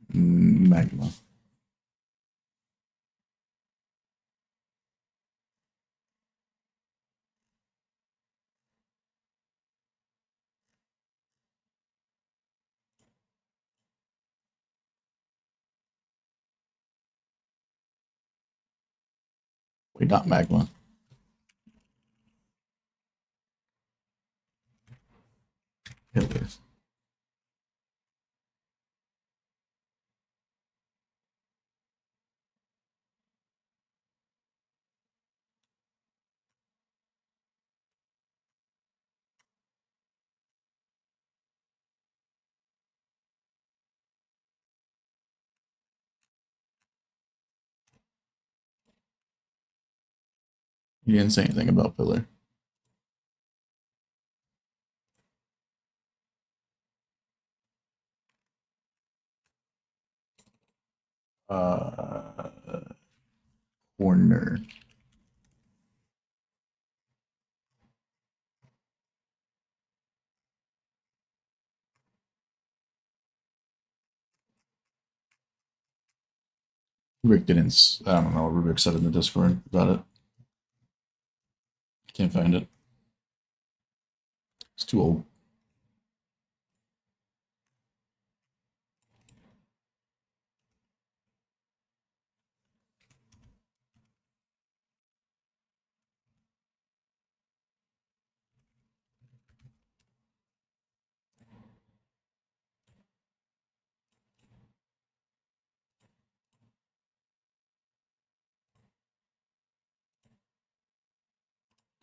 Magma. Wait, not magma. Pillars. You didn't say anything about pillar. Corner. Rubik didn't. I don't know what Rubik said in the Discord about it. Can't find it. It's too old.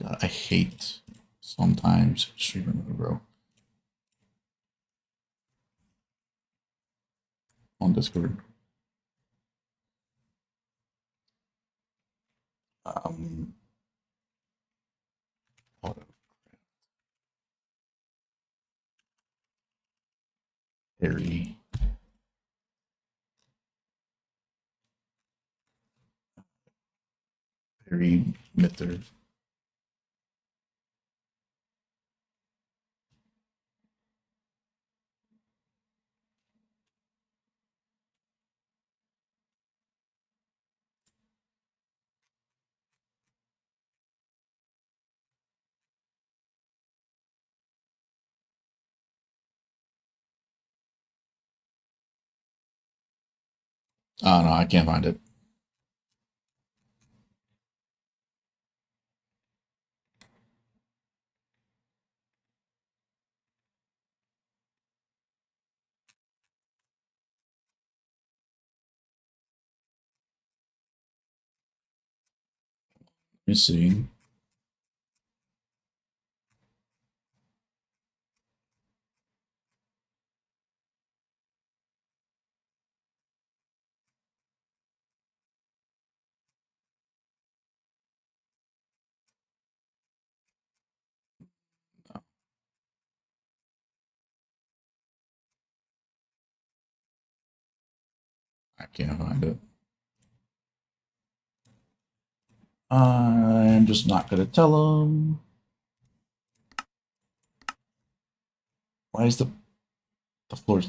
God, I hate sometimes streaming with a bro on Discord. Um, Harry. Harry Mitter. Oh no, I can't find it. Let me see. No, I can't find it. I'm just not gonna tell him. Why is the floor?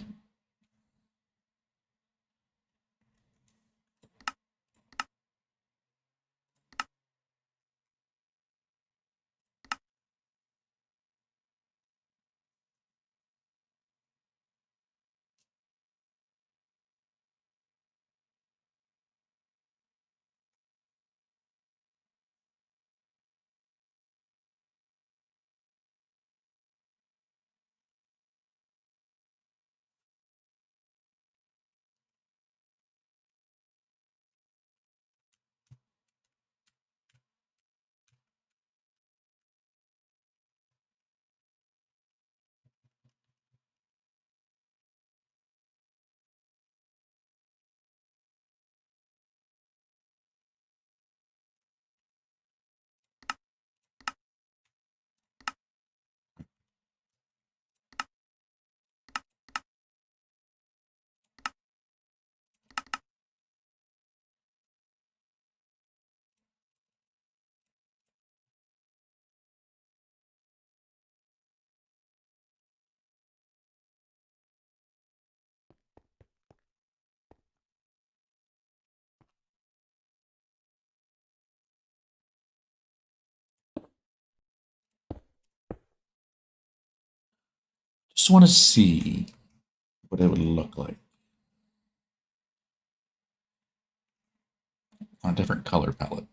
Just want to see what it would look like on a different color palette.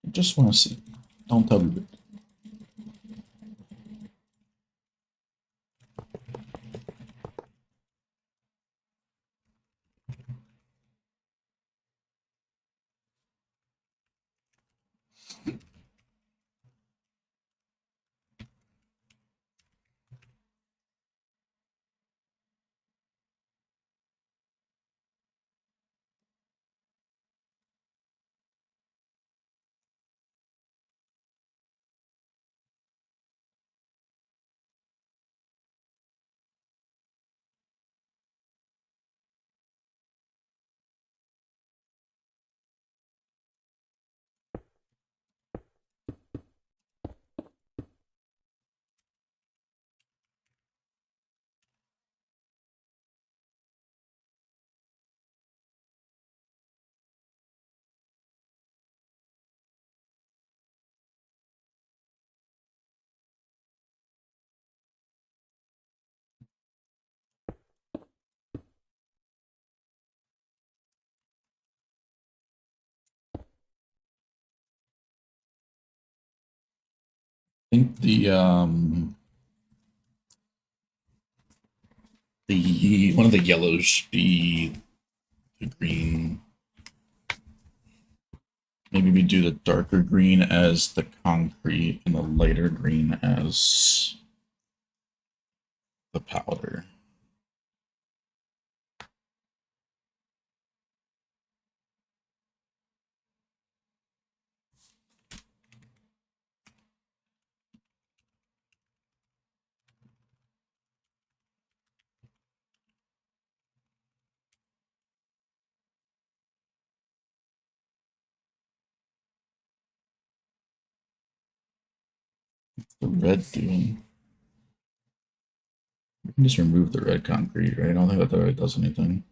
I just want to see. Don't tell me. I think the one of the yellows should be the green. Maybe we do the darker green as the concrete and the lighter green as the powder. What's the red doing? We can just remove the red concrete, right? I don't think that really does anything.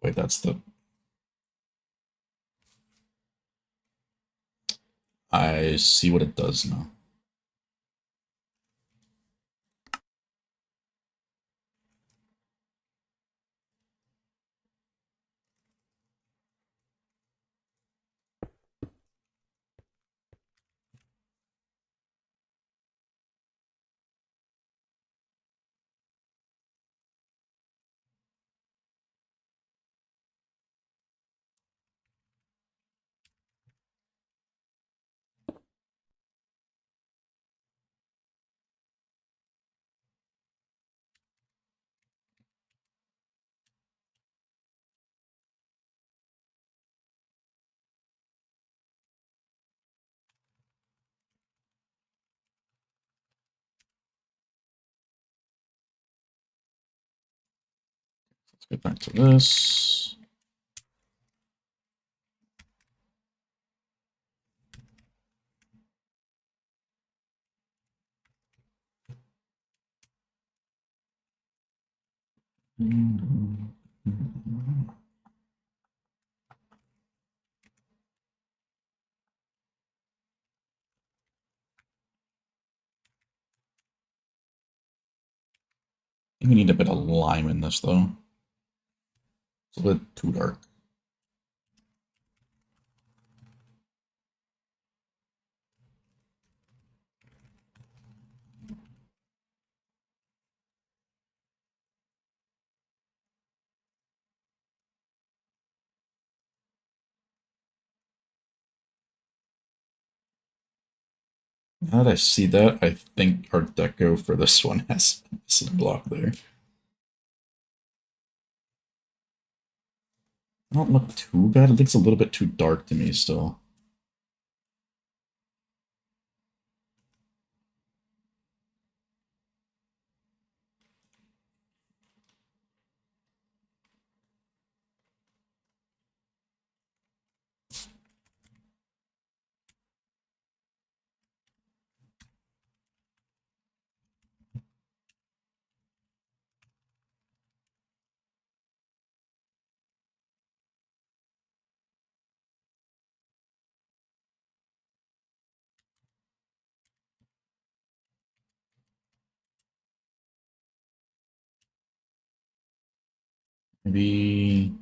Wait, that's the... I see what it does now. Let's get back to this. I think we need a bit of lime in this, though. It's a bit too dark. Now that I see that, I think Art Deco for this one has this block there. I don't look too bad. It looks a little bit too dark to me still. Maybe.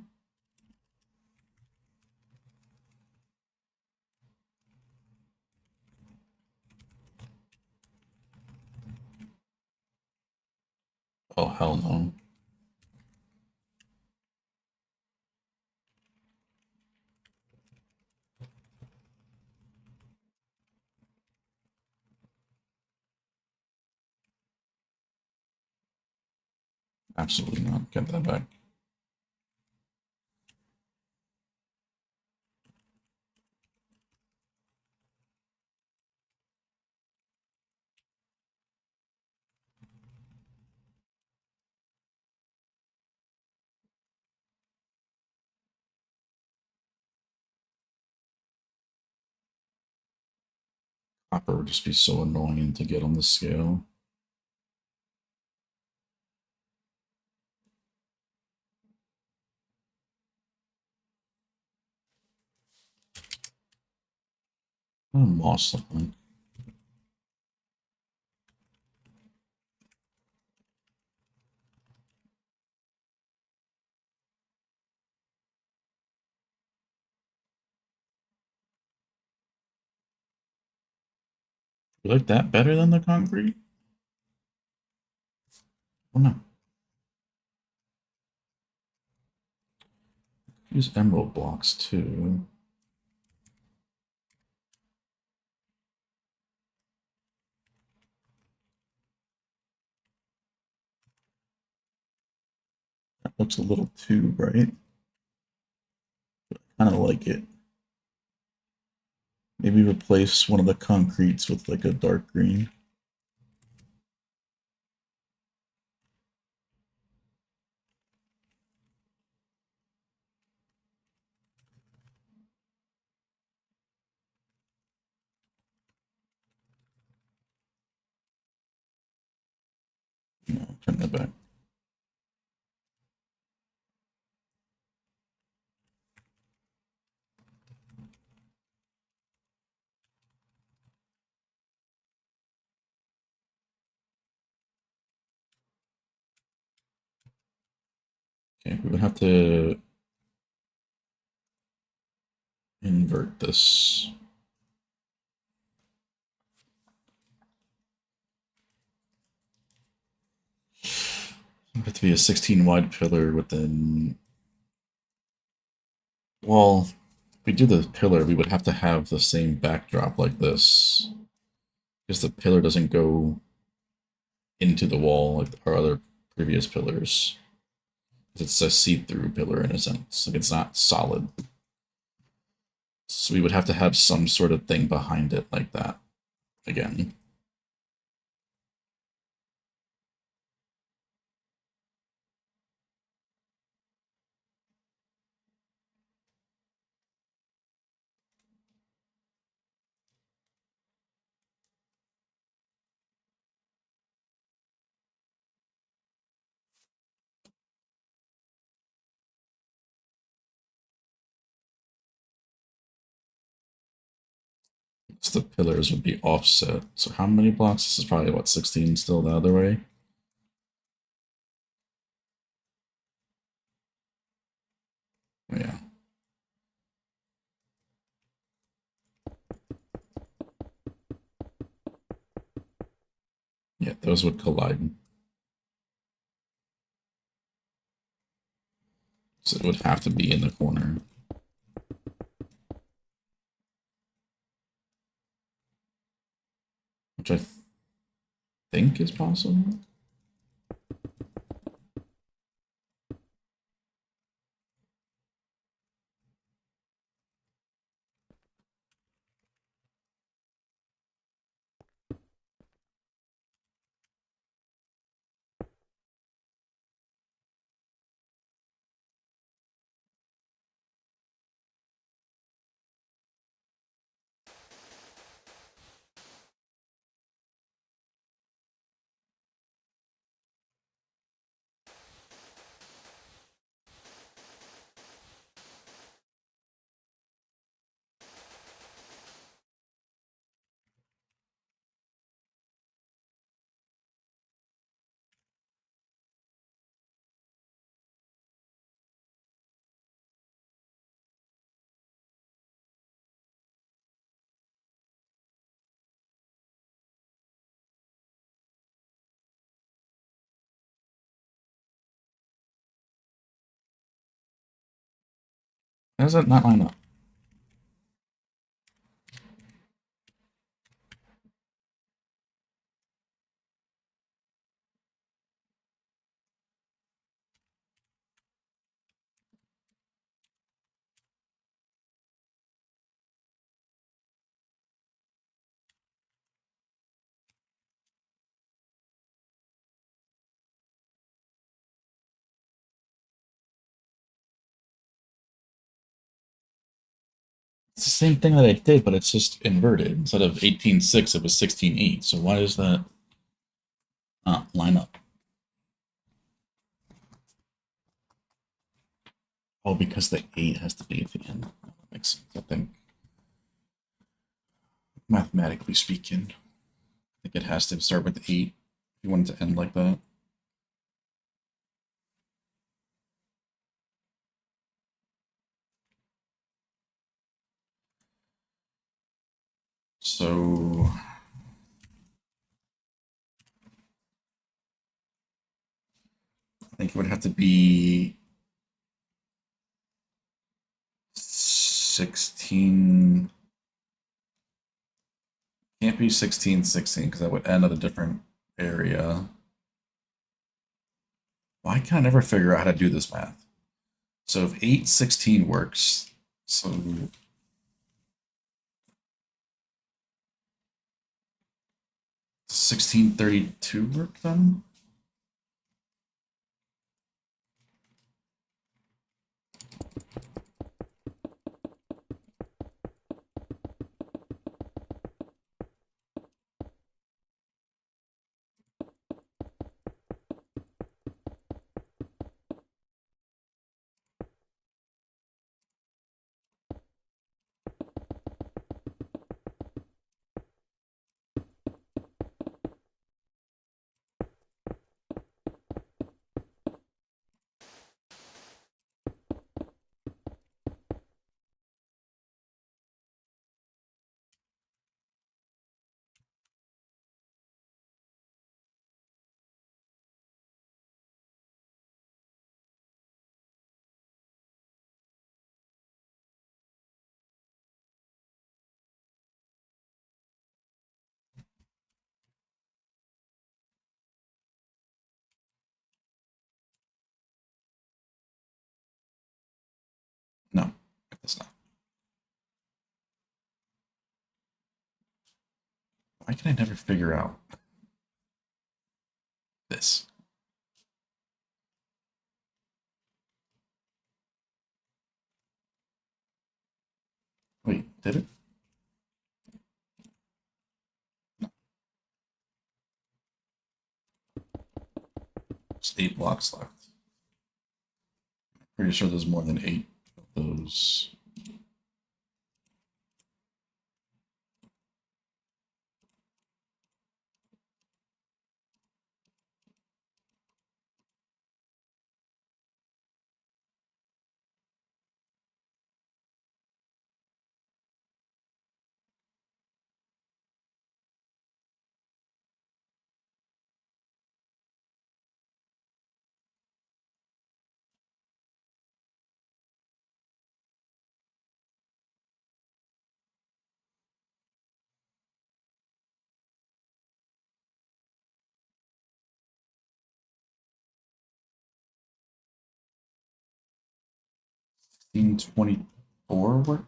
Oh, hell no. Absolutely not. Get that back. Copper would just be so annoying to get on the scale. What a moss look like? You like that better than the concrete? Oh no. Use emerald blocks too. That looks a little too bright. Kind of like it. Maybe replace one of the concretes with like a dark green. No, turn that back. Okay, we would have to invert this. It would have to be a 16 wide pillar within. Well, if we do the pillar, we would have to have the same backdrop like this. Because the pillar doesn't go into the wall like our other previous pillars. It's a see-through pillar in a sense. Like it's not solid. So we would have to have some sort of thing behind it like that again. So the pillars would be offset. So how many blocks? This is probably what, 16 still the other way? Yeah. Yeah, those would collide. So it would have to be in the corner. Which I think is possible. How does that not line up? It's the same thing that I did, but it's just inverted. Instead of 18.6, it was 16.8. So why does that not line up? Oh, because the 8 has to be at the end. That makes sense, I think. Mathematically speaking, I think it has to start with 8 if you want it to end like that. So I think it would have to be 16. Can't be 16, because that would end at a different area. Why can I never figure out how to do this math? So if 816 works, so 1632 work then? No, it's not. Why can I never figure out this? Wait, did it? Just 8 blocks left. Pretty sure there's more than 8 of those. In 24 work?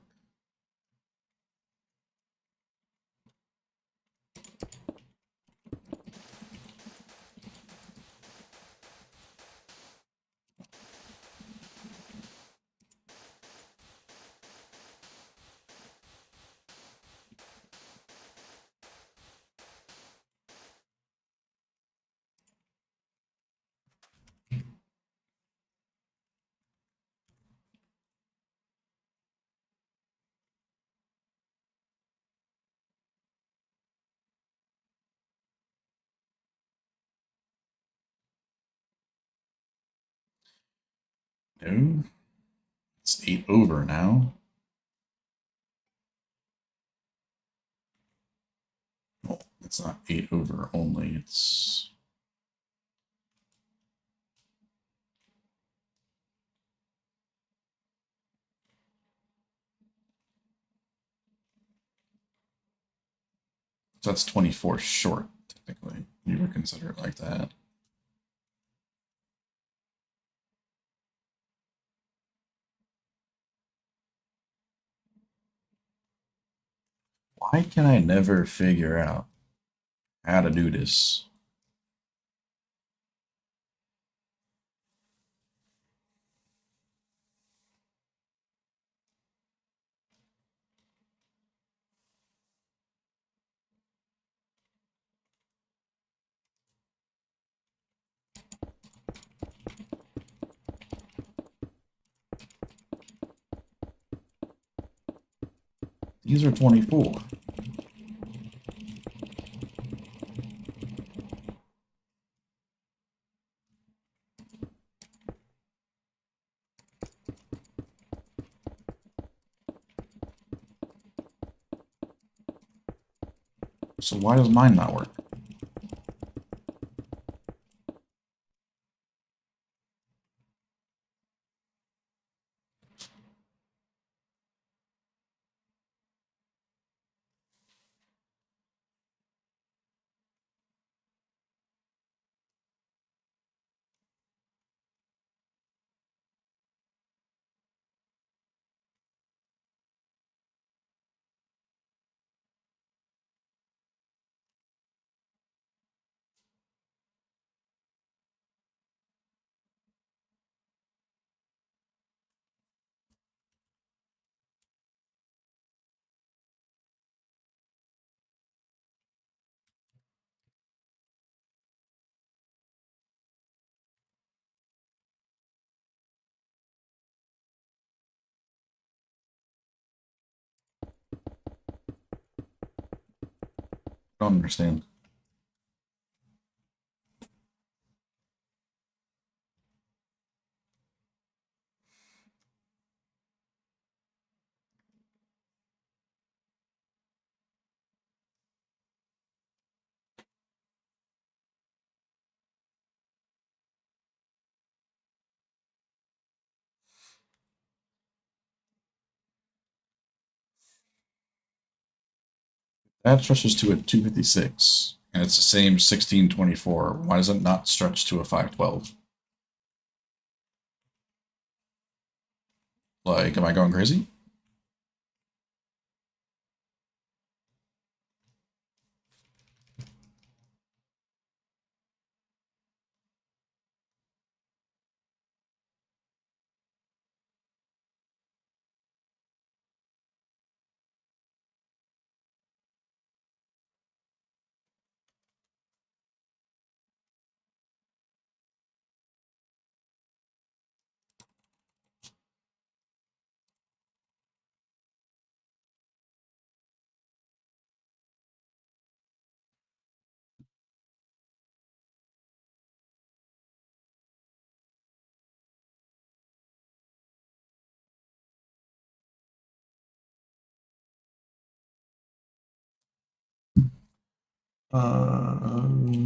No. It's 8 over now. Well, it's not 8 over only, it's... So that's 24 short, technically. You would consider it like that. Why can I never figure out how to do this? These are 24. So why does mine not work? I don't understand. That stretches to a 256, and it's the same 1624. Why does it not stretch to a 512? Like, am I going crazy? Um,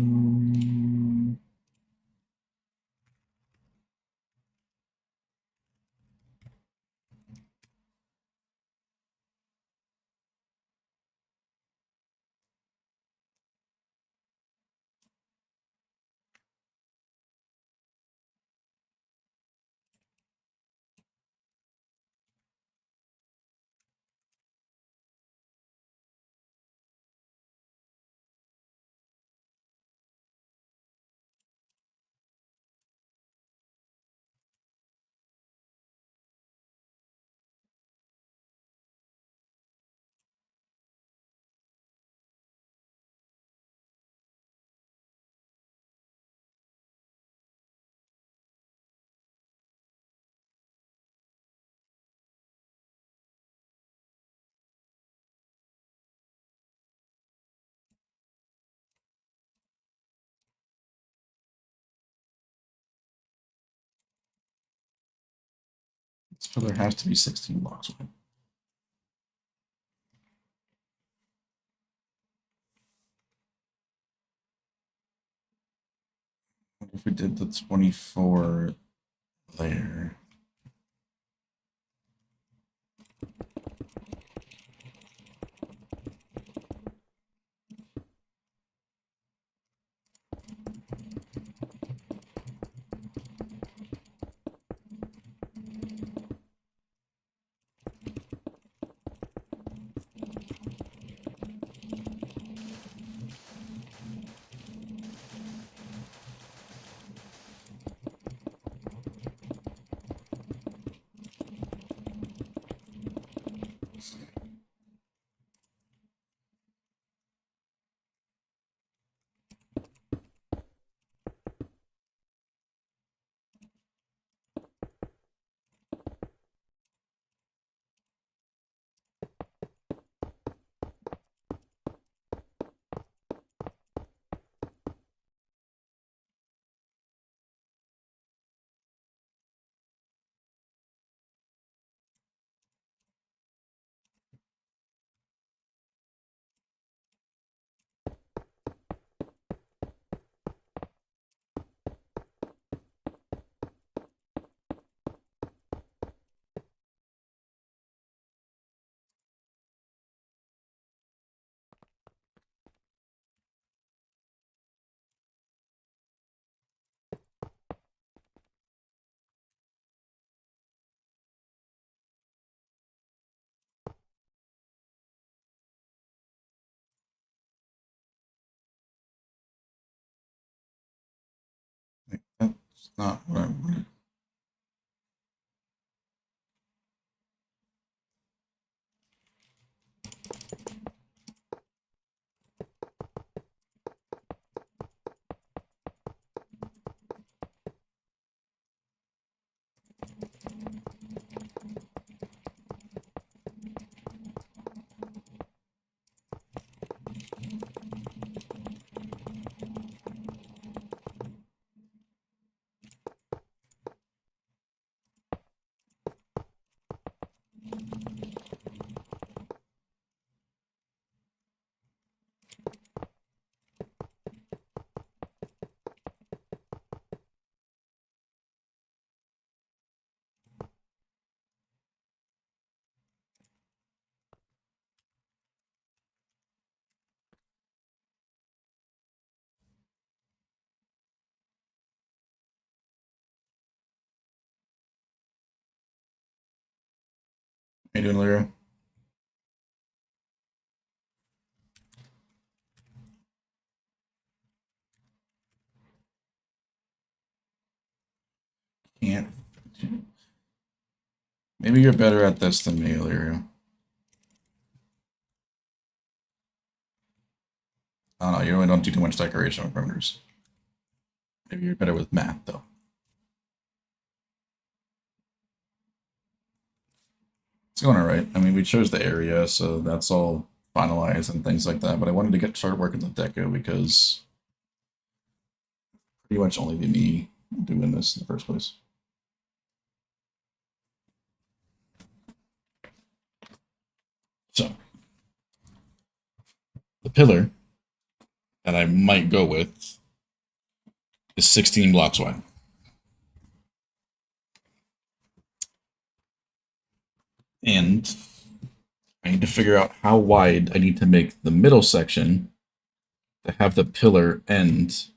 so there has to be 16 blocks. What if we did the 24 there? Not what I wanted. How you doing, Lyra? Can't. Maybe you're better at this than me, Lyra. I don't know, you really don't do too much decoration with perimeters. Maybe you're better with math, though. It's going alright. I mean, we chose the area, so that's all finalized and things like that, but I wanted to get started working on deco because pretty much only be me doing this in the first place. So, the pillar that I might go with is 16 blocks wide. And I need to figure out how wide I need to make the middle section to have the pillar end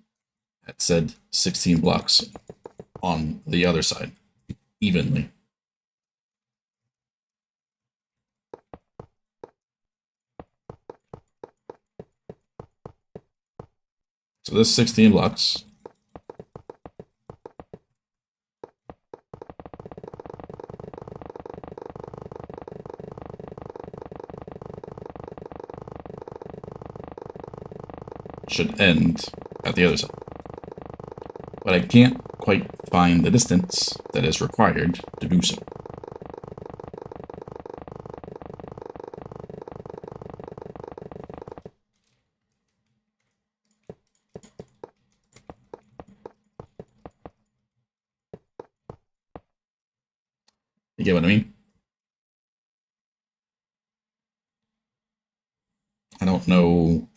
at said 16 blocks on the other side evenly. So this 16 blocks should end at the other side. But I can't quite find the distance that is required to do so. You get what I mean? I don't know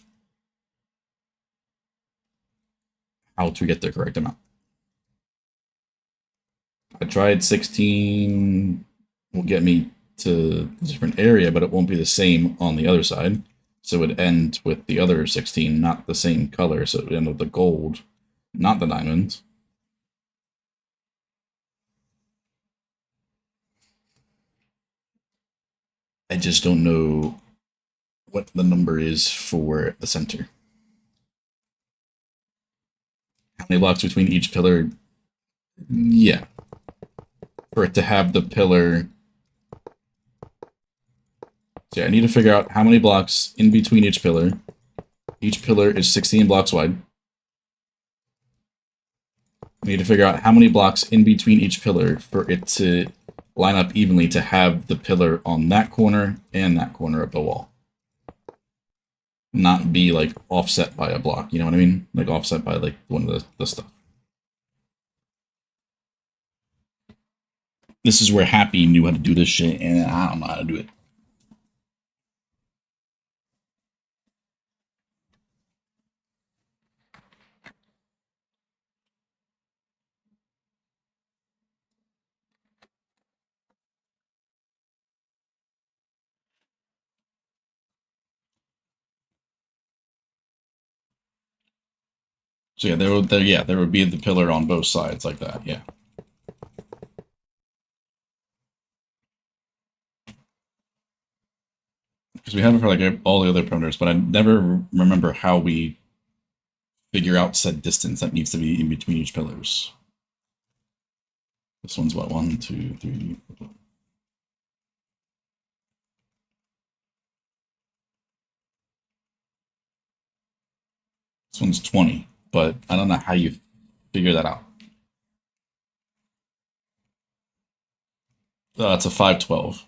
how to get the correct amount. I tried 16 will get me to a different area, but it won't be the same on the other side. So it would end with the other 16, not the same color. So it would end with the gold, not the diamond. I just don't know what the number is for the center. How many blocks between each pillar? Yeah. For it to have the pillar. So yeah, I need to figure out how many blocks in between each pillar. Each pillar is 16 blocks wide. I need to figure out how many blocks in between each pillar for it to line up evenly to have the pillar on that corner and that corner of the wall. Not be like offset by a block, you know what I mean? Like offset by like one of the stuff. This is where Happy knew how to do this shit, and I don't know how to do it. So yeah, there would be the pillar on both sides like that, yeah. Because we have it for like all the other perimeters, but I never remember how we figure out said distance that needs to be in between each pillars. This one's what, 1, 2, 3. This one's 20, but I don't know how you figure that out. It's a 512.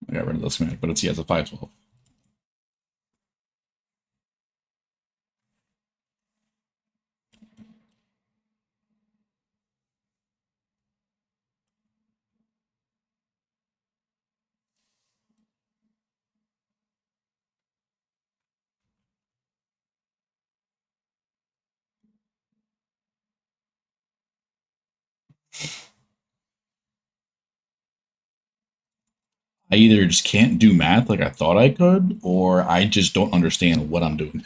I got rid of the schematic, but it's, yeah, it's a 512. I either just can't do math like I thought I could, or I just don't understand what I'm doing.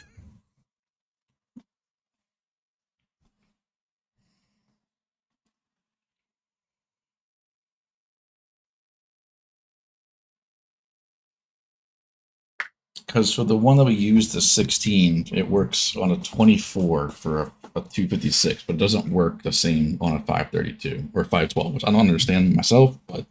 Because for the one that we used, the 16, it works on a 24 for a 256, but it doesn't work the same on a 532 or 512, which I don't understand myself, but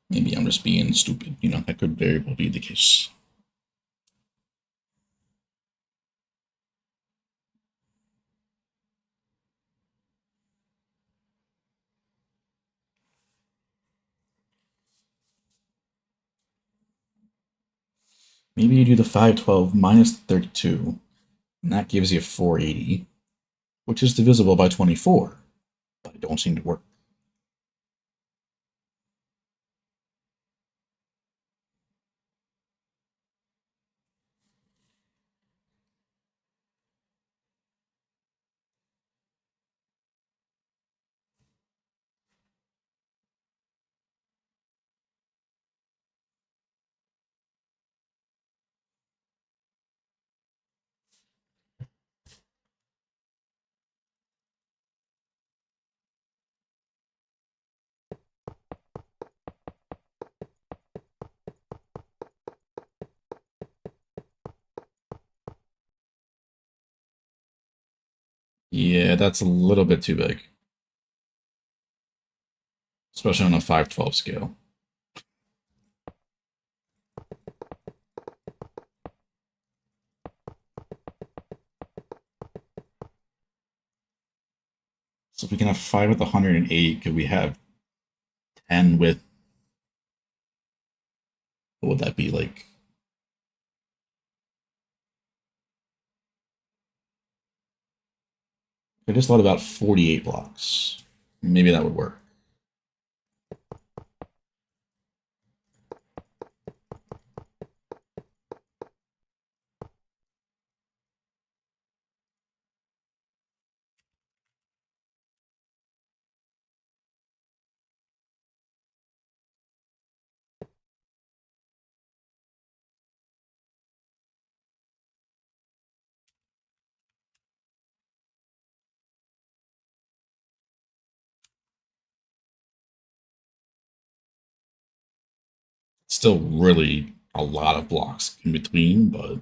maybe I'm just being stupid. You know, that could very well be the case. Maybe you do the 512 minus the 32, and that gives you 480, which is divisible by 24, but it don't seem to work. Yeah, that's a little bit too big, especially on a 512 scale. So if we can have 5 with 108, could we have 10 with, what would that be like? I just thought about 48 blocks. Maybe that would work. Still really a lot of blocks in between, but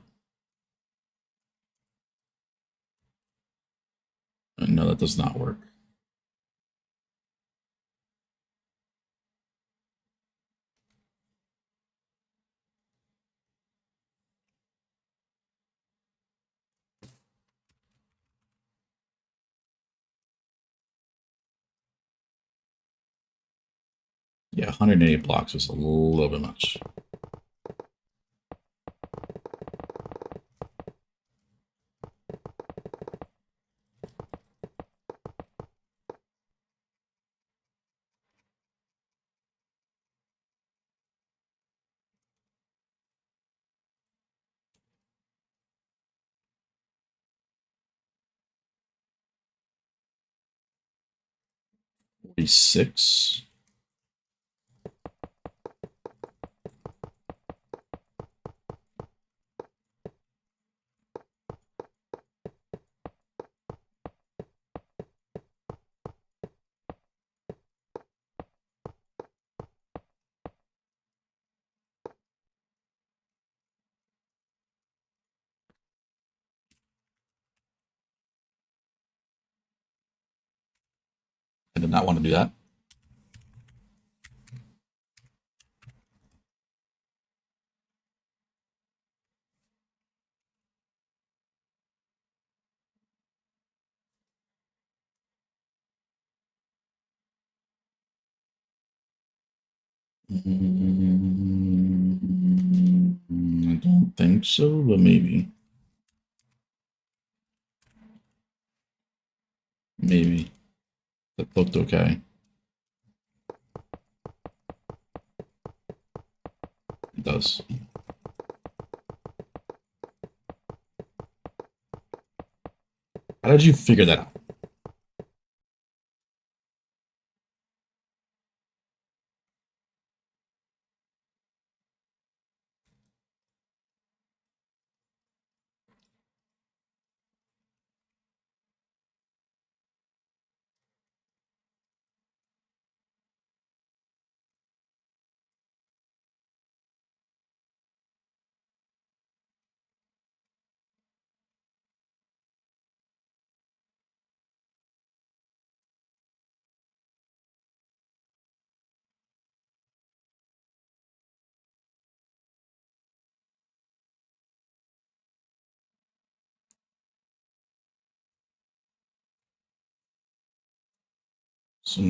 no, that does not work. Yeah, 180 blocks is a little bit much. Six. did not want to do that. I don't think so, but maybe. Maybe. That looked okay. It does. How did you figure that out? So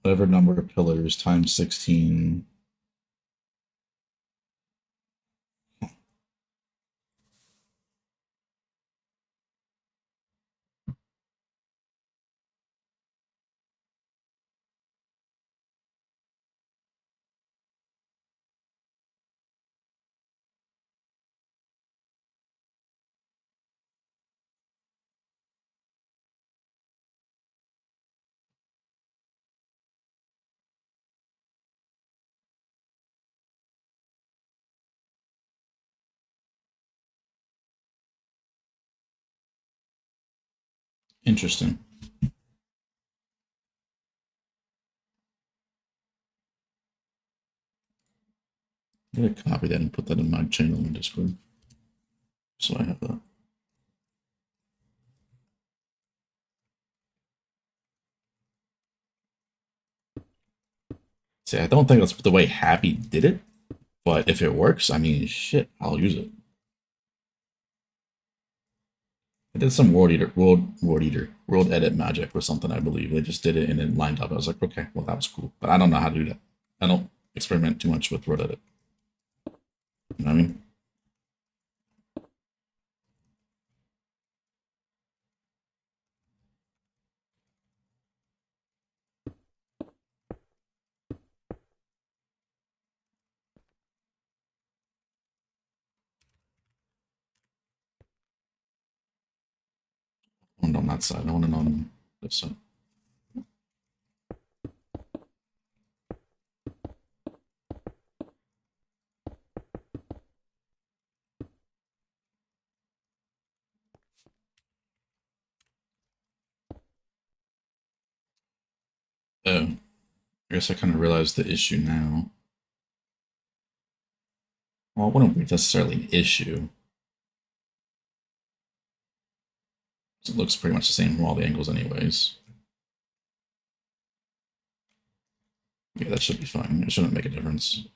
whatever number of pillars times 16. Interesting. I'm gonna copy that and put that in my channel in Discord. So I have that. See, I don't think that's the way Happy did it, but if it works, I mean, shit, I'll use it. I did some world edit magic or something, I believe. They just did it and it lined up. I was like, okay, well, that was cool. But I don't know how to do that. I don't experiment too much with world edit. You know what I mean? I want it on that side. I want it on this side. Oh, I guess I kind of realized the issue now. Well, it wouldn't be necessarily an issue. It looks pretty much the same from all the angles anyways. Yeah, that should be fine. It shouldn't make a difference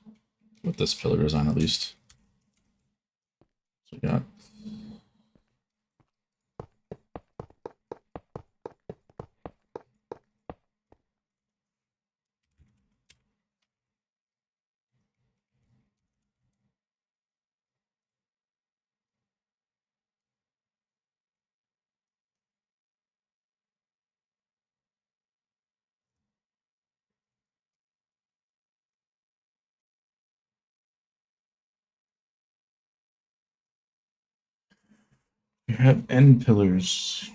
with this pillar design at least. So we got you have n pillars,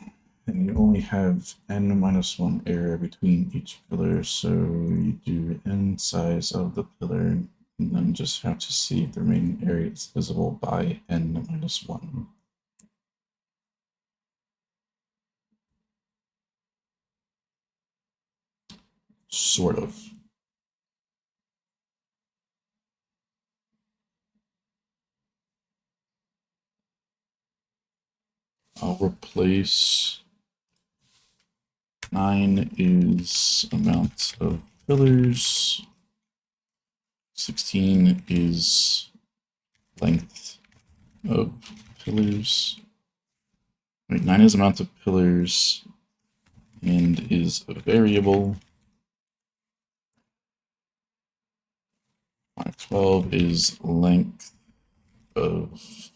and you only have n minus 1 area between each pillar, so you do n size of the pillar, and then just have to see if the remaining area is visible by n minus 1. Sort of. I'll replace 9 is amount of pillars. 16 is length of pillars. Wait, 9 is amount of pillars and is a variable. 12 is length of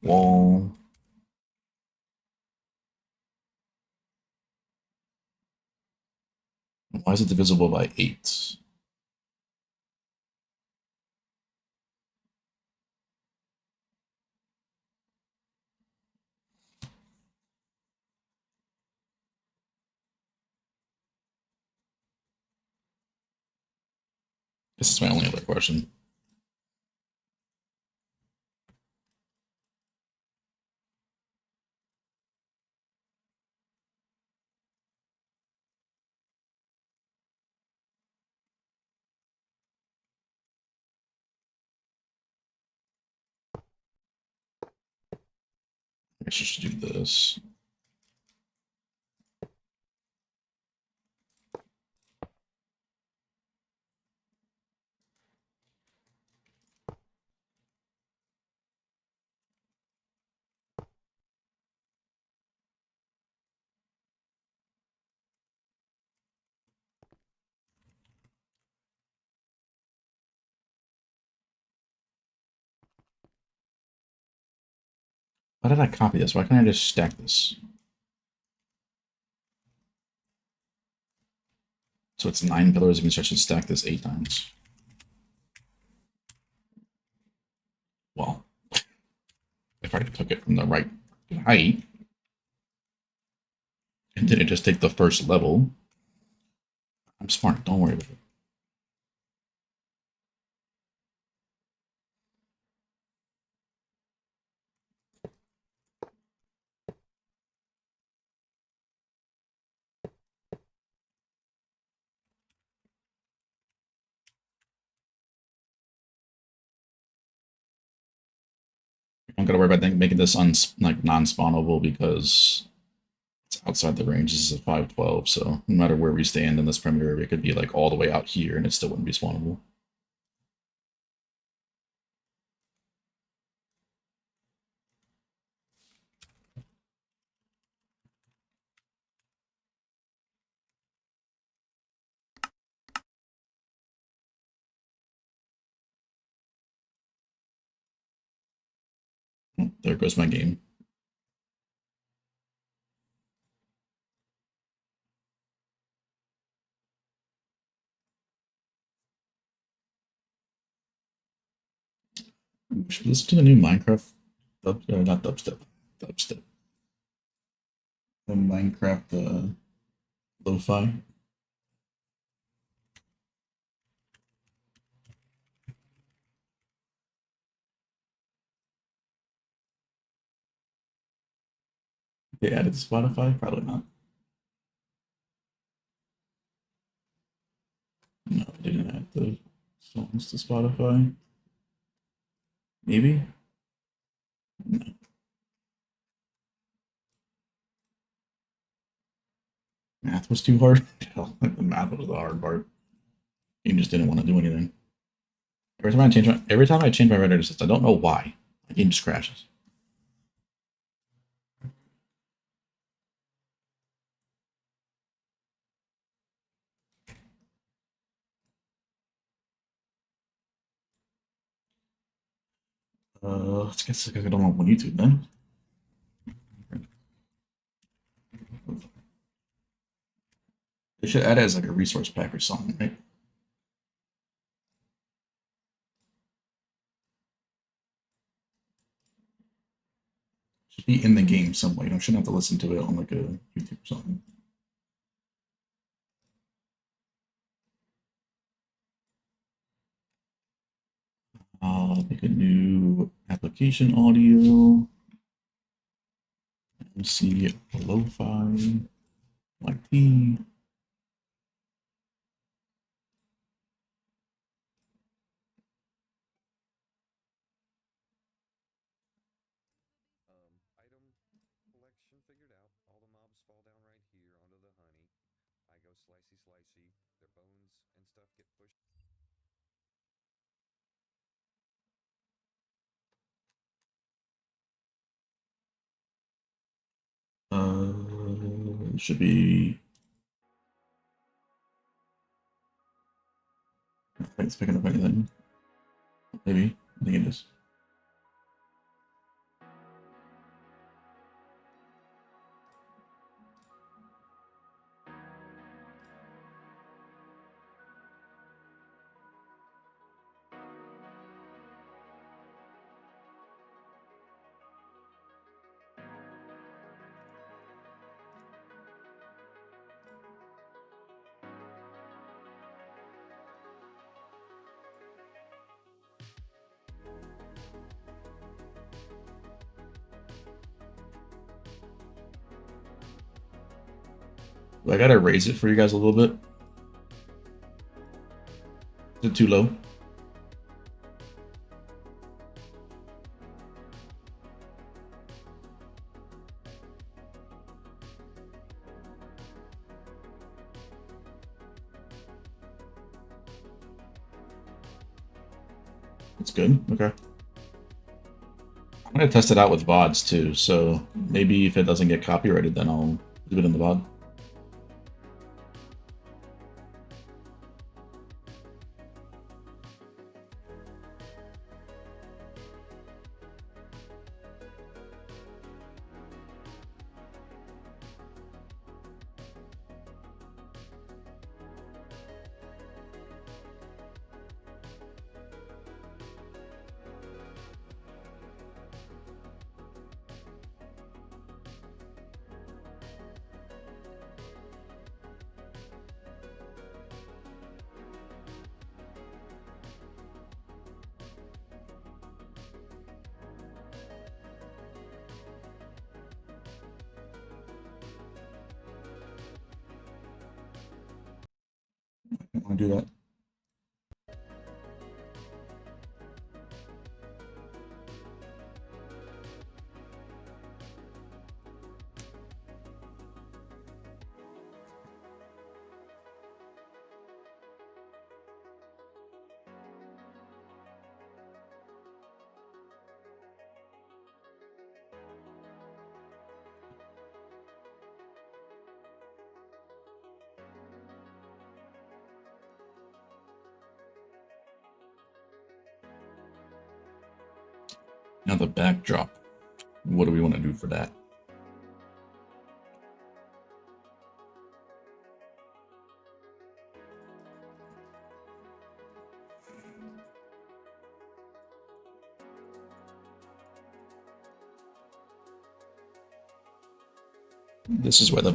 wall. Why is it divisible by 8? This is my only other question. I guess I should do this. Why did I copy this? Why can't I just stack this? So it's 9 pillars, it means I should stack this 8 times. Well, if I took it from the right height and didn't just take the first level, I'm smart, don't worry about it. I don't gotta worry about making this like non-spawnable because it's outside the range. This is a 512, so no matter where we stand in this perimeter area, it could be like all the way out here and it still wouldn't be spawnable. Oh, there goes my game. Should we listen to the new Minecraft not dubstep. The Minecraft lo-fi. They added to Spotify? Probably not. No, they didn't add the songs to Spotify. Maybe? No. Math was too hard. The math was the hard part. You just didn't want to do anything. Every time I change my Reddit assist, I don't know why. My game just crashes. Let's guess because I don't know on YouTube then. They should add it as like a resource pack or something, right? Should be in the game somewhere. You shouldn't have to listen to it on like a YouTube or something. Make a new application audio. MC lo-fi like T. Item collection figured out. All the mobs fall down right here onto the honey. Should be. I think it's picking up anything. Maybe. I think it is. I gotta raise it for you guys a little bit. Is it too low? It's good. Okay. I'm gonna test it out with VODs too, so maybe if it doesn't get copyrighted, then I'll leave it in the VOD. I want to do that. Now the backdrop. What do we want to do for that? This is where the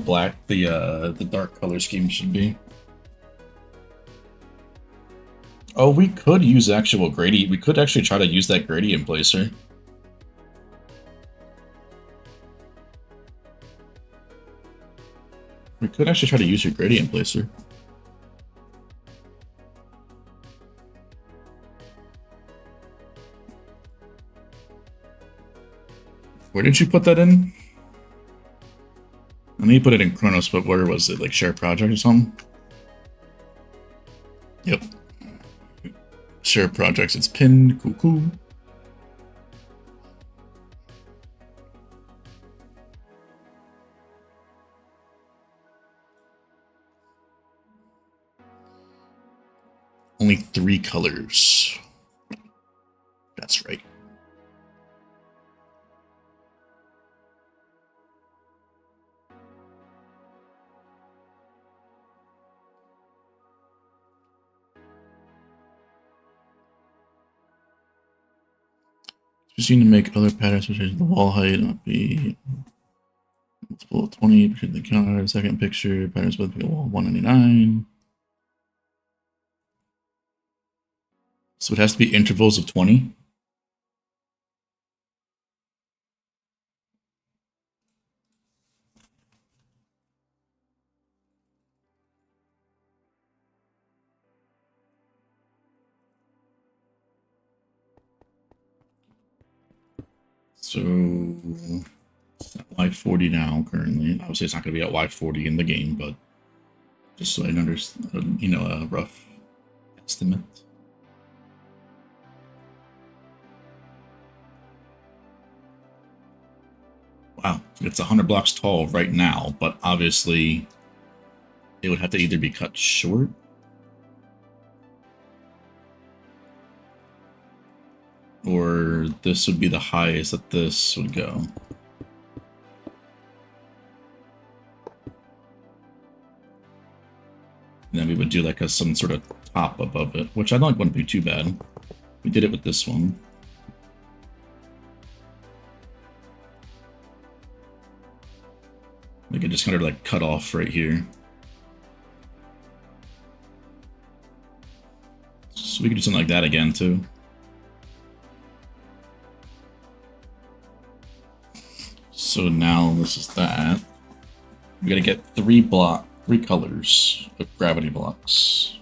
dark color scheme should be. Oh, we could use actual gradient. We could actually try to use that gradient placer. We could actually try to use your gradient placer. Where did you put that in? I know you put it in Chronos, but where was it? Like share project or something? Yep. Share projects, it's pinned. Cool, cool. Only 3 colors. That's right. Just need to make other patterns such as the wall height not be multiple of 20 between the counter, second picture, patterns with the wall 199. So it has to be intervals of 20. So it's at Y40 now currently. Obviously it's not going to be at Y40 in the game, but Just so I understand, you know, a rough estimate. Wow, it's 100 blocks tall right now, but obviously it would have to either be cut short or this would be the highest that this would go. And then we would do like some sort of top above it, which I don't wouldn't be too bad. We did it with this one. We could just kind of like cut off right here. So we could do something like that again too. So now this is that. We gotta get three colors of gravity blocks.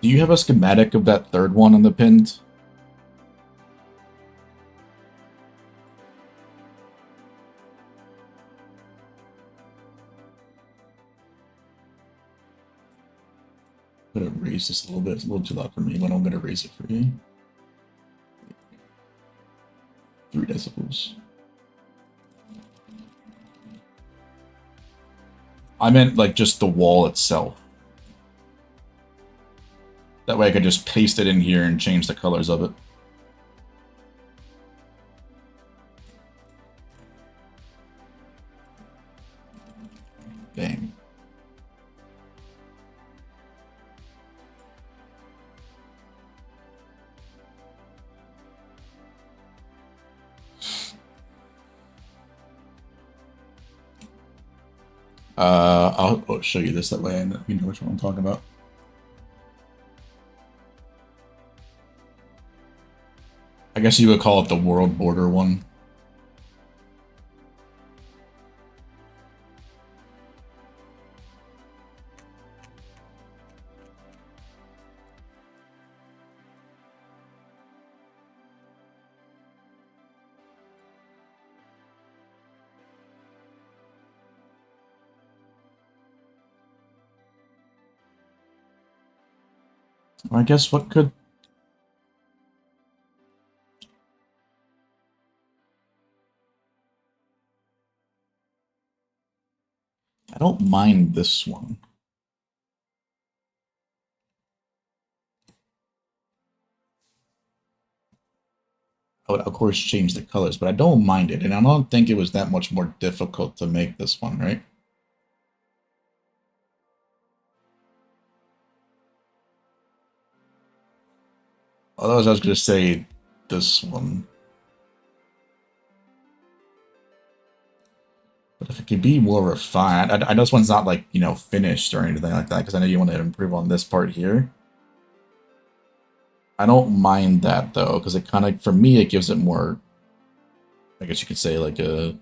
Do you have a schematic of that third one on the pinned? I'm gonna raise this a little bit. It's a little too loud for me, but I'm gonna raise it for you. 3 decibels. I meant like just the wall itself. That way I could just paste it in here and change the colors of it. Dang. I'll show you this, that way I know, you know which one I'm talking about. I guess you would call it the world border one. I guess what could... I don't mind this one. I would, of course, change the colors, but I don't mind it. And I don't think it was that much more difficult to make this one, right? Otherwise, I was going to say this one. But if it could be more refined, I know this one's not like, you know, finished or anything like that, because I know you want to improve on this part here. I don't mind that though, because it kind of, for me, it gives it more, I guess you could say like a,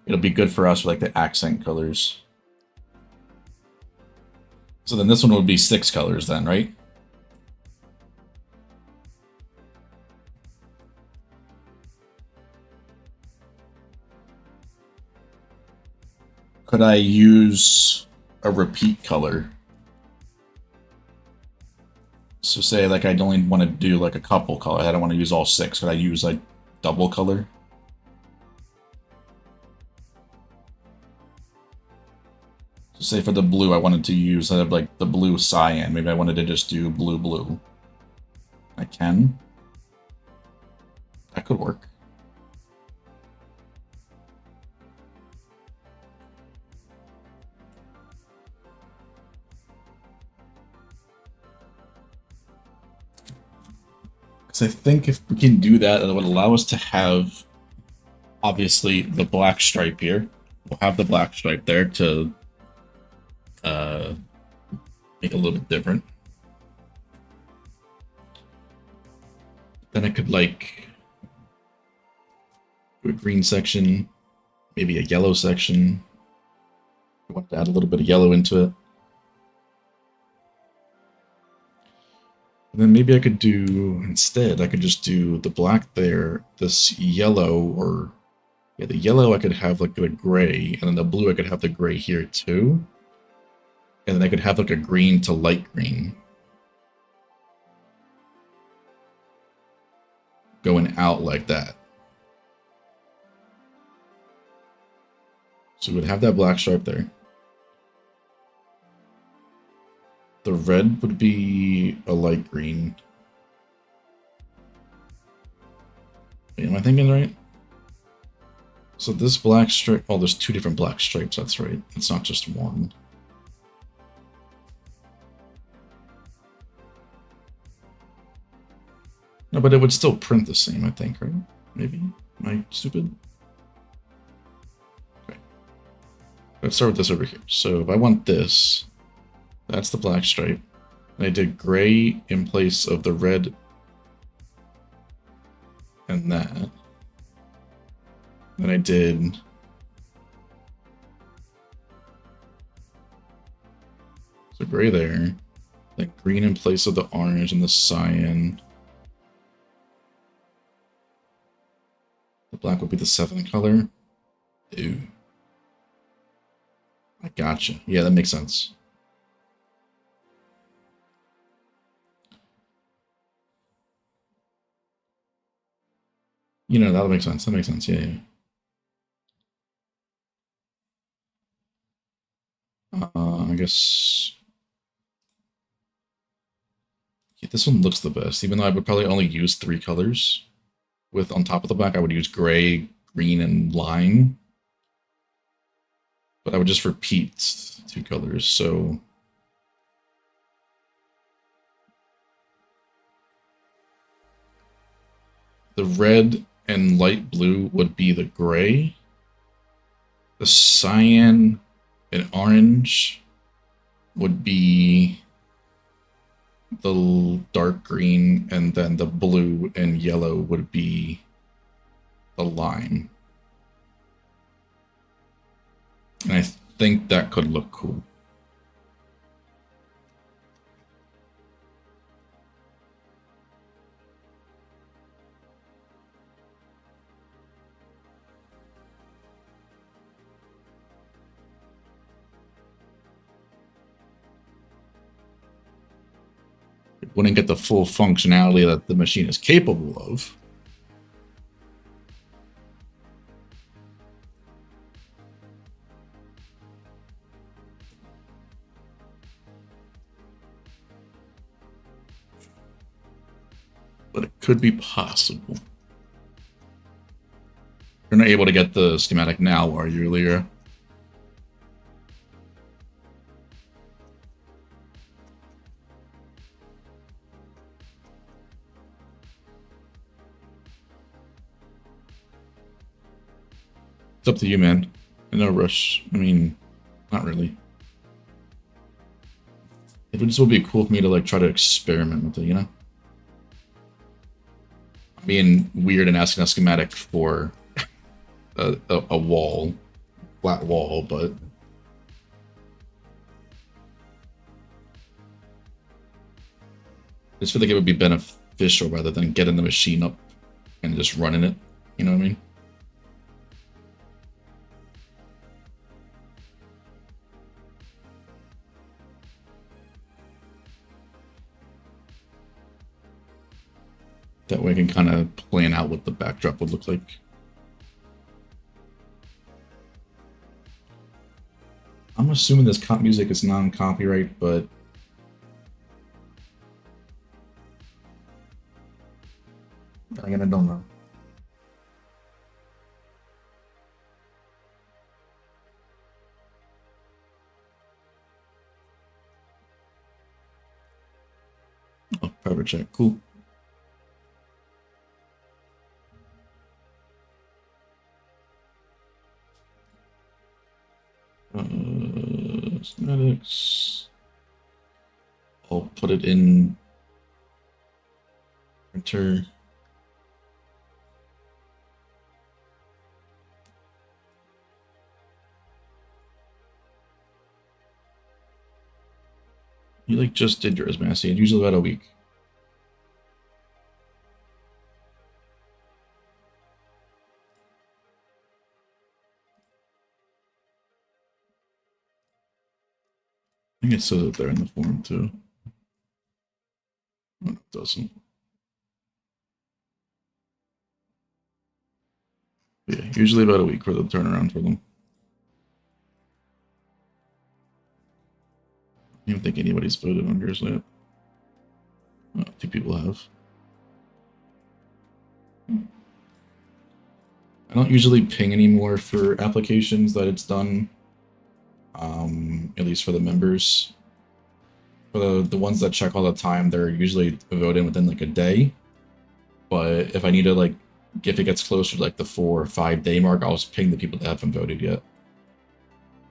it'll be good for us for like the accent colors. So then this one would be 6 colors then, right? Could I use a repeat color? So say like I only want to do like a couple colors. I don't want to use all 6. Could I use like double color? So say for the blue, I wanted to use instead of like the blue cyan. Maybe I wanted to just do blue blue. I can. That could work. So I think if we can do that, it would allow us to have, obviously, the black stripe here. We'll have the black stripe there to make it a little bit different. Then I could, like, do a green section, maybe a yellow section. I want to add a little bit of yellow into it. And then maybe I could do, instead, I could just do the black there, this yellow, or, yeah, the yellow I could have like the gray, and then the blue I could have the gray here too. And then I could have like a green to light green going out like that. So we would have that black stripe there. The red would be a light green. Wait, am I thinking right? So this black stripe, oh, there's two different black stripes, that's right. It's not just one. No, but it would still print the same, I think, right? Maybe? Am I stupid? Okay. Let's start with this over here. So if I want this, that's the black stripe. And I did gray in place of the red and that. Then I did so gray there, then green in place of the orange and the cyan. The black would be the seventh color. Ew. I gotcha. Yeah, that makes sense. You know, that'll make sense. That makes sense. Yeah, yeah. I guess yeah, this one looks the best, even though I would probably only use three colors. With on top of the black, I would use gray, green, and lime. But I would just repeat two colors, so the red and light blue would be the gray. The cyan and orange would be the dark green, and then the blue and yellow would be the lime. And I think that could look cool. It wouldn't get the full functionality that the machine is capable of. But it could be possible. You're not able to get the schematic now, are you, Lyra? It's up to you, man. No rush. I mean, not really. It would just would be cool for me to like try to experiment with it, you know? Being weird and asking a schematic for a wall, flat wall, but I just feel like it would be beneficial rather than getting the machine up and just running it. You know what I mean? That way I can kind of plan out what the backdrop would look like. I'm assuming this comp music is non-copyright, but again, I don't know. Oh, private check, cool. cosmetics. I'll put it in printer. You like just did yours, Massey. It's usually about a week. I think it says it there in the form too. No, it doesn't. Yeah, usually about a week for the turnaround for them. I don't think anybody's voted on yours yet. Oh, 2 people have. I don't usually ping anymore for applications that it's done. At least for the members. For the ones that check all the time, they're usually voted within like a day. But if I need to like, if it gets closer to like the 4 or 5 day mark, I'll just ping the people that haven't voted yet.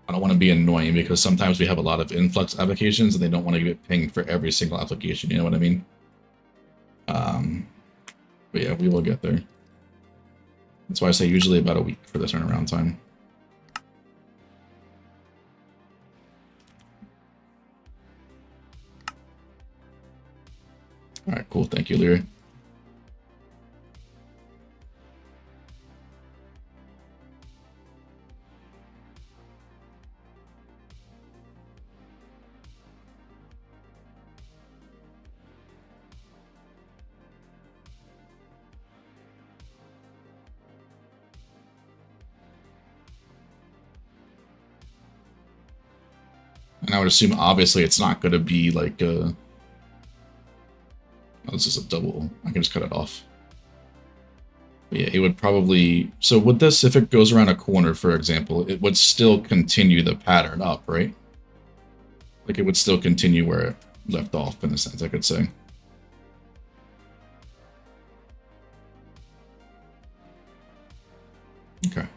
I don't want to be annoying because sometimes we have a lot of influx applications and they don't want to get pinged for every single application. You know what I mean? But yeah, we will get there. That's why I say usually about a week for the turnaround time. All right, cool. Thank you, Leary. And I would assume, obviously, it's not going to be like a... Oh, this is a double. I can just cut it off. But yeah, it would probably... So with this, if it goes around a corner, for example, it would still continue the pattern up, right? Like, it would still continue where it left off, in a sense, I could say. Okay.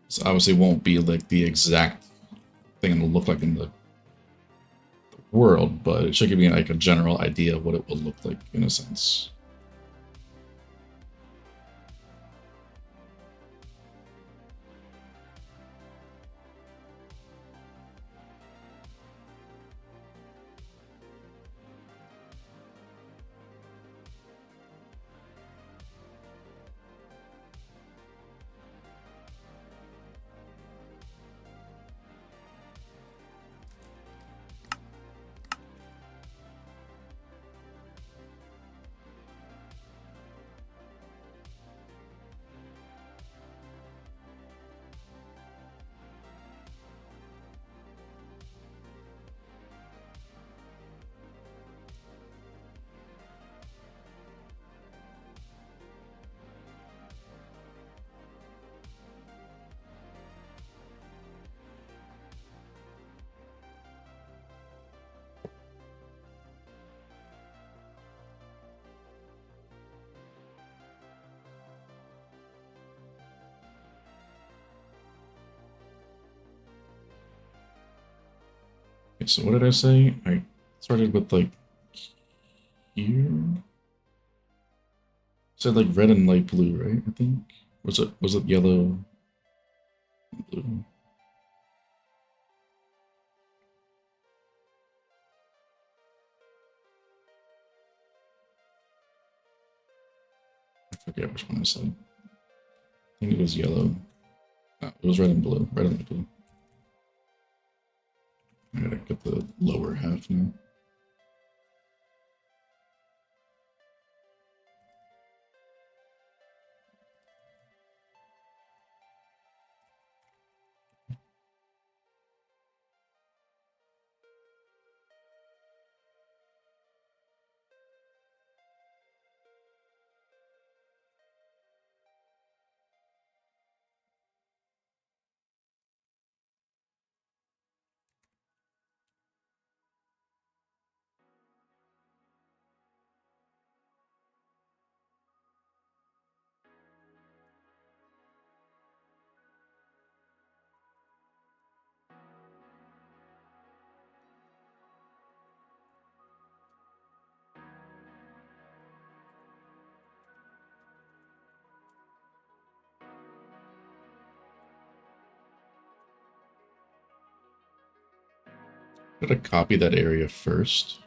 So obviously won't be like the exact thing it'll look like in the world, but it should give me like a general idea of what it will look like in a sense. Okay, so what did I say? I started with like here. Said like red and light blue, right? I think. Was it yellow and blue? I forget which one I said. I think it was yellow. No, it was red and blue. Red and blue. I gotta get the lower half now. Gotta copy that area first.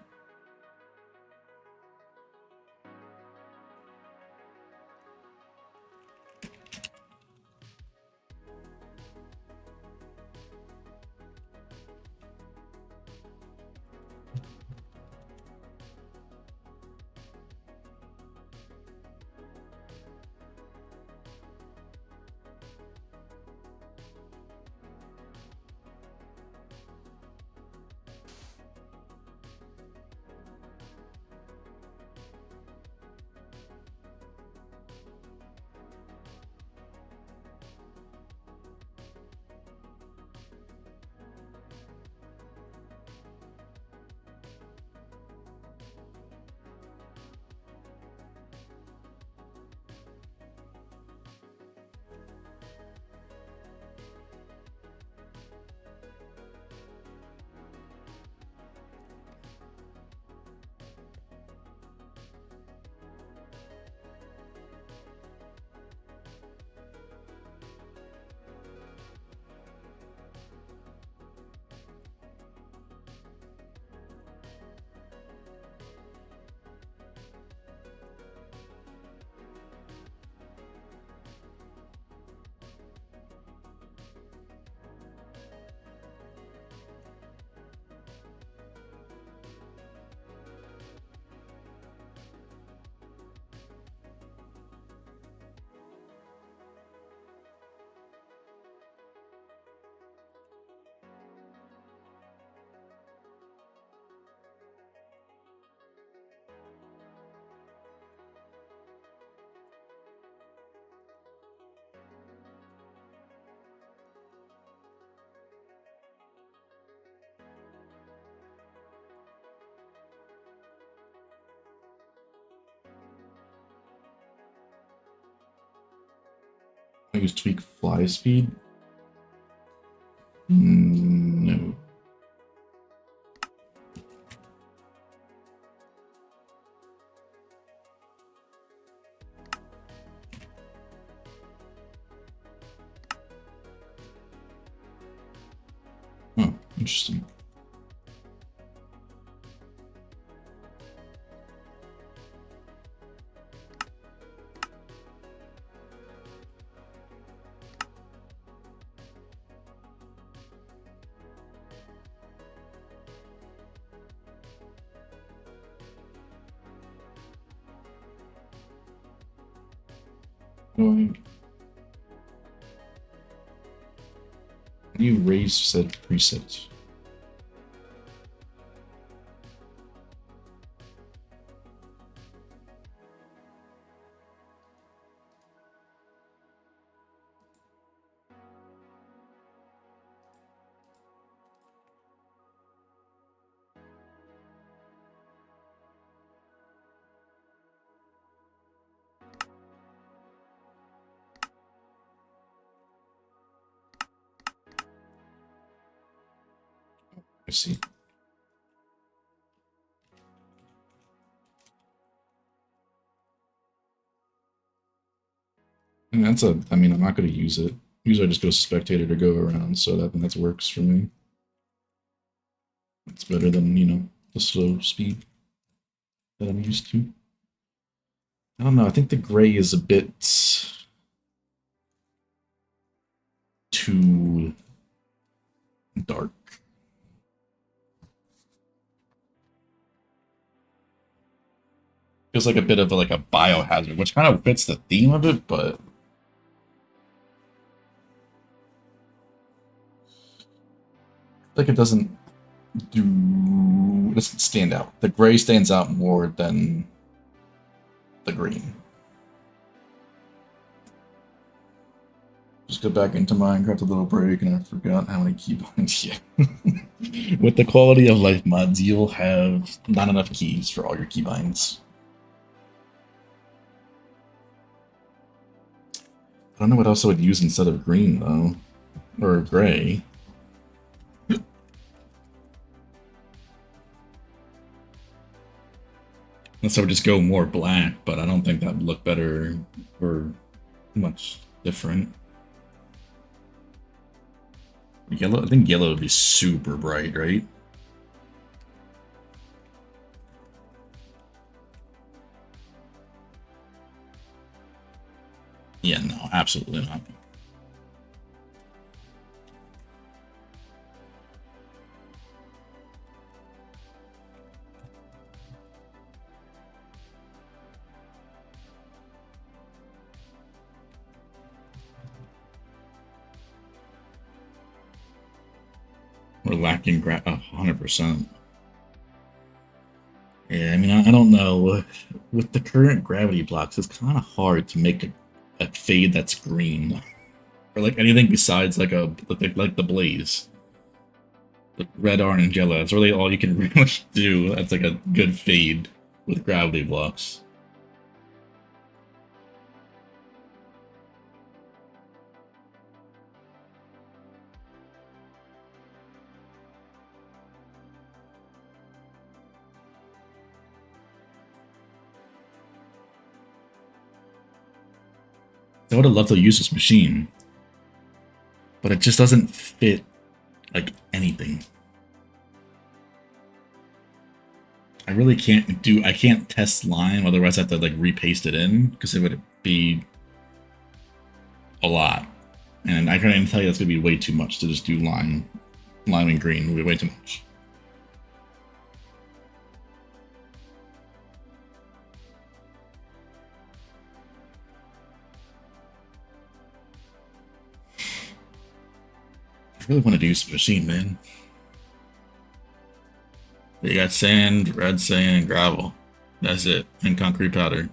I use tweak fly speed. No. Oh, interesting. How do you raise said preset? I see. And that's I mean, I'm not going to use it. Usually I just go spectator to go around, so that works for me. It's better than, the slow speed that I'm used to. I don't know, I think the gray is a bit too dark. Feels like a bit of like a biohazard, which kind of fits the theme of it, but like it doesn't stand out. The gray stands out more than the green. Just go back into Minecraft a little break, and I forgot how many keybinds. Yeah. With the quality of life mods, you'll have not enough keys for all your keybinds. I don't know what else I would use instead of green, though. Or gray. Unless I would just go more black, but I don't think that would look better or much different. Yellow, I think yellow would be super bright, right? Yeah, no, absolutely not. We're lacking 100%. Yeah, I mean, I don't know. With the current gravity blocks, it's kind of hard to make a fade that's green, or like anything besides like the blaze, the red, orange, yellow. That's really all you can really do. That's like a good fade with gravity blocks. I would have loved to use this machine, but it just doesn't fit like anything. I really can't do. I can't test lime, otherwise I have to like repaste it in because it would be a lot, and I can't tell you that's gonna be way too much to just do lime and green. Would be way too much. I really want to use the machine, man. You got sand, red sand, gravel. That's it, and concrete powder.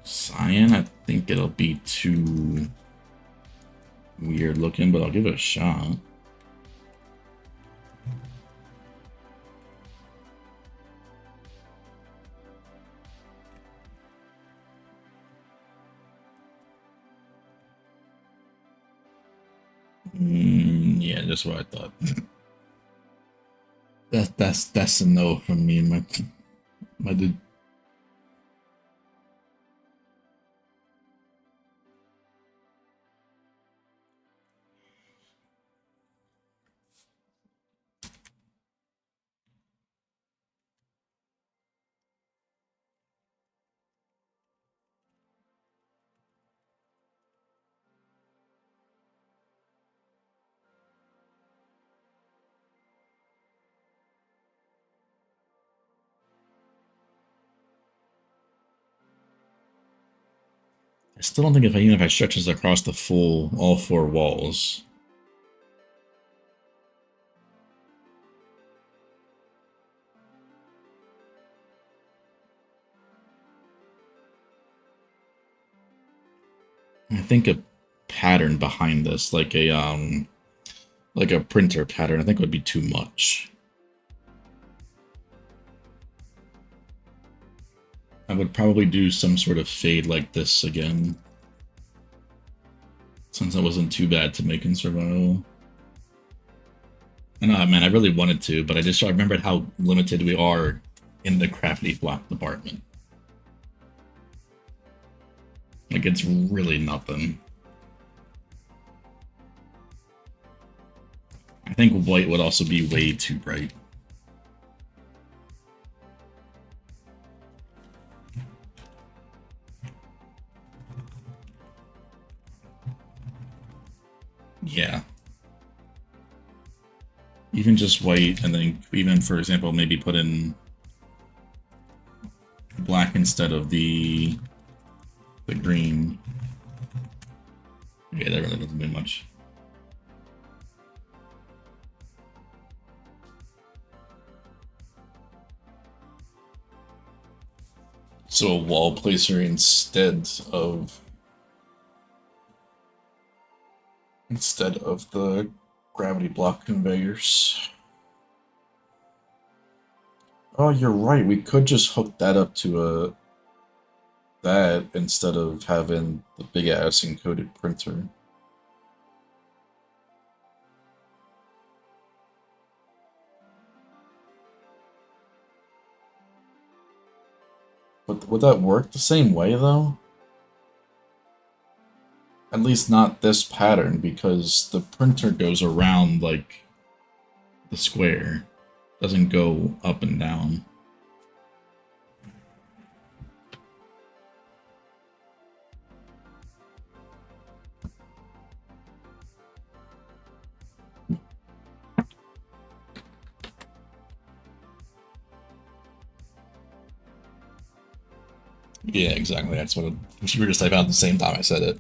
Cyan, I think it'll be too weird looking, but I'll give it a shot. Yeah, just what I thought. That's a no from me, my dude. I still don't think even if I stretch this across the full all four walls. I think a pattern behind this, like a printer pattern, I think would be too much. I would probably do some sort of fade like this again. Since it wasn't too bad to make in survival. And man, I really wanted to, but I remembered how limited we are in the crafty block department. Like, it's really nothing. I think white would also be way too bright. Yeah. Even just white, and then even, for example, maybe put in black instead of the green. Yeah, that really doesn't do much. So a wall placer instead of the gravity block conveyors. Oh, you're right. We could just hook that up to that instead of having the big ass encoded printer. But would that work the same way though? At least not this pattern, because the printer goes around like the square. Doesn't go up and down. Yeah, exactly. That's what you were just typing out at the same time I said it.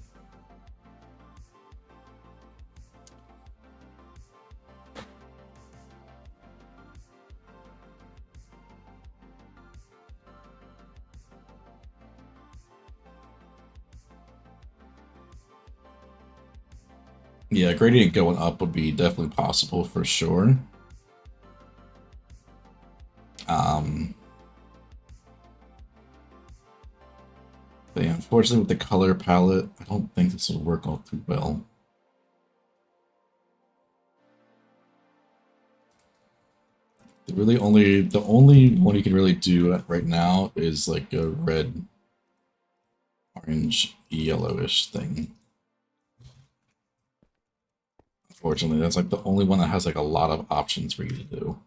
Yeah, gradient going up would be definitely possible for sure. But yeah, unfortunately with the color palette, I don't think this will work all too well. The only one you can really do right now is like a red, orange, yellowish thing. Unfortunately, that's like the only one that has like a lot of options for you to do.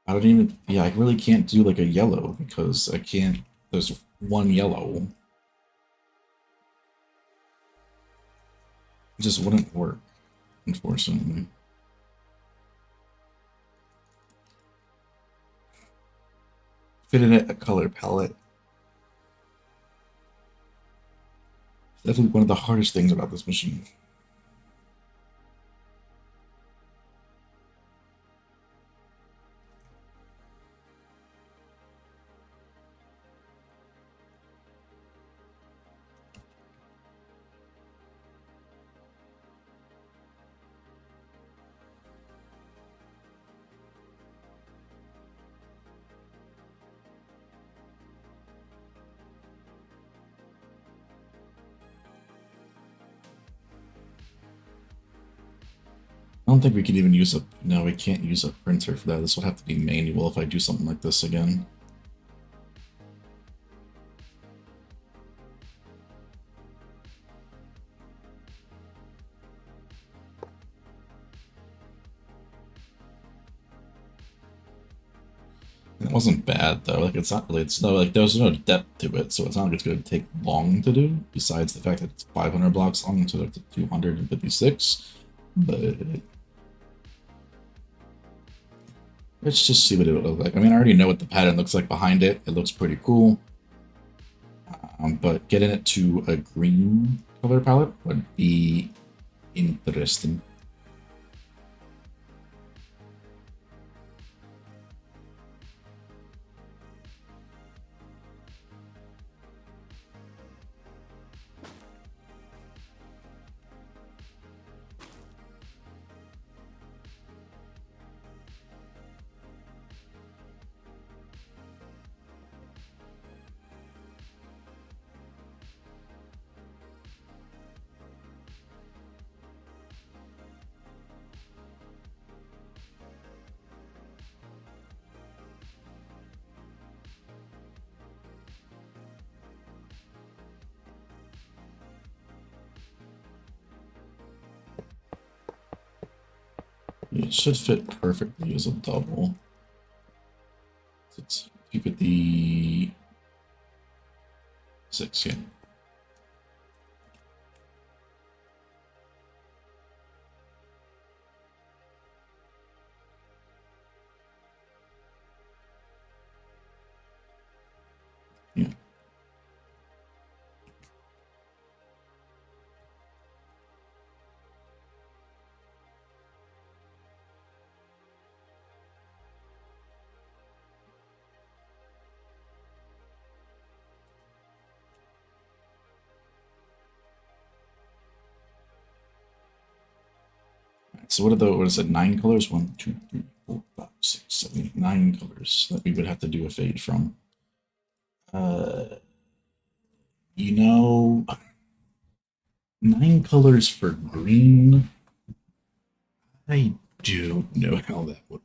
I don't even, yeah, I really can't do like a yellow because I can't, there's one yellow. It just wouldn't work, unfortunately. Fit in a color palette. It's definitely one of the hardest things about this machine. I don't think we can even use a, no, we can't use a printer for that. This will have to be manual if I do something like this again. It wasn't bad though. Like it's not really, it's no like there's no depth to it, so it's not like it's going to take long to do. Besides the fact that it's 500 blocks long instead of 256, but let's just see what it would look like. I mean, I already know what the pattern looks like behind it. It looks pretty cool, but getting it to a green color palette would be interesting. It should fit perfectly as a double. Let's keep it the 6, yeah. Yeah. So what is it, 9 colors? 1, 2, 3, 4, 5, 6, 7, 8, 9 colors that we would have to do a fade from. You know, 9 colors for green. I do know how that would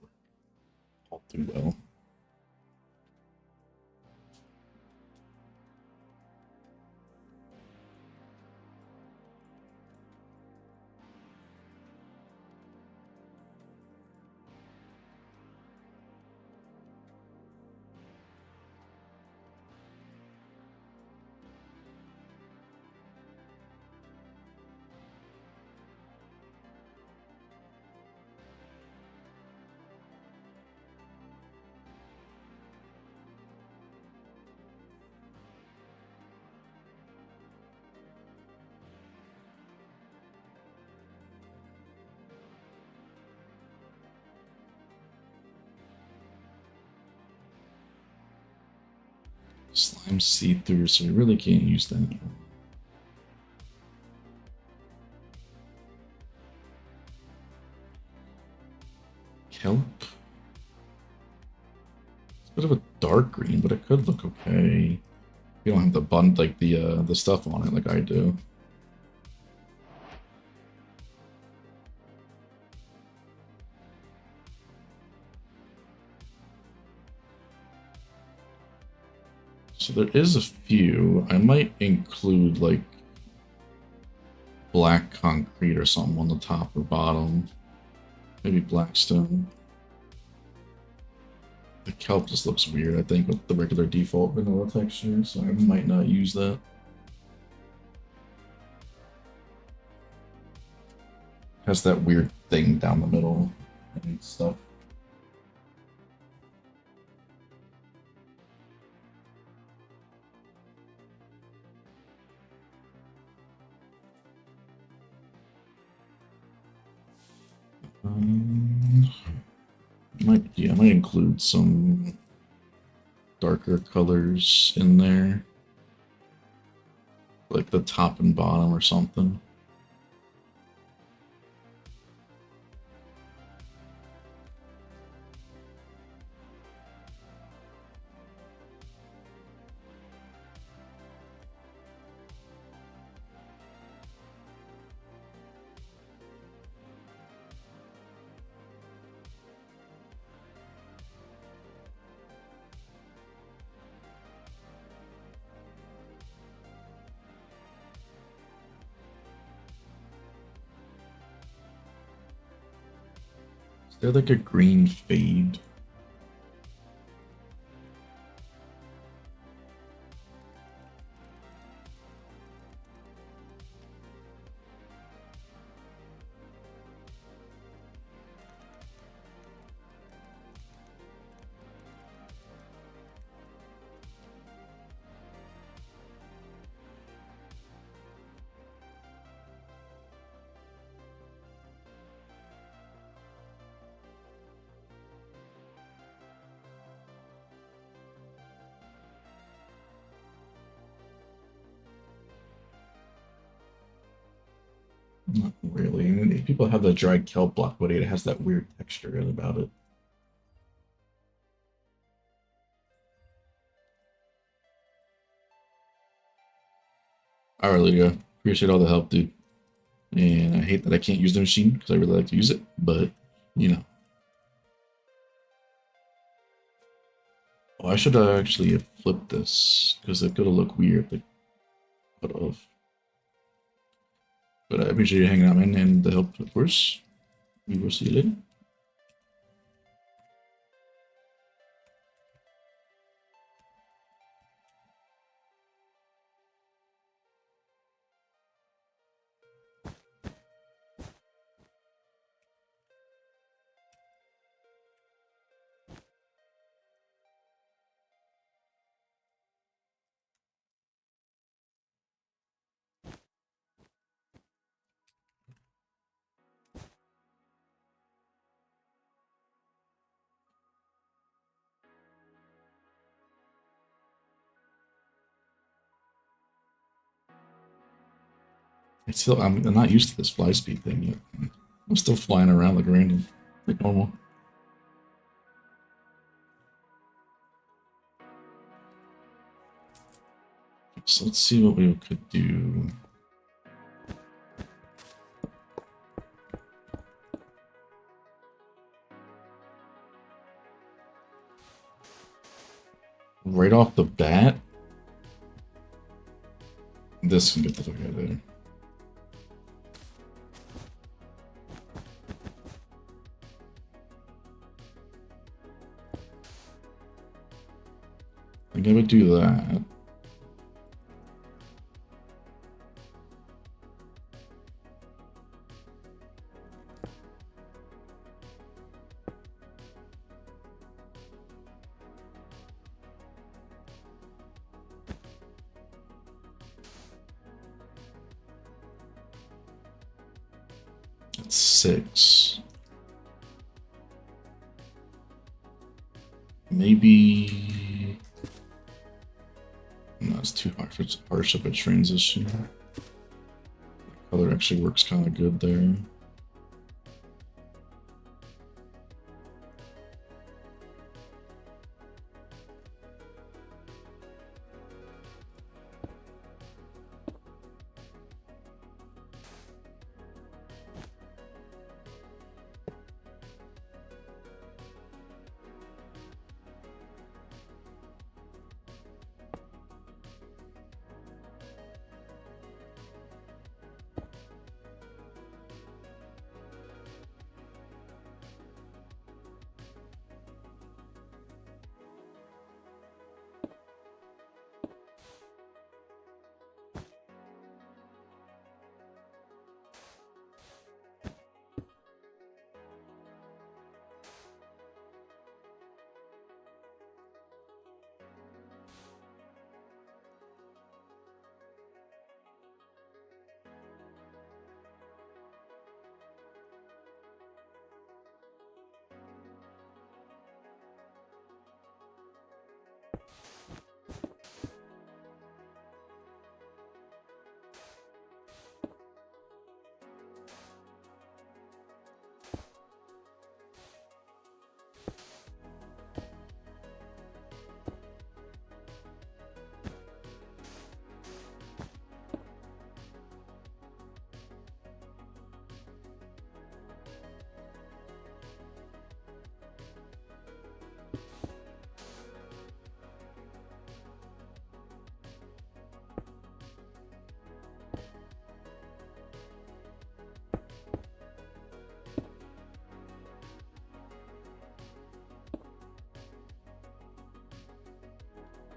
work. do well. Slime see-through, so we really can't use that. Kelp. It's a bit of a dark green, but it could look okay. You don't have the bun like the stuff on it like I do. So there is a few. I might include like black concrete or something on the top or bottom. Maybe blackstone. The kelp just looks weird, I think, with the regular default vanilla texture, so I might not use that. Has that weird thing down the middle and stuff. I might include some darker colors in there, like the top and bottom or something. Is there like a green fade? Not really. I mean, if people have the dried kelp block, but it has that weird texture about it. Alright, Lydia. Appreciate all the help, dude. And I hate that I can't use the machine because I really like to use it, but you know. Oh, I should actually have flipped this because it could have looked weird. Like, could have. But I appreciate you hanging out, man, and the help, of course. We will see you later. I'm not used to this fly speed thing yet. I'm still flying around like random, like normal. So let's see what we could do. right off the bat. This can get the fuck out of there. I think I would do that. That's 6. Maybe... No, it's too harsh of a transition. That color actually works kind of good there.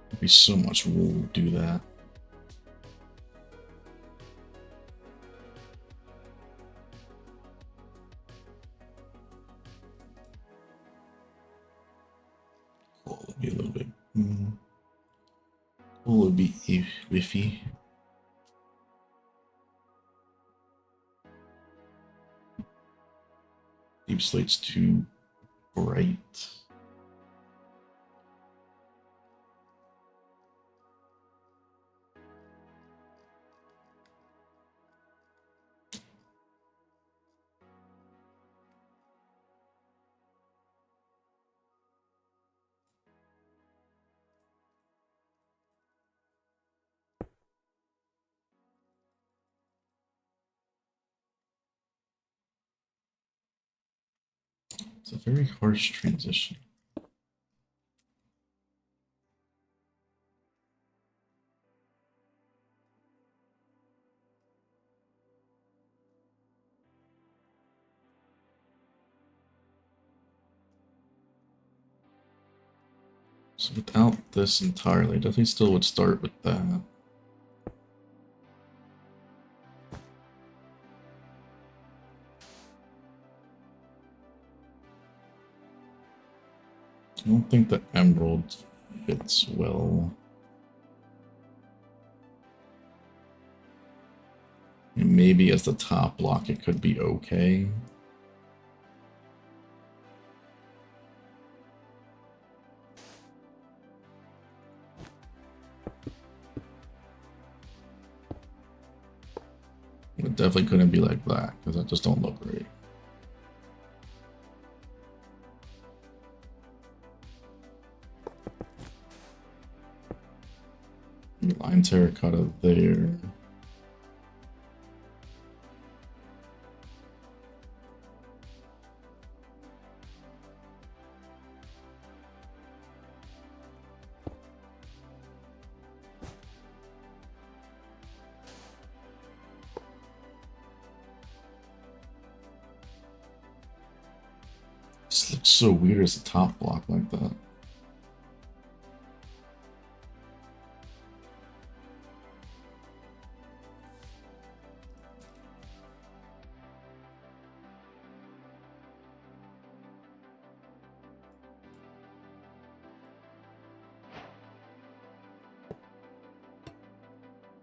There'd be so much wool to do that. Wool would be a little bit. Wool would be iffy. Deep slate's too bright. It's a very harsh transition. So without this entirely, I definitely still would start with that. I don't think the emerald fits well. And maybe as the top block it could be okay. It definitely couldn't be like that, because that just don't look great. Line terracotta there. This looks so weird as a top block like that.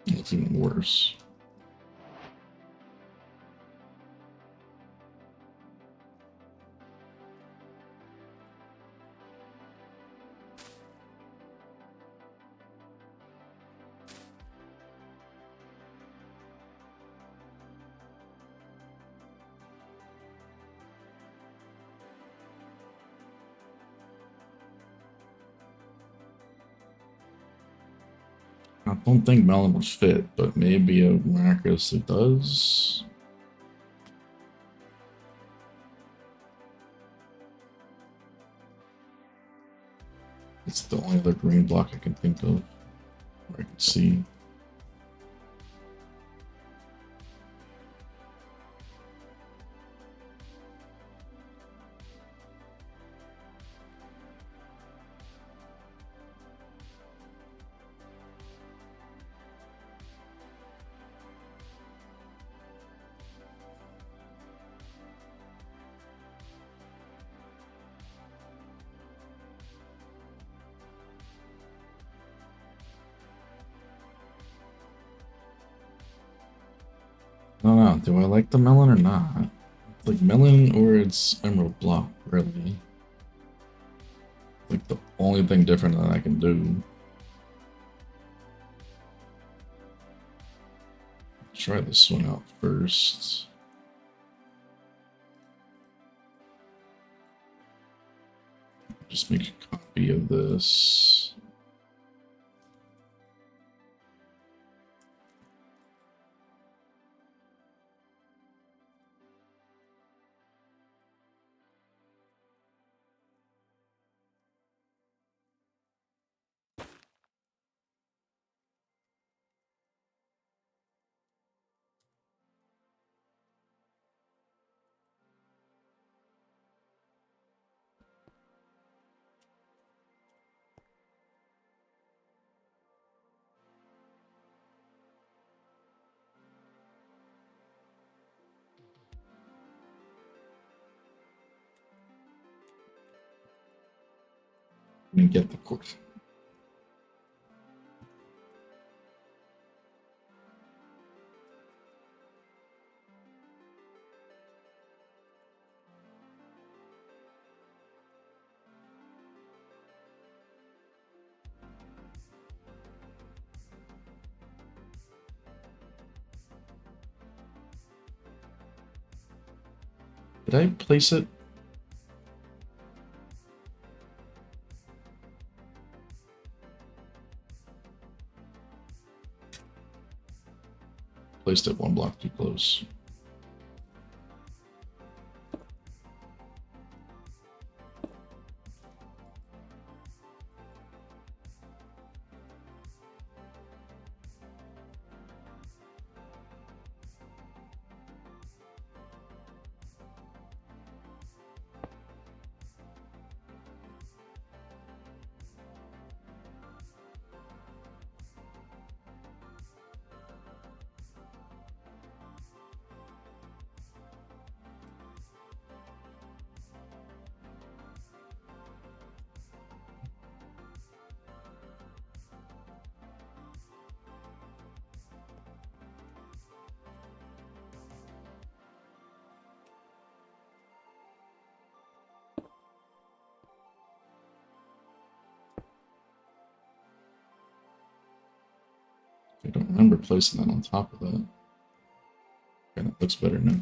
It's even worse. I don't think melon would fit, but maybe a Marcus it does. It's the only other green block I can think of, or I can see. I don't know, do I like the melon or not? Like melon or it's emerald block, really. Like the only thing different that I can do. Try this one out first. Just make a copy of this. And get the course. Did I place it? Placed it one block too close. I don't remember placing that on top of that. Okay, that looks better now.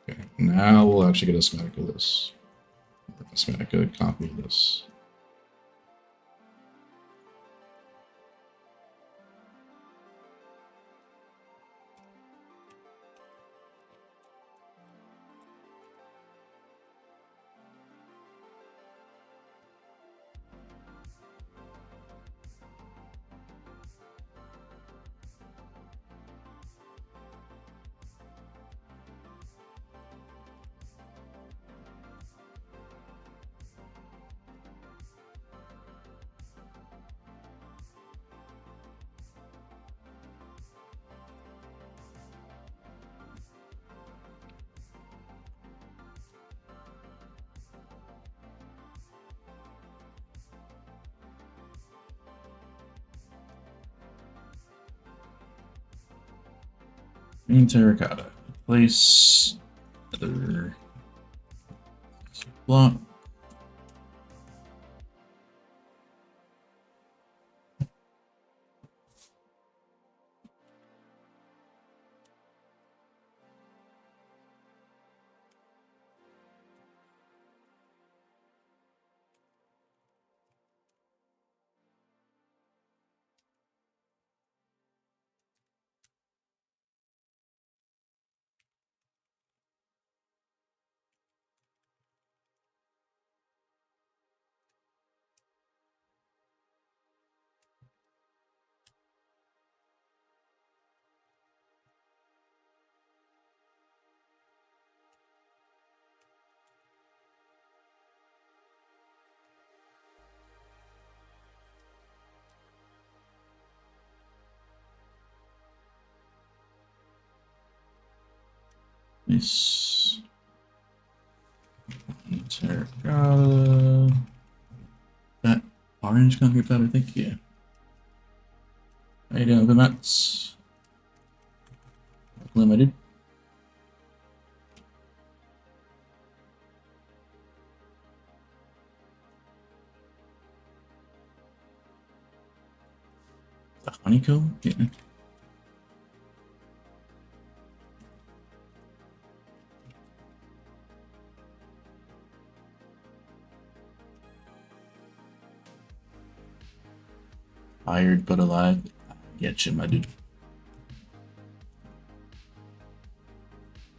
Okay, now we'll actually get a schematic of this. A schematic, a copy of this. Green terracotta. Place other block. This terracotta. That orange concrete powder, thank you. How you doing, the nuts? Limited. The honeycomb? Yeah. Tired but alive. I get you, my dude.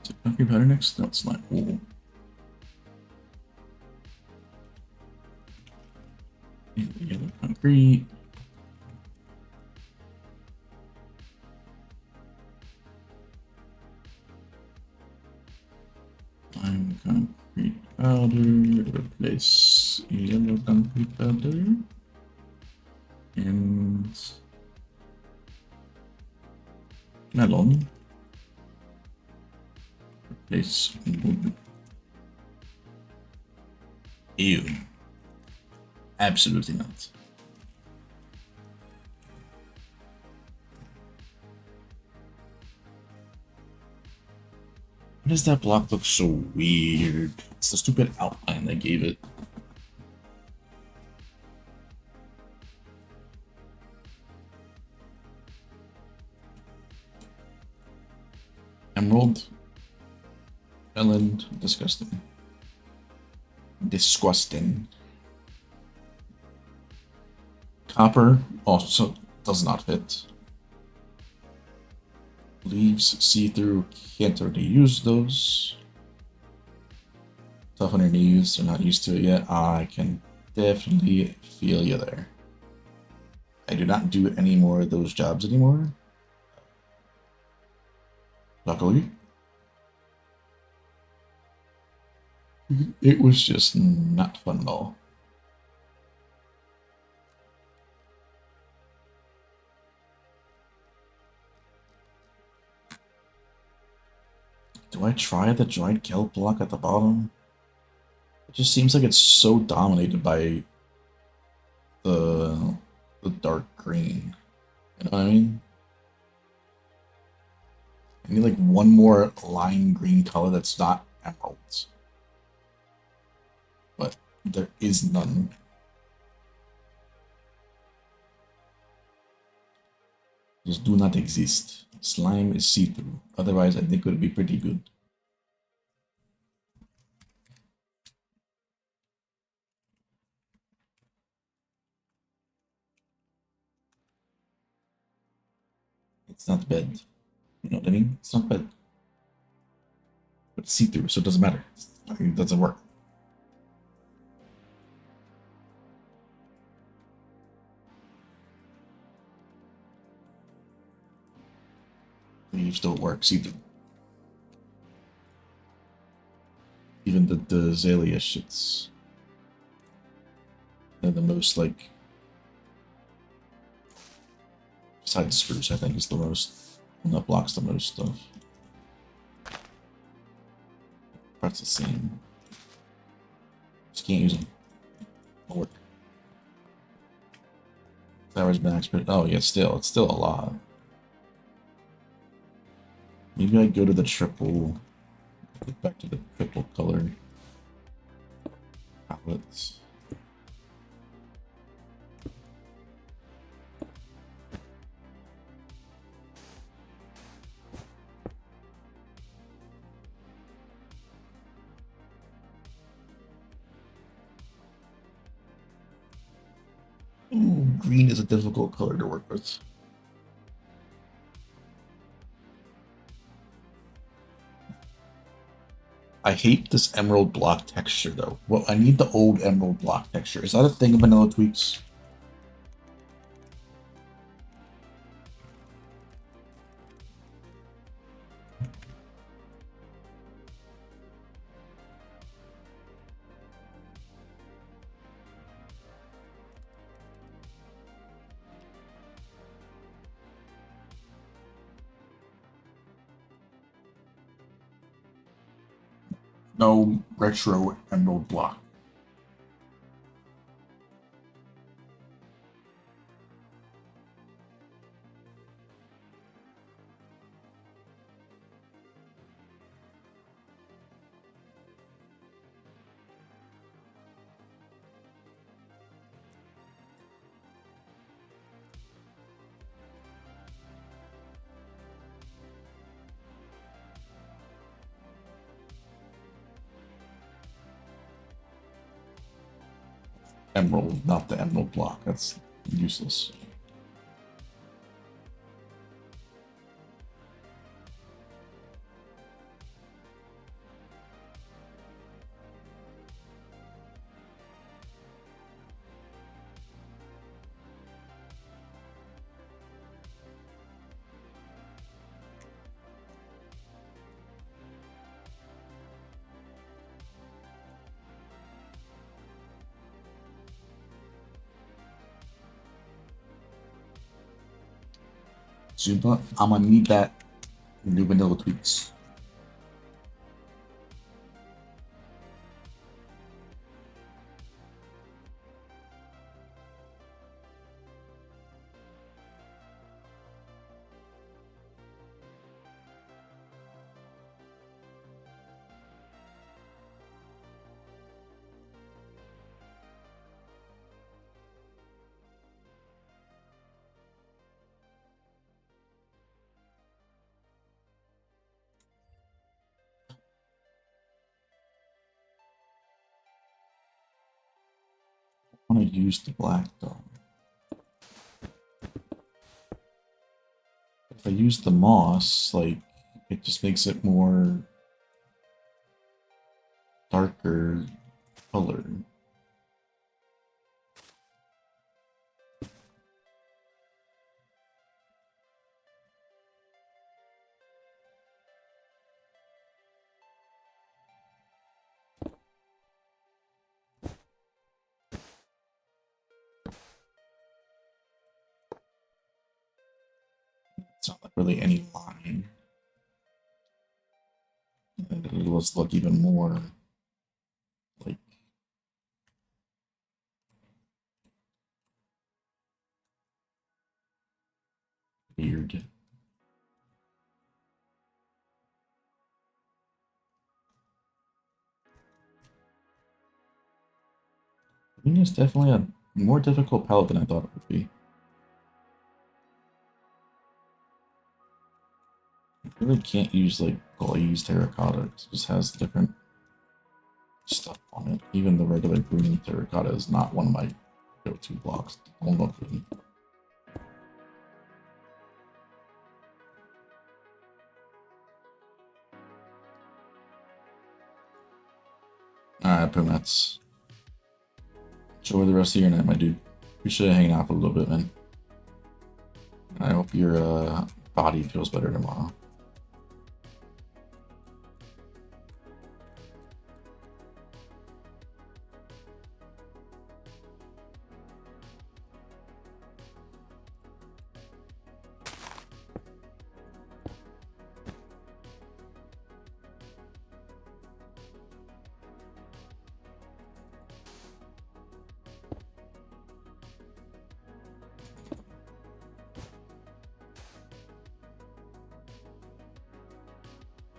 Is it concrete powder next? No, it's not. Ooh. Yellow concrete. Lime concrete powder. Replace yellow concrete powder. And melon. Replace wood. Ew. Absolutely not. Why does that block look so weird? It's the stupid outline they gave it. Emerald. Eland. Disgusting. Disgusting. Copper also does not fit. Leaves see-through, can't already use those. Tough on your knees, they're not used to it yet. I can definitely feel you there. I do not do any more of those jobs anymore. Luckily. It was just not fun at all. Do I try the dried kelp block at the bottom? It just seems like it's so dominated by the dark green. You know what I mean? I need like one more lime green color that's not emeralds. But there is none. Just do not exist. Slime is see-through. Otherwise, I think it would be pretty good. It's not bad. You know what I mean? It's not bad. But it's see-through, so it doesn't matter. It doesn't work. Leaves don't work see-through. Even the azalea shits. They're the most like. Besides spruce, I think is the most. One that blocks the most stuff. That's the same. Just can't use them. Won't work. Flowers max, but oh yeah, it's still a lot. Maybe I go to the triple. Get back to the triple color palettes. Ooh, green is a difficult color to work with. I hate this emerald block texture though. Well, I need the old emerald block texture. Is that a thing in Vanilla Tweaks? No retro emerald block. Emerald, not the emerald block. That's useless. So I'm gonna need that new Vanilla Tweaks. I want to use the black though. If I use the moss, like, it just makes it more darker color. It's not like really any line. It'll just look even more like weird. I think it's definitely a more difficult palette than I thought it would be. I really can't use like glazed terracotta. It just has different stuff on it. Even the regular green terracotta is not one of my go-to blocks. Don't look good. Alright, Pumetz. Enjoy the rest of your night, my dude. Appreciate hanging out for a little bit, man. I hope your body feels better tomorrow.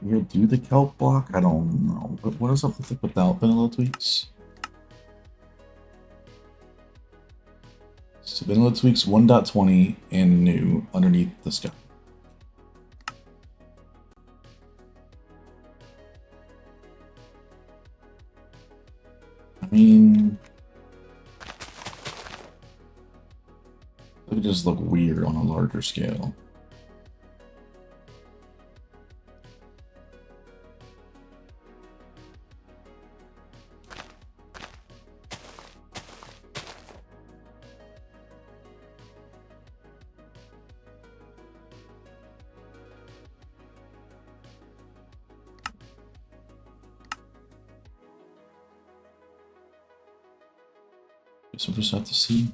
We'll do the kelp block? I don't know. But what is up with it without vanilla tweaks? So vanilla tweaks 1.20 and new underneath the sky. I mean, it would just look weird on a larger scale. Guess we'll just have to see.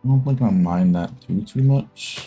I don't think I mind that too much.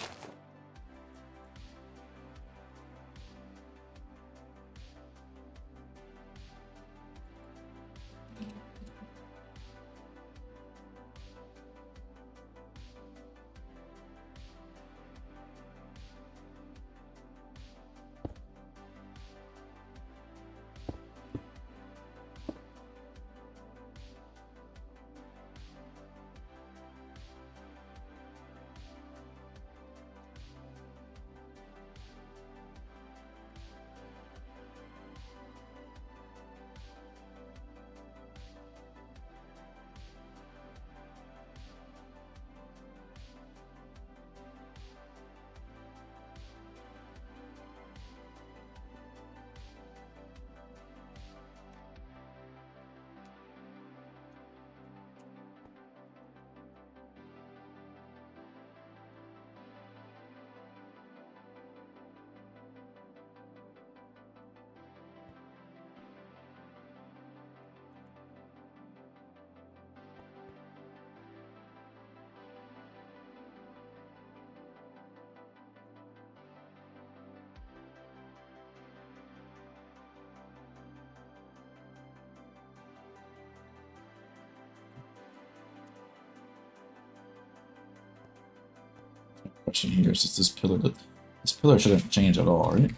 Question here is this pillar shouldn't change at all, right?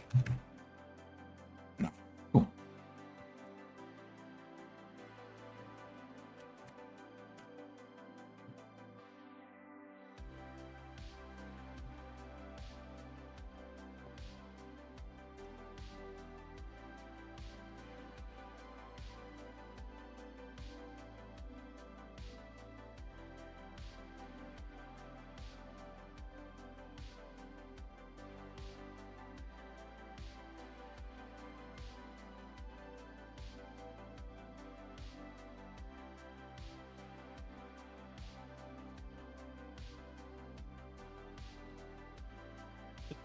No. Cool.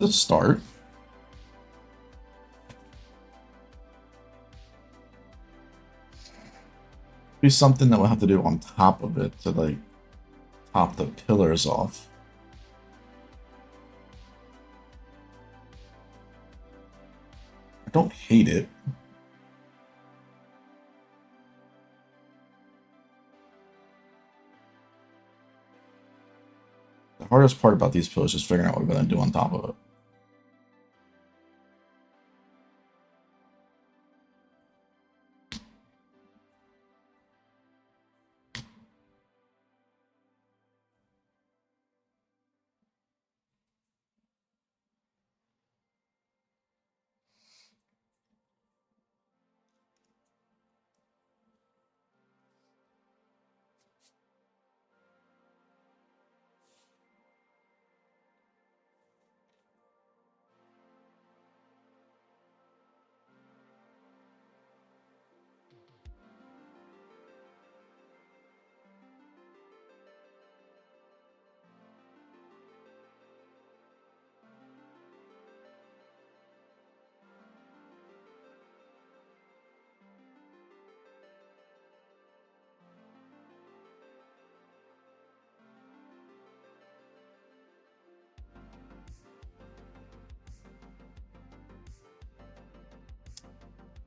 The start. Be something that we'll have to do on top of it to like top the pillars off. I don't hate it. The hardest part about these pillars is figuring out what we're going to do on top of it.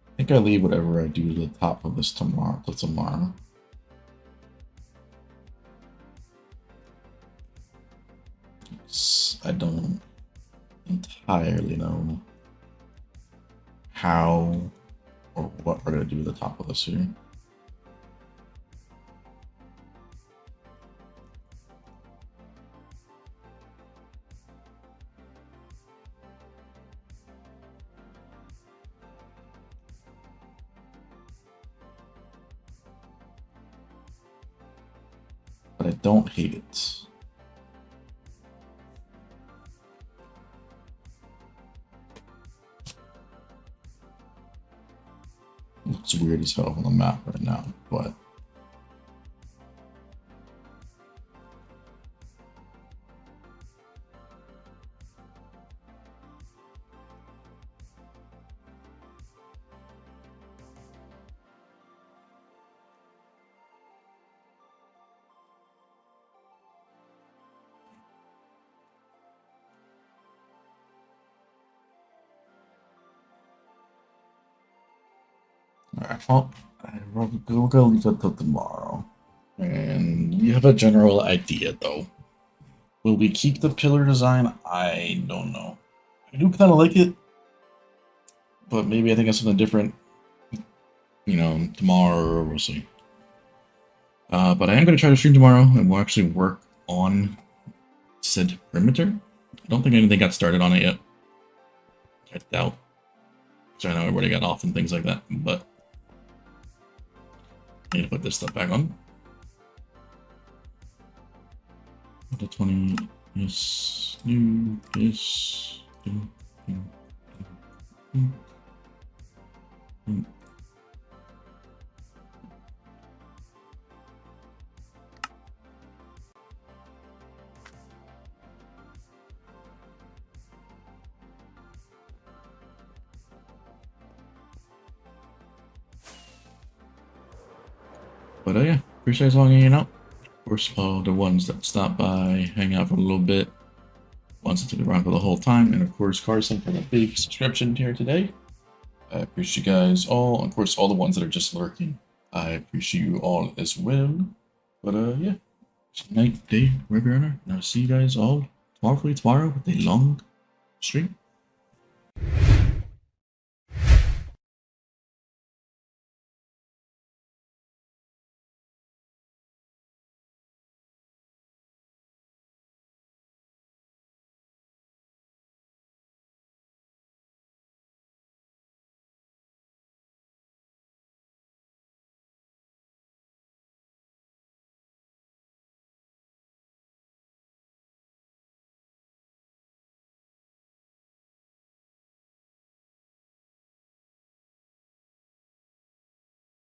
I think I leave whatever I do to the top of this tomorrow till tomorrow. I don't entirely know how or what we're going to do to the top of this here. But I don't hate it. Looks weird as hell on the map right now, but alright, well, we're gonna leave it till tomorrow. And you have a general idea, though. Will we keep the pillar design? I don't know. I do kind of like it, but maybe I think it's something different, you know, tomorrow, or we'll see. But I am going to try to stream tomorrow, and we'll actually work on said perimeter. I don't think anything got started on it yet. I doubt. So I know everybody got off and things like that, but I need to put this stuff back on. The 20 is new, is new. But yeah, appreciate you all hanging out. Of course, all the ones that stopped by, hang out for a little bit, ones that took around for the whole time, and of course, Carson for the big subscription here today. I appreciate you guys all. Of course, all the ones that are just lurking, I appreciate you all as well. But yeah, night, day, wherever you are, and I'll see you guys all tomorrow with a long stream.